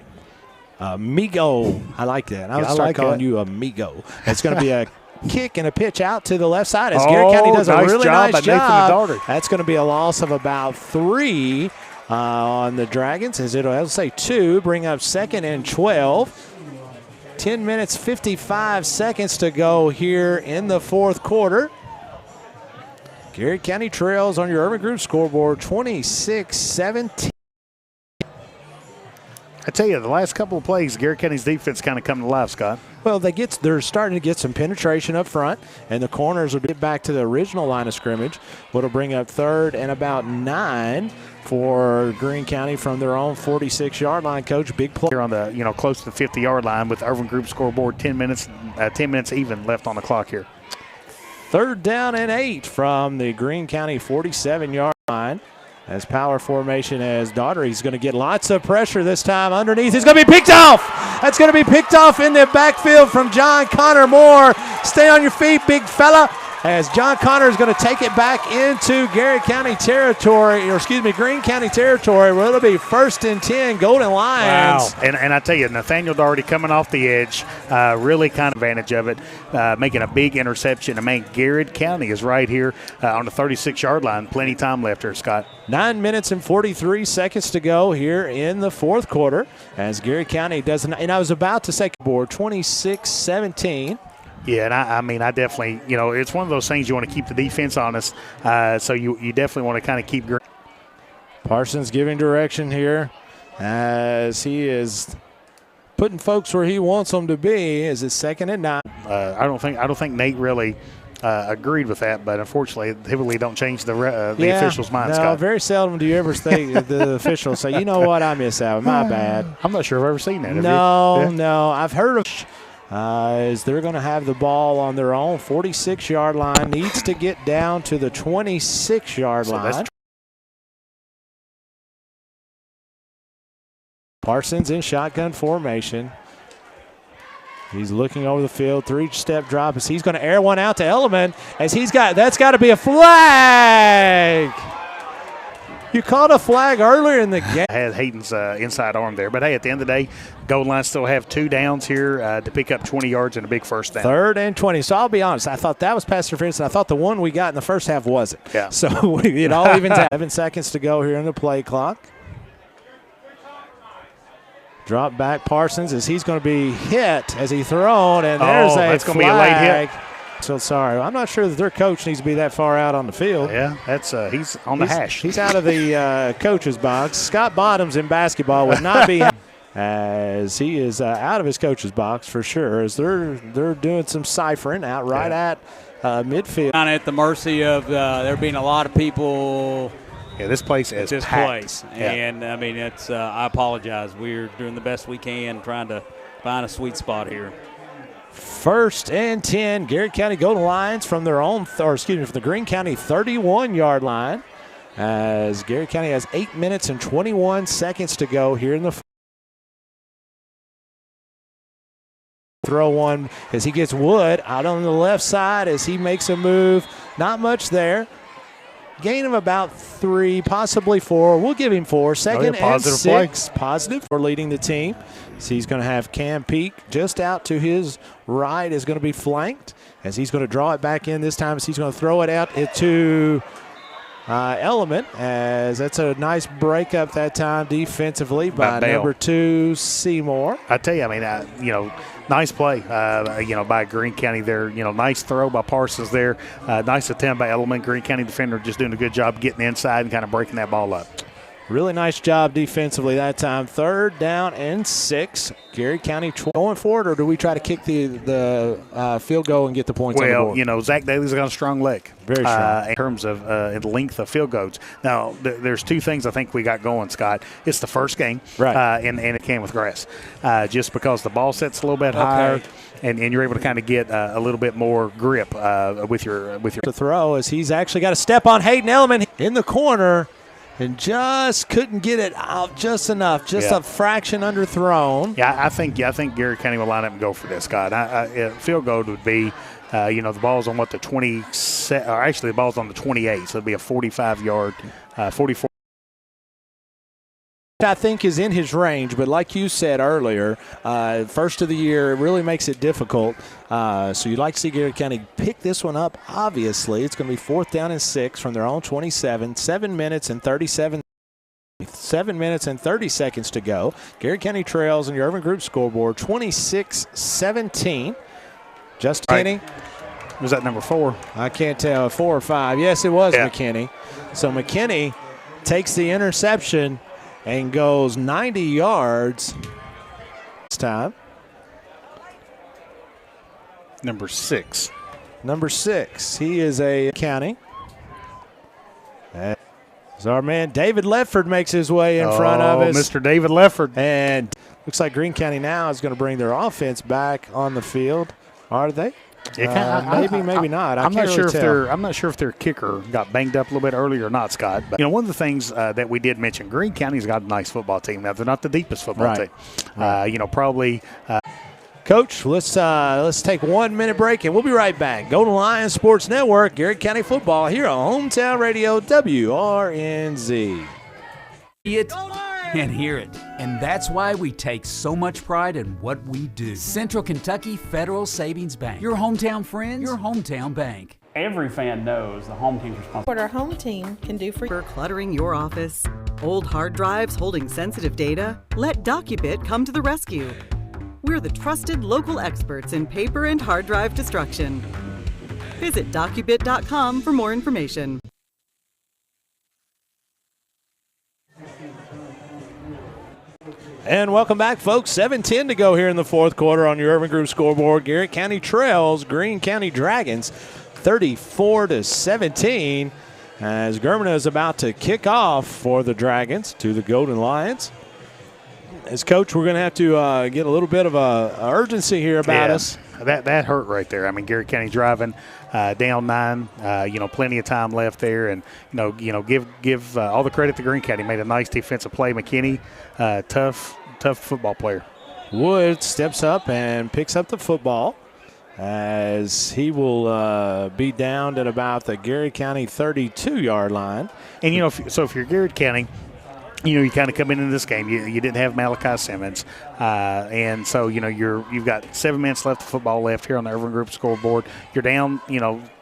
Amigo. I like that. I'll start calling you Amigo. It's going to be a kick and a pitch out to the left side as Garrett County does a really nice job. That's going to be a loss of about 3 on the Dragons, as it'll say 2, bring up 2nd and 12. 10 minutes, 55 seconds to go here in the fourth quarter. Garrett County trails on your Urban Group scoreboard 26-17. I tell you, the last couple of plays, Garrett County's defense kind of come to life, Scott. Well, they're starting to get some penetration up front, and the corners will get back to the original line of scrimmage. What'll bring up 3rd and about 9 for Greene County from their own 46-yard line. Coach, big play here on the close to the 50-yard line with Urban Group scoreboard. 10 minutes even left on the clock here. 3rd down and 8 from the Greene County 47-yard line. As power formation as Daugherty's going to get lots of pressure this time underneath. It's going to be picked off. That's going to be picked off in the backfield from John Connor Moore. Stay on your feet, big fella. As John Connor is going to take it back into Garrett County territory, Greene County territory, where it'll be 1st and 10, Golden Lions. Wow. And I tell you, Nathaniel Daugherty coming off the edge, really kind of advantage of it, making a big interception. And, man, Garrett County is right here on the 36-yard line. Plenty of time left here, Scott. 9 minutes and 43 seconds to go here in the fourth quarter as Garrett County doesn't, and I was about to say board 26-17. Yeah, and I definitely, it's one of those things you want to keep the defense honest. So you definitely want to kind of keep. Parsons giving direction here as he is putting folks where he wants them to be. Is it 2nd and 9? I don't think Nate really agreed with that, but unfortunately, typically don't change the officials' minds. No, Scott. Very seldom do you ever say the officials say, you know what, I miss out. My bad. I'm not sure I've ever seen that. No, I've heard of. As they're going to have the ball on their own 46-yard line, needs to get down to the 26-yard line. Parsons in shotgun formation. He's looking over the field, 3-step drop as he's going to air one out to Element as that's got to be a flag. You called a flag earlier in the game. Had Hayden's inside arm there, but hey, at the end of the day, goal line still have 2 downs here to pick up 20 yards and a big first down. 3rd and 20. So I'll be honest, I thought that was pass interference, and I thought the one we got in the first half wasn't. Yeah. So it all evens out. 7 seconds to go here in the play clock. Drop back Parsons as he's going to be hit as he thrown, and there's that's going to be a late hit. So sorry, I'm not sure that their coach needs to be that far out on the field. Yeah, that's he's on the hash. He's out of the coach's box. Scott Bottoms in basketball would not be as he is out of his coach's box for sure. As they're doing some ciphering out right at midfield. Kind of at the mercy of there being a lot of people. Yeah, this place is this packed. place, and I mean it's. I apologize. We're doing the best we can, trying to find a sweet spot here. 1st and 10. Garrett County Golden Lions from their own, from the Greene County 31-yard line. As Garrett County has 8 minutes and 21 seconds to go here in the. Throw one as he gets Wood out on the left side as he makes a move. Not much there. Gain of about 3, possibly 4. We'll give him 4. 2nd and 6. Positive for leading the team. So he's going to have Cam Peak just out to his right is going to be flanked as he's going to draw it back in this time as he's going to throw it out to Element as that's a nice breakup that time defensively by number 2 Seymour. I tell you, I mean, nice play, by Greene County there. Nice throw by Parsons there. Nice attempt by Element. Greene County defender just doing a good job getting inside and kind of breaking that ball up. Really nice job defensively that time. 3rd down and 6. Garrett County going forward, or do we try to kick the field goal and get the points on the board? Well, Zach Daly's got a strong leg. Very strong. In terms of length of field goals. Now, there's 2 things I think we got going, Scott. It's the first game, right? And it came with grass. Just because the ball set's a little bit higher. And you're able to kind of get a little bit more grip with your to throw as he's actually got a step on Hayden Element in the corner. And just couldn't get it out just enough, just a fraction underthrown. Yeah, I think Garrett County will line up and go for this, Scott. Field goal would be, the ball's on the 20, or actually the ball's on the 28, so it'll be a 45-yard, 44. I think is in his range, but like you said earlier, first of the year, it really makes it difficult. So you'd like to see Garrett County pick this one up. Obviously, it's going to be 4th down and 6 from their own 27. 7 minutes and 30 seconds to go. Garrett County trails in your Urban Group scoreboard, 26-17. Just Kenny. Was that number 4? I can't tell, 4 or 5. Yes, it was McKinney. So McKinney takes the interception and goes 90 yards this time. Number 6. He is a county. As our man David Lefford makes his way in front of us. Mr. David Lefford. And looks like Greene County now is going to bring their offense back on the field. Are they? Maybe not. I'm not sure if their kicker got banged up a little bit earlier or not, Scott. But one of the things that we did mention, Greene County's got a nice football team. Now they're not the deepest football team. Probably. Coach, let's take 1 minute break and we'll be right back. Golden Lions Sports Network, Garrett County football here on Hometown Radio WRNZ. See it and hear it. And that's why we take so much pride in what we do. Central Kentucky Federal Savings Bank. Your hometown friends, your hometown bank. Every fan knows the home team's responsible. What our home team can do for you. Cluttering your office? Old hard drives holding sensitive data? Let DocuBit come to the rescue. We're the trusted local experts in paper and hard drive destruction. Visit docubit.com for more information. And welcome back, folks. 7:10 to go here in the 4th quarter on your Urban Group scoreboard. Garrett County trails Greene County Dragons 34-17 as Germana is about to kick off for the Dragons to the Golden Lions. As coach, we're going to have to get a little bit of a urgency here about us. That hurt right there. I mean, Garrett County driving down 9. Plenty of time left there, and give all the credit to Greene County. Made a nice defensive play. McKinney, tough tough football player. Wood steps up and picks up the football as he will be down at about the Garrard County 32-yard line. And, if you're Garrard County, you kind of come into this game. You didn't have Malachi Simmons, and so you've got 7 minutes left of football left here on the Irvin Group scoreboard. You're down,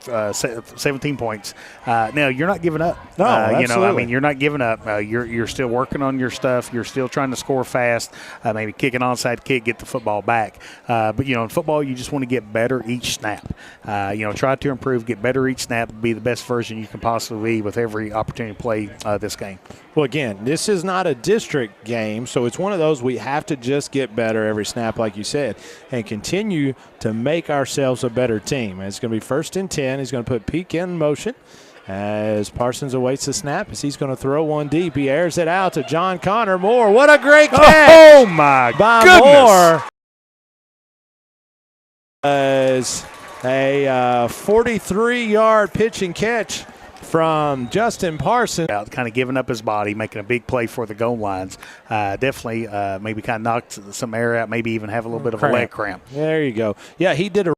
17 points. Now you're not giving up. No, absolutely. You're not giving up. You're still working on your stuff. You're still trying to score fast. Maybe kick an onside kick, get the football back. But in football, you just want to get better each snap. Try to improve, get better each snap, be the best version you can possibly be with every opportunity to play this game. Well, again, this is not a district game, so it's one of those we have to just get better every snap, like you said, and continue to make ourselves a better team. It's going to be 1st and 10. He's going to put Peak in motion as Parsons awaits the snap as he's going to throw one deep. He airs it out to John Connor Moore. What a great catch! Oh, my by goodness. Moore. As a 43-yard pitch and catch from Justin Parsons. Kind of giving up his body, making a big play for the goal lines. Definitely maybe kind of knocked some air out, maybe even have a little bit of a leg cramp. There you go. Yeah, he did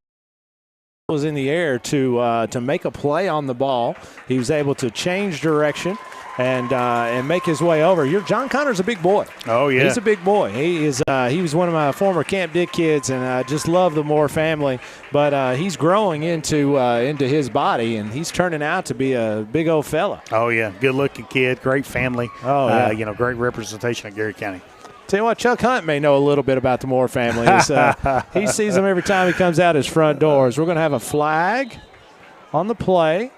was in the air to make a play on the ball. He was able to change direction and make his way over. John Connor's a big boy. Oh, yeah. He's a big boy. He was one of my former Camp Dick kids, and I just love the Moore family. But he's growing into his body, and he's turning out to be a big old fella. Oh, yeah. Good-looking kid, great family. Oh, yeah. Great representation of Garrard County. Tell you what, Chuck Hunt may know a little bit about the Moore family. He sees them every time he comes out his front doors. We're going to have a flag on the play.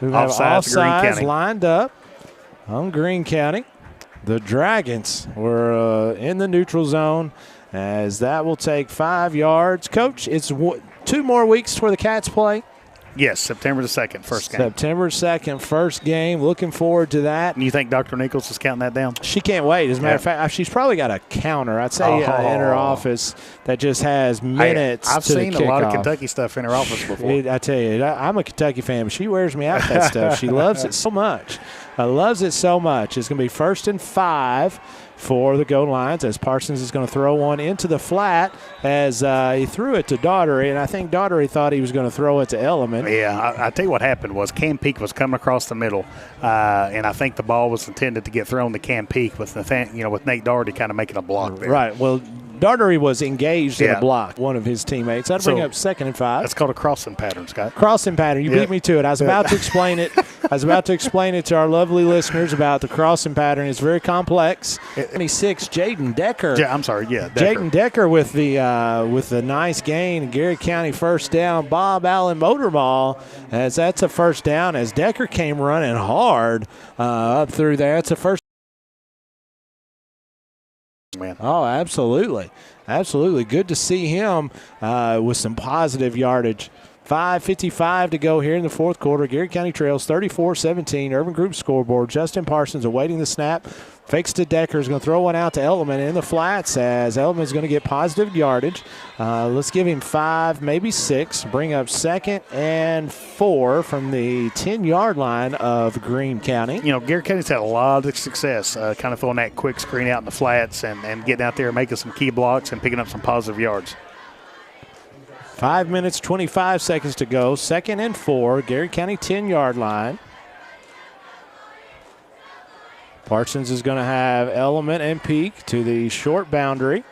We're going to have offsides lined up on Greene County. The Dragons were in the neutral zone as that will take 5 yards. Coach, it's 2 more weeks for the Cats play. Yes, September the 2nd, first game. September 2nd, first game. Looking forward to that. And you think Dr. Nichols is counting that down? She can't wait. As a matter of fact, she's probably got a counter, I'd say, in her office that just has minutes I've to the seen a lot of kickoff. Kentucky stuff in her office before. I tell you, I'm a Kentucky fan, but she wears me out that stuff. She loves it so much. Loves it so much. It's going to be 1st and 5 for the goal lines as Parsons is going to throw one into the flat as he threw it to Daughtery, and I think Daughtery thought he was going to throw it to Element. Yeah, I tell you what happened was Cam Peak was coming across the middle, and I think the ball was intended to get thrown to Cam Peak with Nate Daugherty kind of making a block there. Right. Well, Daughtery was engaged in a block, one of his teammates. That'll bring up 2nd and 5. That's called a crossing pattern, Scott. Crossing pattern. You beat me to it. I was about to explain it. I was about to explain it to our lovely listeners about the crossing pattern. It's very complex. 26, Jaden Decker. Jaden Decker with the nice gain. Garrard County first down. Bob Allen Motor Mall, as that's a first down as Decker came running hard up through there. It's a first. Man. Oh, absolutely. Absolutely. Good to see him with some positive yardage. 5:55 to go here in the fourth quarter. Garrard County trails 34-17. Urban Group scoreboard. Justin Parsons awaiting the snap. Fakes to Decker. Is going to throw one out to Element in the flats as Element is going to get positive yardage. Let's give him 5, maybe 6. Bring up 2nd and 4 from the 10-yard line of Greene County. Garrard County's had a lot of success kind of throwing that quick screen out in the flats and getting out there and making some key blocks and picking up some positive yards. 5 minutes, 25 seconds to go. 2nd and 4, Garrard County 10-yard line. Parsons is going to have Element and Peak to the short boundary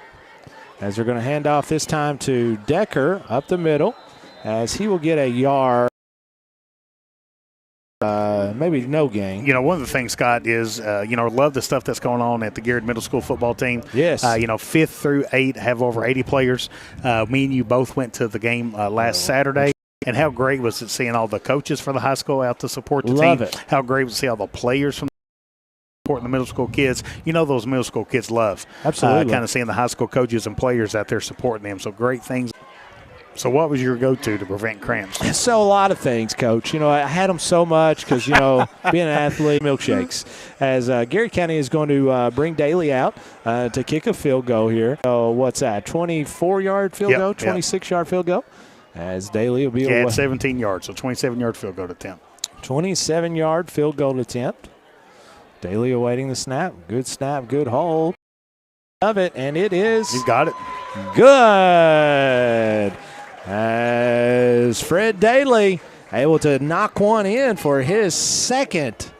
as they're going to hand off this time to Decker up the middle as he will get a yard. Maybe no gain. One of the things, Scott, is, love the stuff that's going on at the Garrard Middle School football team. Yes. 5th through 8 have over 80 players. Me and you both went to the game last Saturday. And how great was it seeing all the coaches for the high school out to support the team? Love it. How great was it to see all the players from supporting the middle school kids. Those middle school kids love. Absolutely. Kind of seeing the high school coaches and players out there supporting them. So great things. So what was your go-to to prevent cramps? So a lot of things, Coach. I had them so much because, being an athlete, milkshakes. As Garrard County is going to bring Daly out to kick a field goal here. So what's that, 24-yard field goal, 26-yard field goal? As Daly will be at 17 yards, so 27-yard field goal attempt. 27-yard field goal attempt. Daly awaiting the snap. Good hold. of it, and it is. He's got it. Good. As Fred Daly able to knock one in for his second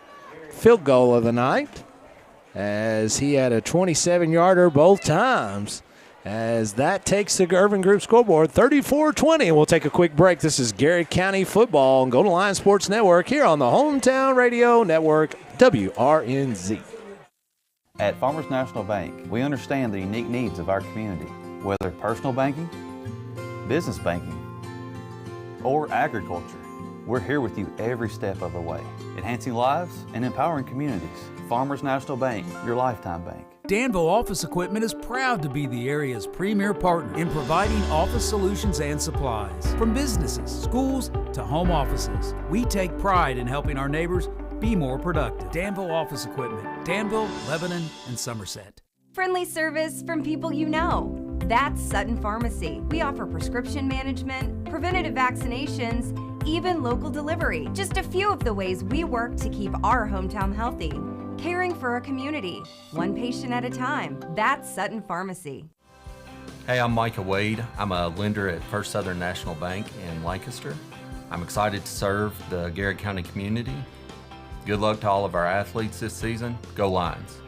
field goal of the night, as he had a 27-yarder both times, as that takes the Irvin Group scoreboard 34-20. We'll take a quick break. This is Garrett County football on Golden Lion Sports Network here on the Hometown Radio Network, WRNZ. At Farmers National Bank, we understand the unique needs of our community, whether personal banking, business banking, or agriculture. We're here with you every step of the way, enhancing lives and empowering communities. Farmers National Bank, your lifetime bank. Danville Office Equipment is proud to be the area's premier partner in providing office solutions and supplies. From businesses, schools, to home offices, we take pride in helping our neighbors be more productive. Danville Office Equipment, Danville, Lebanon, and Somerset. Friendly service from people you know. That's Sutton Pharmacy. We offer prescription management, preventative vaccinations, even local delivery. Just a few of the ways we work to keep our hometown healthy. Caring for our community, one patient at a time. That's Sutton Pharmacy. Hey, I'm Micah Wade. I'm a lender at First Southern National Bank in Lancaster. I'm excited to serve the Garrett County community. Good luck to all of our athletes this season. Go Lions.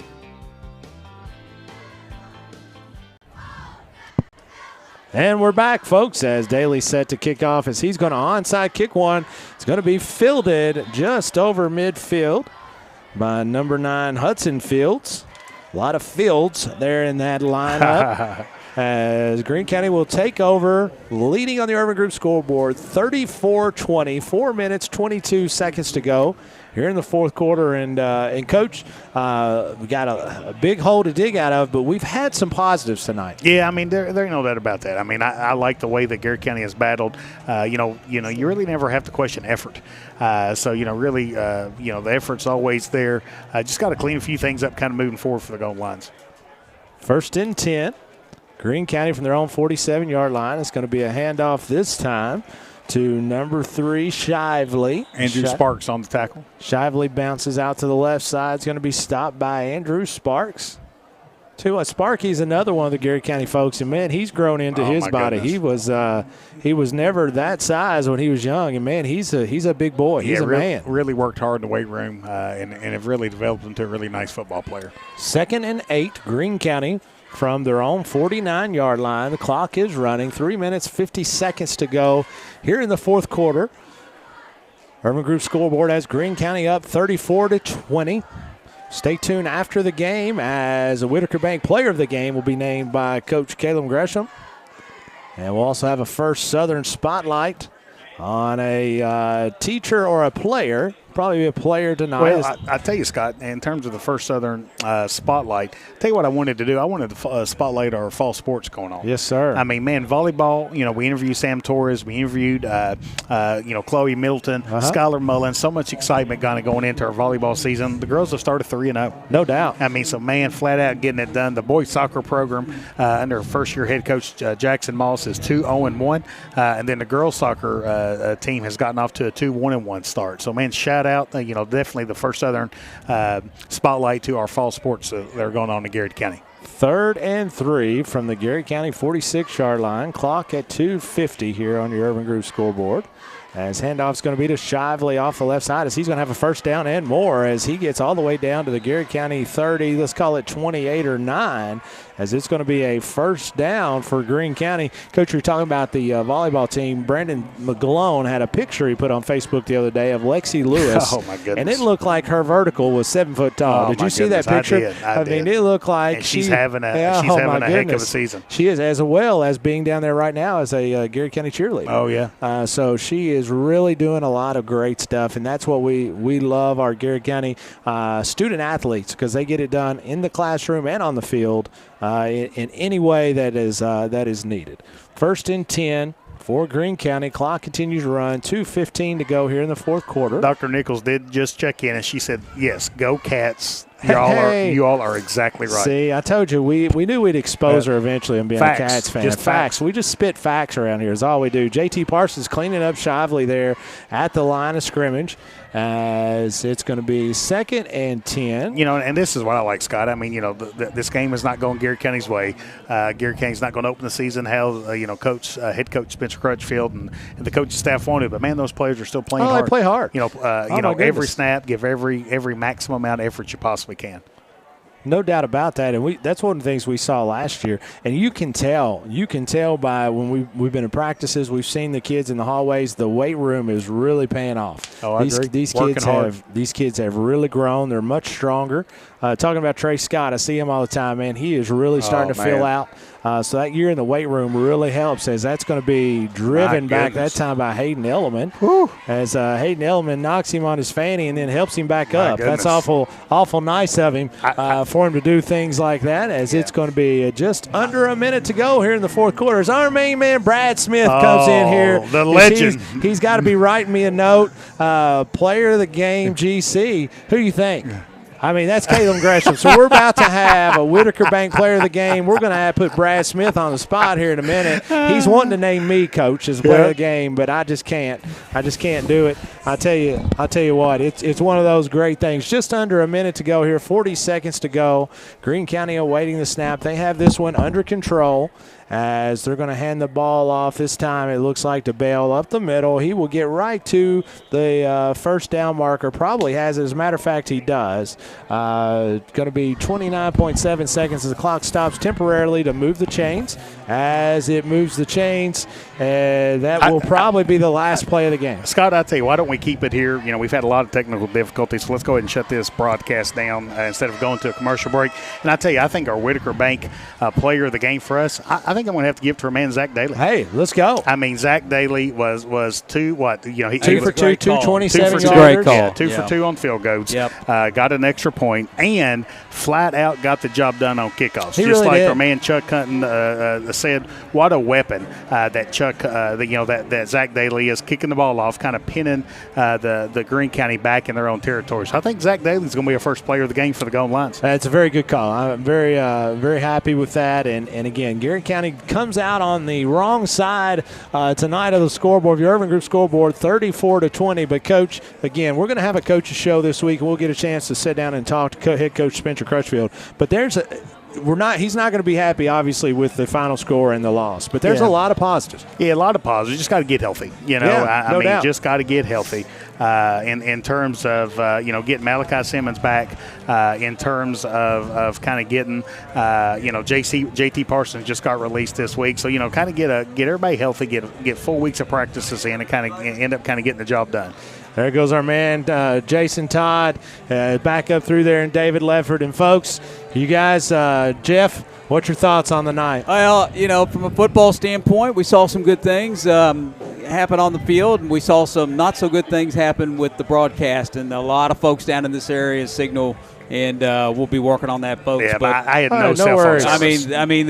And we're back, folks, as Daly's set to kick off, as he's going to onside kick one. It's going to be fielded just over midfield by number 9, Hudson Fields. A lot of Fields there in that lineup. As Greene County will take over, leading on the Irvin Group scoreboard, 34-20, 4 minutes, 22 seconds to go here in the fourth quarter. And Coach, we got a big hole to dig out of, but we've had some positives tonight. Yeah, I mean, there ain't no doubt about that. I mean, I like the way that Garrett County has battled. You really never have to question effort. Really, the effort's always there. Just got to clean a few things up, kind of moving forward for the goal lines. First and 10. Greene County from their own 47-yard line. It's going to be a handoff this time to number 3, Shively. Andrew Sparks on the tackle. Shively bounces out to the left side. It's going to be stopped by Andrew Sparks. Tell you what, Sparky's another one of the Garrett County folks, and man, he's grown into his body. Goodness. He was never that size when he was young, and man, he's a big boy. He's a man. Really worked hard in the weight room, and have really developed into a really nice football player. 2nd and 8, Greene County from their own 49-yard line. The clock is running. 3 minutes, 50 seconds to go here in the fourth quarter. Irvin Group scoreboard has Greene County up 34-20. Stay tuned after the game, as a Whitaker Bank player of the game will be named by Coach Caleb Gresham. And we'll also have a First Southern spotlight on a teacher or a player. Probably be a player tonight. Well, I tell you, Scott, in terms of the First Southern spotlight, tell you what I wanted to do. I wanted to spotlight our fall sports going on. Yes, sir. I mean, man, volleyball, we interviewed Sam Torres. We interviewed, Chloe Middleton, Skylar Mullen. So much excitement going into our volleyball season. The girls have started 3-0. No doubt. I mean, so, man, flat out getting it done. The boys soccer program under first-year head coach Jackson Moss is 2-0-1. And then the girls soccer team has gotten off to a 2-1-1 start. So, man, shout out, definitely the First Southern spotlight to our fall sports that are going on in Garrett County. 3rd and 3 from the Garrett County 46-yard line. Clock at 2:50 here on your Irvin Group scoreboard. As handoff's going to be to Shively off the left side, as he's going to have a first down and more, as he gets all the way down to the Garrett County 30, let's call it 28 or 9, as it's going to be a first down for Greene County. Coach, you're talking about the volleyball team. Brandon McGlone had a picture he put on Facebook the other day of Lexi Lewis. Oh, my goodness. And it looked like her vertical was 7 foot tall. Oh, did you see that picture? I did. Mean, it looked like and she's having a heck of a season. She is, as well as being down there right now as a Garrett County cheerleader. Oh, yeah. So she is really doing a lot of great stuff, and that's what we love our Garrett County student athletes, because they get it done in the classroom and on the field in any way that is needed. 1st and 10 for Greene County. Clock continues to run. 2:15 to go here in the fourth quarter. Dr. Nichols did just check in, and she said, yes, go Cats. You all are exactly right. See, I told you, we knew we'd expose her eventually and being facts. a Cats fan. Just facts. We just spit facts around here is all we do. JT Parsons cleaning up Shively there at the line of scrimmage. as it's going to be 2nd and 10. And this is what I like, Scott. I mean, this game is not going Garrard County's way. Garrard County's not going to open the season how, head coach Spencer Crutchfield and the coaching staff wanted. But, man, those players are still playing hard. They play hard. Every snap, give every maximum amount of effort you possibly can. No doubt about that, and that's one of the things we saw last year. And you can tell by when we've been in practices, we've seen the kids in the hallways. The weight room is really paying off. Oh, I agree. These kids have really grown. They're much stronger. Talking about Trey Scott, I see him all the time, man. He is really starting to fill out. So that year in the weight room really helps, as that's going to be driven back that time by Hayden Elliman. As Hayden Elliman knocks him on his fanny and then helps him back up. That's awful nice of him for him to do things like that, as it's going to be just under a minute to go here in the fourth quarter. As our main man Brad Smith comes in here. The legend. He's got to be writing me a note. Player of the game, GC. Who do you think? I mean, that's Caleb Gresham. So we're about to have a Whitaker Bank Player of the Game. We're going to have to put Brad Smith on the spot here in a minute. He's wanting to name me coach as Player of the Game, but I just can't. I just can't do it. I'll tell you what. It's one of those great things. Just under a minute to go here. 40 seconds to go. Greene County awaiting the snap. They have this one under control, as they're going to hand the ball off. This time it looks like to Bell up the middle. He will get right to the first down marker. Probably has it. As a matter of fact, he does. Going to be 29.7 seconds as the clock stops temporarily to move the chains. As it moves the chains, that will probably be the last play of the game. Scott, I tell you, why don't we keep it here? We've had a lot of technical difficulties, so let's go ahead and shut this broadcast down instead of going to a commercial break. And I tell you, I think our Whitaker Bank Player of the Game for us, I think I'm going to have to give it to our man Zach Daly. Hey, let's go. I mean, Zach Daly was two for 2, 227 yards. Great call. Yeah, 2 for 2 on field goals. Yep. Got an extra point and flat out got the job done on kickoffs. He Just really like did. our man Chuck Hutton said, what a weapon that Chuck, that Zach Daly is, kicking the ball off, kind of pinning the Greene County back in their own territory. So I think Zach Daly is going to be our first player of the game for the Golden Lions. That's a very good call. I'm very happy with that. And again, Garrard County comes out on the wrong side tonight of the scoreboard, the Irvin Group scoreboard, 34-20. But, Coach, again, we're going to have a coach's show this week. We'll get a chance to sit down and talk to head coach Spencer Crutchfield. But he's not going to be happy, obviously, with the final score and the loss. But there's a lot of positives. Yeah, a lot of positives. Just got to get healthy. I mean, just got to get healthy. In terms of getting Malachi Simmons back, in terms of kind of getting JT Parsons just got released this week, so kind of get everybody healthy, get full weeks of practices in, and kind of end up kind of getting the job done. There goes our man Jason Todd back up through there, and David Lefford. And folks, you guys, Jeff, what's your thoughts on the night? Well, from a football standpoint, we saw some good things happen on the field, and we saw some not so good things happen with the broadcast. And a lot of folks down in this area signal, and we'll be working on that, folks. Yeah, but I had no cell worries. phone. I mean,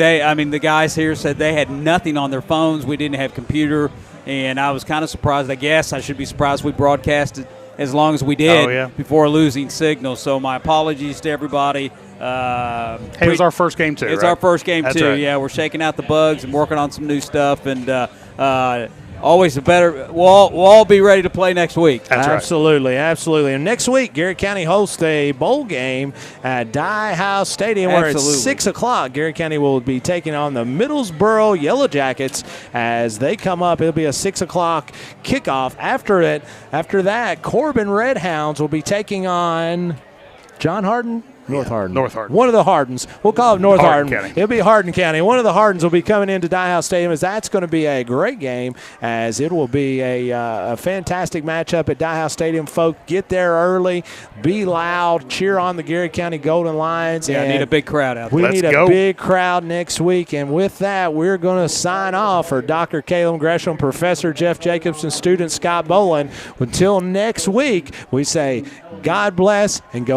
the guys here said they had nothing on their phones. We didn't have computer, and I was kind of surprised. I guess I should be surprised we broadcasted as long as we did before losing signal. So my apologies to everybody. It was our first game too. It's right? our first game That's too. Right. Yeah, we're shaking out the bugs and working on some new stuff, and always a better. We'll all be ready to play next week. That's absolutely. And next week, Garrard County hosts a bowl game at Dye House Stadium, where it's 6 o'clock. Garrard County will be taking on the Middlesboro Yellow Jackets as they come up. It'll be a 6 o'clock kickoff. After that, Corbin Red Hounds will be taking on John Hardin. North Hardin. One of the Hardins. We'll call it North Hardin. It'll be Hardin County. One of the Hardins will be coming into Dye House Stadium, as that's going to be a great game, as it will be a fantastic matchup at Dye House Stadium. Folks, get there early, be loud, cheer on the Garrard County Golden Lions. Yeah, I need a big crowd out there. We need a big crowd next week. And with that, we're going to sign off for Dr. Caleb Gresham, Professor Jeff Jacobson, student Scott Boland. Until next week, we say God bless and go